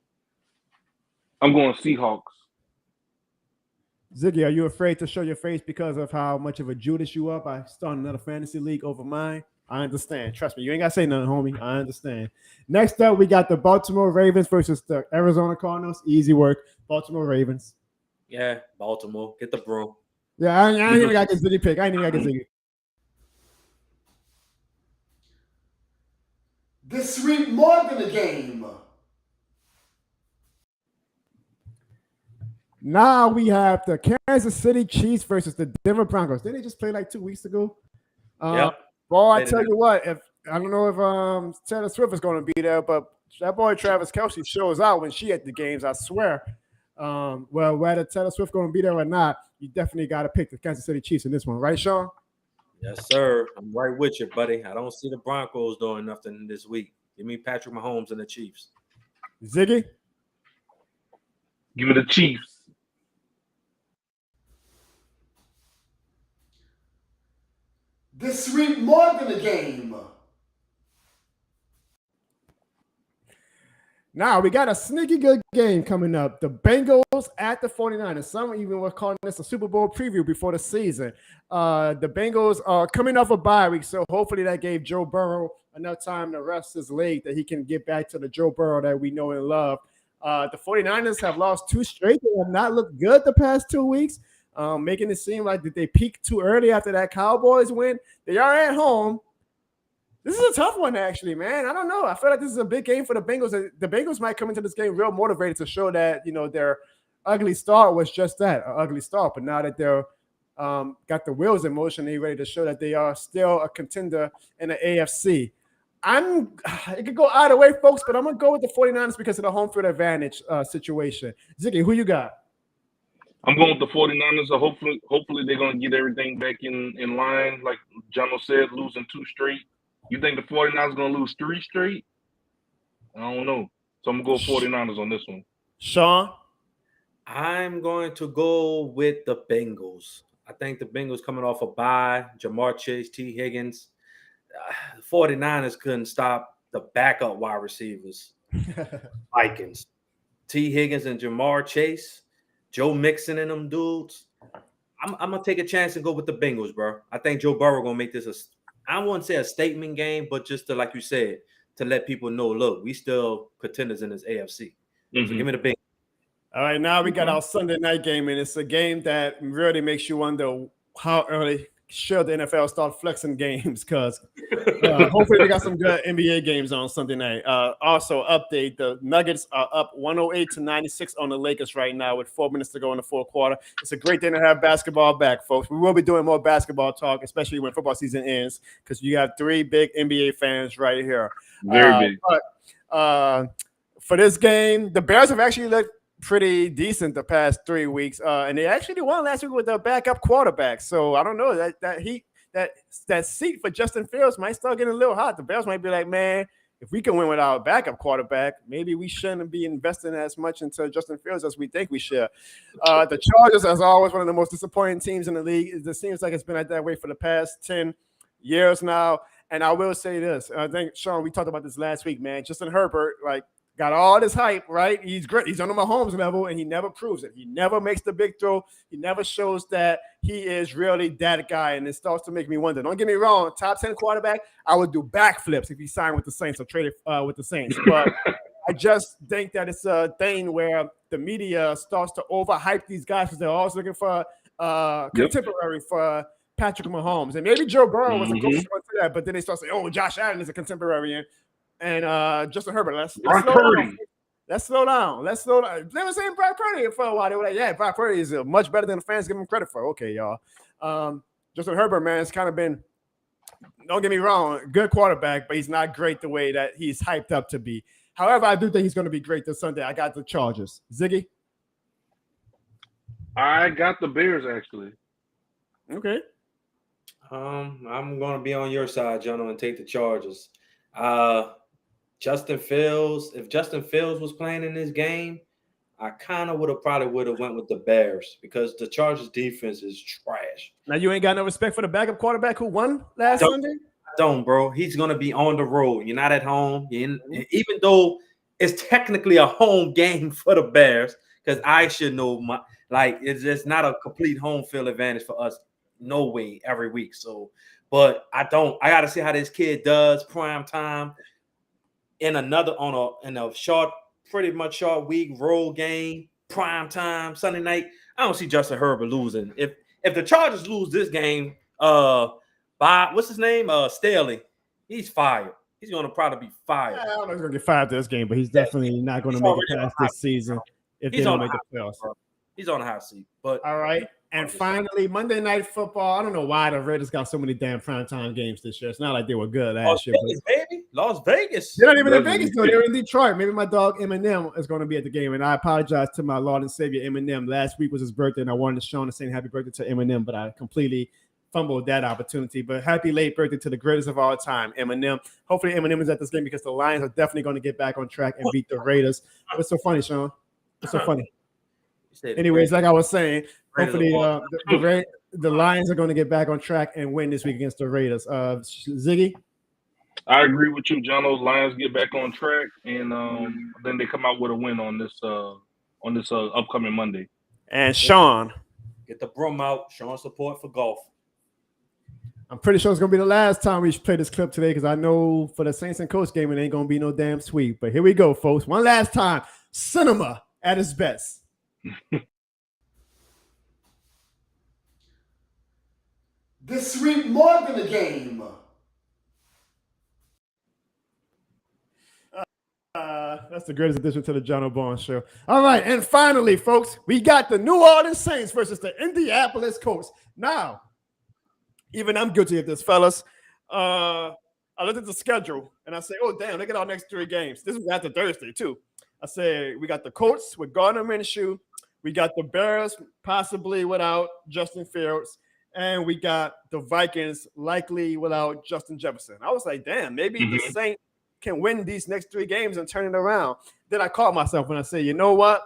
I'm going Seahawks. Ziggy, are you afraid to show your face because of how much of a Judas you are by starting another fantasy league over mine? I understand. Trust me. You ain't got to say nothing, homie. I understand. Next up, we got the Baltimore Ravens versus the Arizona Cardinals. Easy work. Baltimore Ravens. Yeah, Baltimore. Get the broom. Yeah, I ain't even got this Ziggy pick. I ain't even got this Ziggy. This sweet more than a game. Now we have the Kansas City Chiefs versus the Denver Broncos. Didn't they just play like 2 weeks ago? Yep. Boy, I tell you what, if I don't know if Taylor Swift is going to be there, but that boy Travis Kelce shows out when she at the games, I swear. Well, whether Taylor Swift going to be there or not, you definitely got to pick the Kansas City Chiefs in this one, right, Sean? Yes, sir. I'm right with you, buddy. I don't see the Broncos doing nothing this week. Give me Patrick Mahomes and the Chiefs. Ziggy? Give me the Chiefs. This sweet more than a game. Now we got a sneaky good game coming up. The Bengals at the 49ers. Some even were calling this a Super Bowl preview before the season. The Bengals are coming off a bye week, so hopefully that gave Joe Burrow enough time to rest his leg that he can get back to the Joe Burrow that we know and love. The 49ers have lost 2 straight. They have not looked good the past 2 weeks, making it seem like that they peaked too early after that Cowboys win. They are at home. This is a tough one, actually, man. I don't know. I feel like this is a big game for the Bengals. The Bengals might come into this game real motivated to show that, their ugly start was just that, an ugly start. But now that they're got the wheels in motion, they're ready to show that they are still a contender in the AFC. It could go either way, folks, but I'm going to go with the 49ers because of the home field advantage situation. Ziggy, who you got? I'm going with the 49ers. So hopefully they're going to get everything back in line. Like Jono said, losing 2 straight. You think the 49ers going to lose 3 straight? I don't know. So I'm going to go 49ers on this one. Sean? I'm going to go with the Bengals. I think the Bengals coming off a bye, Jamar Chase, T. Higgins. 49ers couldn't stop the backup wide receivers. Vikings. T. Higgins and Jamar Chase, Joe Mixon and them dudes. I'm going to take a chance and go with the Bengals, bro. I think Joe Burrow going to make this I wouldn't say a statement game, but just to, like you said, to let people know, look, we still contenders in this AFC. So give me the Bengals. All right, now we got our Sunday night game, and it's a game that really makes you wonder how early should the NFL start flexing games, because hopefully we got some good NBA games on Sunday night. Also, update, the Nuggets are up 108-96 on the Lakers right now with 4 minutes to go in the fourth quarter. It's a great day to have basketball back, folks. We will be doing more basketball talk, especially when football season ends, because you have 3 big NBA fans right here. Very big. But for this game, the Bears have actually looked pretty decent the past 3 weeks, and they actually won last week with their backup quarterback. So I don't know, that seat for Justin Fields might start getting a little hot. The Bears might be like, man, if we can win without a backup quarterback, maybe we shouldn't be investing as much into Justin Fields as we think we should. The Chargers, as always, one of the most disappointing teams in the league. It seems like it's been like that way for the past 10 years now. And I will say this, I think, Sean, we talked about this last week, man. Justin Herbert, got all this hype, right? He's great. He's on the Mahomes level, and he never proves it. He never makes the big throw. He never shows that he is really that guy, and it starts to make me wonder. Don't get me wrong, top 10 quarterback, I would do backflips if he signed with the Saints or traded with the Saints. But I just think that it's a thing where the media starts to overhype these guys because they're always looking for contemporary for Patrick Mahomes. And maybe Joe Burrow was a closest one to that, but then they start saying, oh, Josh Allen is a contemporary. And Justin Herbert, let's slow down. Let's slow down. They were saying Brock Purdy for a while. They were like, yeah, Brock Purdy is much better than the fans give him credit for. Okay, y'all. Justin Herbert, man, it's kind of been, don't get me wrong, good quarterback, but he's not great the way that he's hyped up to be. However, I do think he's going to be great this Sunday. I got the Chargers. Ziggy? I got the Bears, actually. Okay. I'm going to be on your side, Jono, and take the Chargers. Justin Fields, if Justin Fields was playing in this game, I kind of would have went with the Bears because the Chargers defense is trash. Now you ain't got no respect for the backup quarterback who won last Sunday? I don't, bro. He's going to be on the road. You're not at home. Even though it's technically a home game for the Bears, because I should know it's just not a complete home field advantage for us. No way every week. So, but I got to see how this kid does prime time in a pretty much short week road game, prime time, Sunday night. I don't see Justin Herbert losing. If the Chargers lose this game, what's his name? Staley, he's fired. He's going to probably be fired. I don't know if he's going to get fired this game, but he's definitely not going to make it past this season if they don't make the playoffs. He's on the hot seat. But all right. And finally, Monday Night Football. I don't know why the Raiders got so many damn primetime games this year. It's not like they were good last year. Las Vegas. They're not even in Vegas, though. They're in Detroit. Maybe my dog Eminem is going to be at the game. And I apologize to my Lord and Savior Eminem. Last week was his birthday, and I wanted to show him to sing happy birthday to Eminem, but I completely fumbled that opportunity. But happy late birthday to the greatest of all time, Eminem. Hopefully Eminem is at this game because the Lions are definitely going to get back on track and beat the Raiders. What's so funny, Sean? What's so funny? Anyways, like I was saying, hopefully the Lions are going to get back on track and win this week against the Raiders. Ziggy? I agree with you, John. Those Lions get back on track, and then they come out with a win on this upcoming Monday. And Sean? Get the broom out. Showing support for golf. I'm pretty sure it's going to be the last time we play this clip today because I know for the Saints and Colts game, it ain't going to be no damn sweep. But here we go, folks. One last time. Cinema at its best. This sweep more than a game. That's the greatest addition to the Jono Barnes show. All right, and finally, folks, we got the New Orleans Saints versus the Indianapolis Colts. Now, even I'm guilty of this, fellas. I looked at the schedule, and I say, oh, damn, look at our next 3 games. This was after Thursday, too. I said, we got the Colts with Gardner Minshew. We got the Bears possibly without Justin Fields, and we got the Vikings likely without Justin Jefferson. I was like, damn, maybe the Saints can win these next 3 games and turn it around. Then I caught myself when I say, you know what?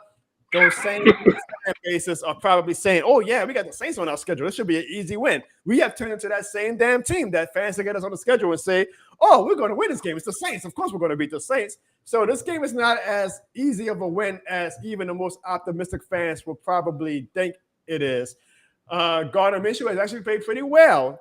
Those Saints fan bases are probably saying, oh, yeah, we got the Saints on our schedule. This should be an easy win. We have turned into that same damn team that fans look at us on the schedule and say, oh, we're going to win this game. It's the Saints. Of course, we're going to beat the Saints. So this game is not as easy of a win as even the most optimistic fans will probably think it is. Gardner Minshew has actually played pretty well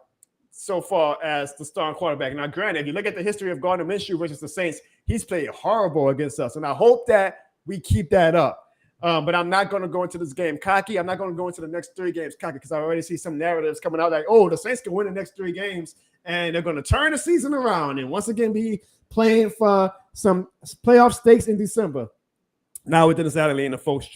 so far as the starting quarterback. Now, granted, if you look at the history of Gardner Minshew versus the Saints, he's played horrible against us. And I hope that we keep that up. But I'm not going to go into this game cocky. I'm not going to go into the next 3 games cocky because I already see some narratives coming out like, oh, the Saints can win the next 3 games and they're going to turn the season around and once again be playing for some playoff stakes in December. Now within this leading the folks,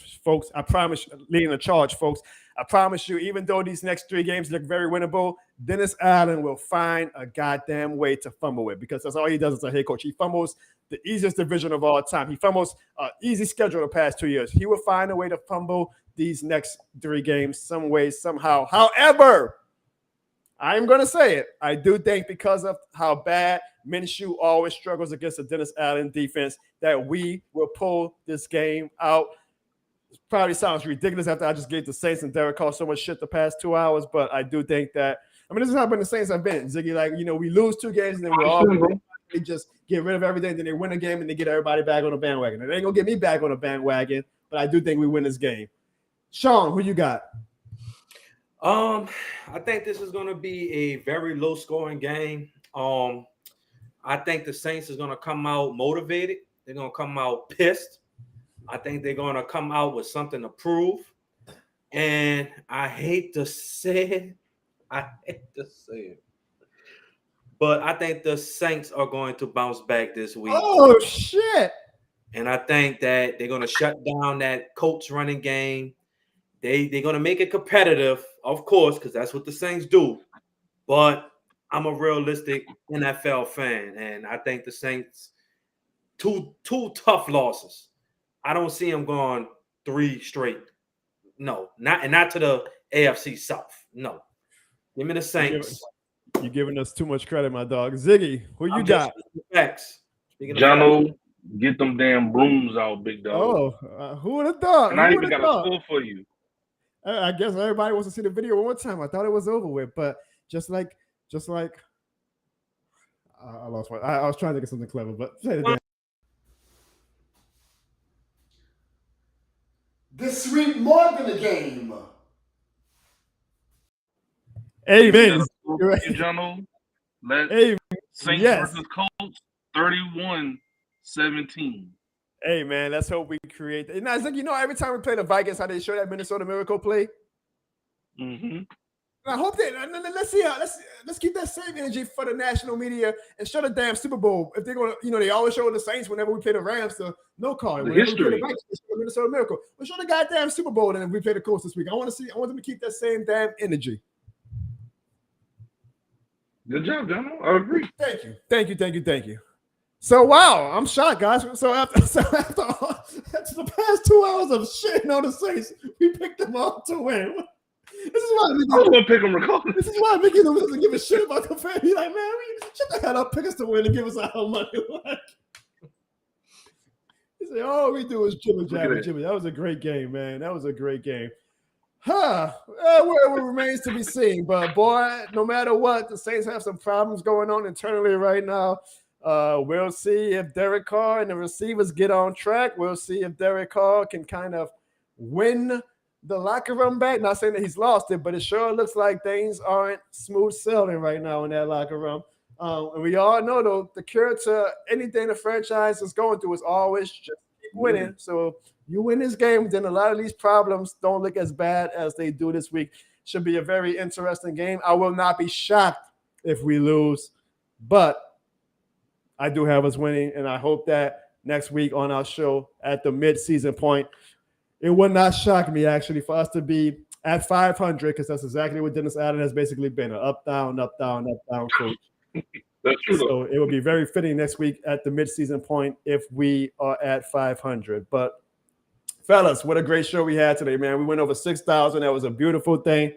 I promise, leading the charge, folks. I promise you, even though these next 3 games look very winnable, Dennis Allen will find a goddamn way to fumble it because that's all he does as a head coach. He fumbles the easiest division of all time. He fumbles an easy schedule the past 2 years. He will find a way to fumble these next 3 games some way, somehow. However, I'm going to say it. I do think because of how bad Minshew always struggles against the Dennis Allen defense that we will pull this game out. It probably sounds ridiculous after I just gave the Saints and Derek Carr so much shit the past 2 hours, but I do think that, I mean, this is how the Saints have been. Ziggy, like, you know, we lose 2 games and then we're all they just get rid of everything, then they win a game and they get everybody back on the bandwagon. And they ain't going to get me back on the bandwagon, but I do think we win this game. Sean, who you got? I think this is going to be a very low-scoring game. I think the Saints is going to come out motivated. They're going to come out pissed. I think they're going to come out with something to prove. And I hate to say it. But I think the Saints are going to bounce back this week. Oh, shit. And I think that they're going to shut down that Colts running game. They're going to make it competitive, of course, because that's what the Saints do. But I'm a realistic NFL fan, and I think the Saints, two tough losses. I don't see them going 3 straight. No, not to the AFC South. No. Give me the Saints. You're giving us too much credit, my dog. Ziggy, who you got? Jono, get them damn brooms out, big dog. Oh, who would have thought? And I even got a score for you. I guess everybody wants to see the video one more time. I thought it was over with, but just like I lost my. I was trying to get something clever, but say it again. This week more than a game. Amen. Jono. Saints versus Colts, 31-17. Hey man, let's hope we create that. Now, it's like, you know, every time we play the Vikings, how they show that Minnesota Miracle play. Mm-hmm. I hope that let's keep that same energy for the national media and show the damn Super Bowl. If they're gonna, you know, they always show the Saints whenever we play the Rams, the no call. The history. We play the Vikings, they show the Minnesota Miracle. We'll show the goddamn Super Bowl, and if we play the Colts this week, I want them to keep that same damn energy. Good job, Jono. I agree. Thank you. So wow, I'm shocked, guys. So after the past 2 hours of shitting on the Saints, we picked them all to win. This is why I was gonna pick them regardless. This is why Mickey doesn't give a shit about the fan. He's like, man, shut the hell up, pick us to win and give us our money. He said, all we do is jibber jabber. That was a great game, man. That was a great game. Well, it remains to be seen. But boy, no matter what, the Saints have some problems going on internally right now. We'll see if Derek Carr and the receivers get on track. We'll see if Derek Carr can kind of win the locker room back. Not saying that he's lost it, but it sure looks like things aren't smooth sailing right now in that locker room. And we all know, though, the cure to anything the franchise is going through is always just keep winning. So you win this game, then a lot of these problems don't look as bad as they do this week. Should be a very interesting game. I will not be shocked if we lose, but I do have us winning, and I hope that next week on our show at the mid-season point, it would not shock me, actually, for us to be at 500, because that's exactly what Dennis Allen has basically been, an up-down coach. That's true. So it would be very fitting next week at the mid-season point if we are at 500. But Fellas, what a great show we had today, man. We went over 6,000. That was a beautiful thing.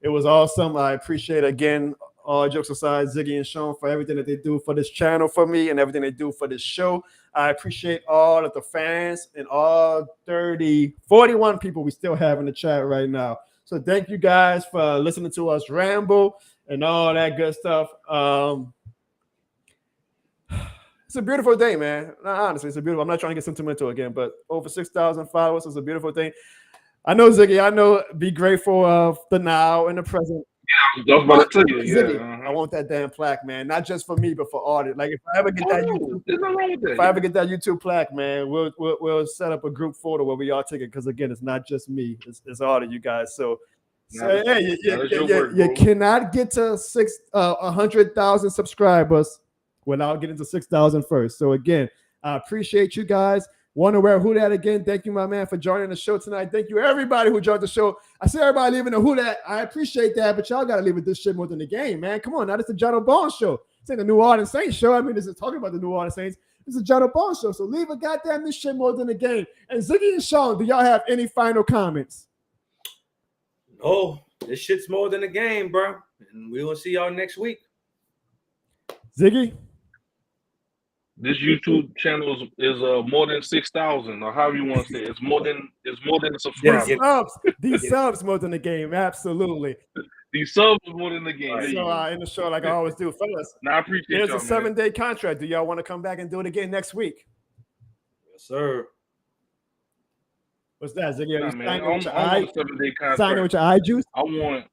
It was awesome. I appreciate, again, all jokes aside, Ziggy and Sean for everything that they do for this channel for me and everything they do for this show. I appreciate all of the fans and all 41 people we still have in the chat right now. So thank you guys for listening to us ramble and all that good stuff. It's a beautiful day, man. Honestly, it's a beautiful. I'm not trying to get sentimental again, but over 6,000 followers is a beautiful thing. I know, Ziggy. I know. Be grateful of the now and the present. Yeah, I was about to tell you. Ziggy, Yeah, I want that damn plaque, man. Not just for me, but for all it. Like if I ever get that YouTube plaque, man, we'll set up a group photo where we all take it. Because again, it's not just me; it's all of you guys. So hey, you cannot get to 100,000 subscribers without getting to 6,000 first. So again, I appreciate you guys. Want to wear Who Dat again. Thank you, my man, for joining the show tonight. Thank you, everybody who joined the show. I see everybody leaving the Who Dat. I appreciate that, but y'all got to leave with this shit more than the game, man. Come on, now this is the Jono Barnes show. This ain't the New Orleans Saints show. I mean, this is talking about the New Orleans Saints. This is the Jono Barnes show. So leave a goddamn this shit more than the game. And Ziggy and Sean, do y'all have any final comments? Oh, this shit's more than a game, bro. And we will see y'all next week. Ziggy? This YouTube channel is more than 6,000, or however you want to say it. It's more than a subscriber. These subs more than the game, absolutely. These subs is more than the game. So in the show, like I always do, fellas. Now I appreciate Here's y'all, a 7-day contract. Do y'all want to come back and do it again next week? Yes, sir. What's that, Ziggy? Are you I want a 7-day contract. Signing with your eye juice? I want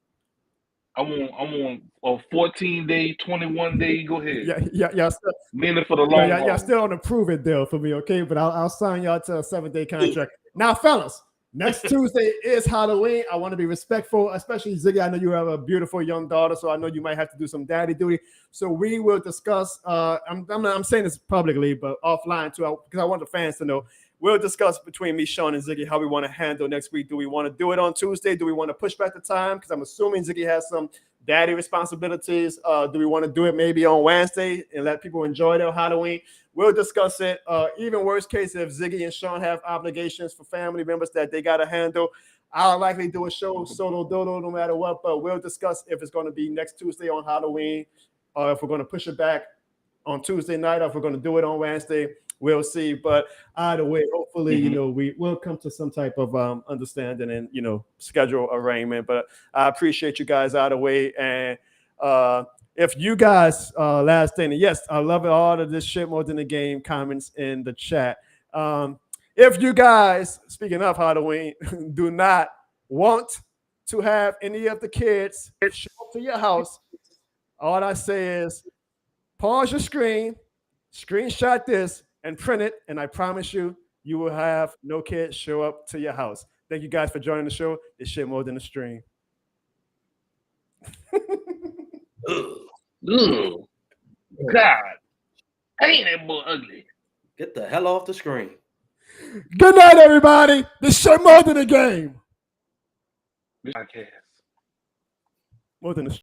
a 14-day, 21-day. Go ahead. Yeah. Meaning for the long haul. Y'all still on the prove it deal for me, okay? But I'll sign y'all to a 7-day contract. Now, fellas, next Tuesday is Halloween. I want to be respectful, especially Ziggy. I know you have a beautiful young daughter, so I know you might have to do some daddy duty. So we will discuss. I'm saying this publicly, but offline too, because I want the fans to know. We'll discuss between me, Sean, and Ziggy how we want to handle next week. Do we want to do it on Tuesday? Do we want to push back the time? Because I'm assuming Ziggy has some daddy responsibilities. Do we want to do it maybe on Wednesday and let people enjoy their Halloween? We'll discuss it. Even worst case, if Ziggy and Sean have obligations for family members that they got to handle, I'll likely do a show solo dolo no matter what. But we'll discuss if it's going to be next Tuesday on Halloween, or if we're going to push it back on Tuesday night, or if we're going to do it on Wednesday. We'll see, but either way, hopefully, we will come to some type of understanding and schedule arrangement. But I appreciate you guys either way. And if you guys, last thing, and yes, I love it, all of this shit more than the game. Comments in the chat. If you guys, speaking of Halloween, do not want to have any of the kids show up to your house, all I say is pause your screen, screenshot this, and print it, and I promise you, you will have no kids show up to your house. Thank you guys for joining the show. It's shit more than a stream. God, ain't that boy ugly? Get the hell off the screen. Good night, everybody. This shit more than a game. Podcast. More than a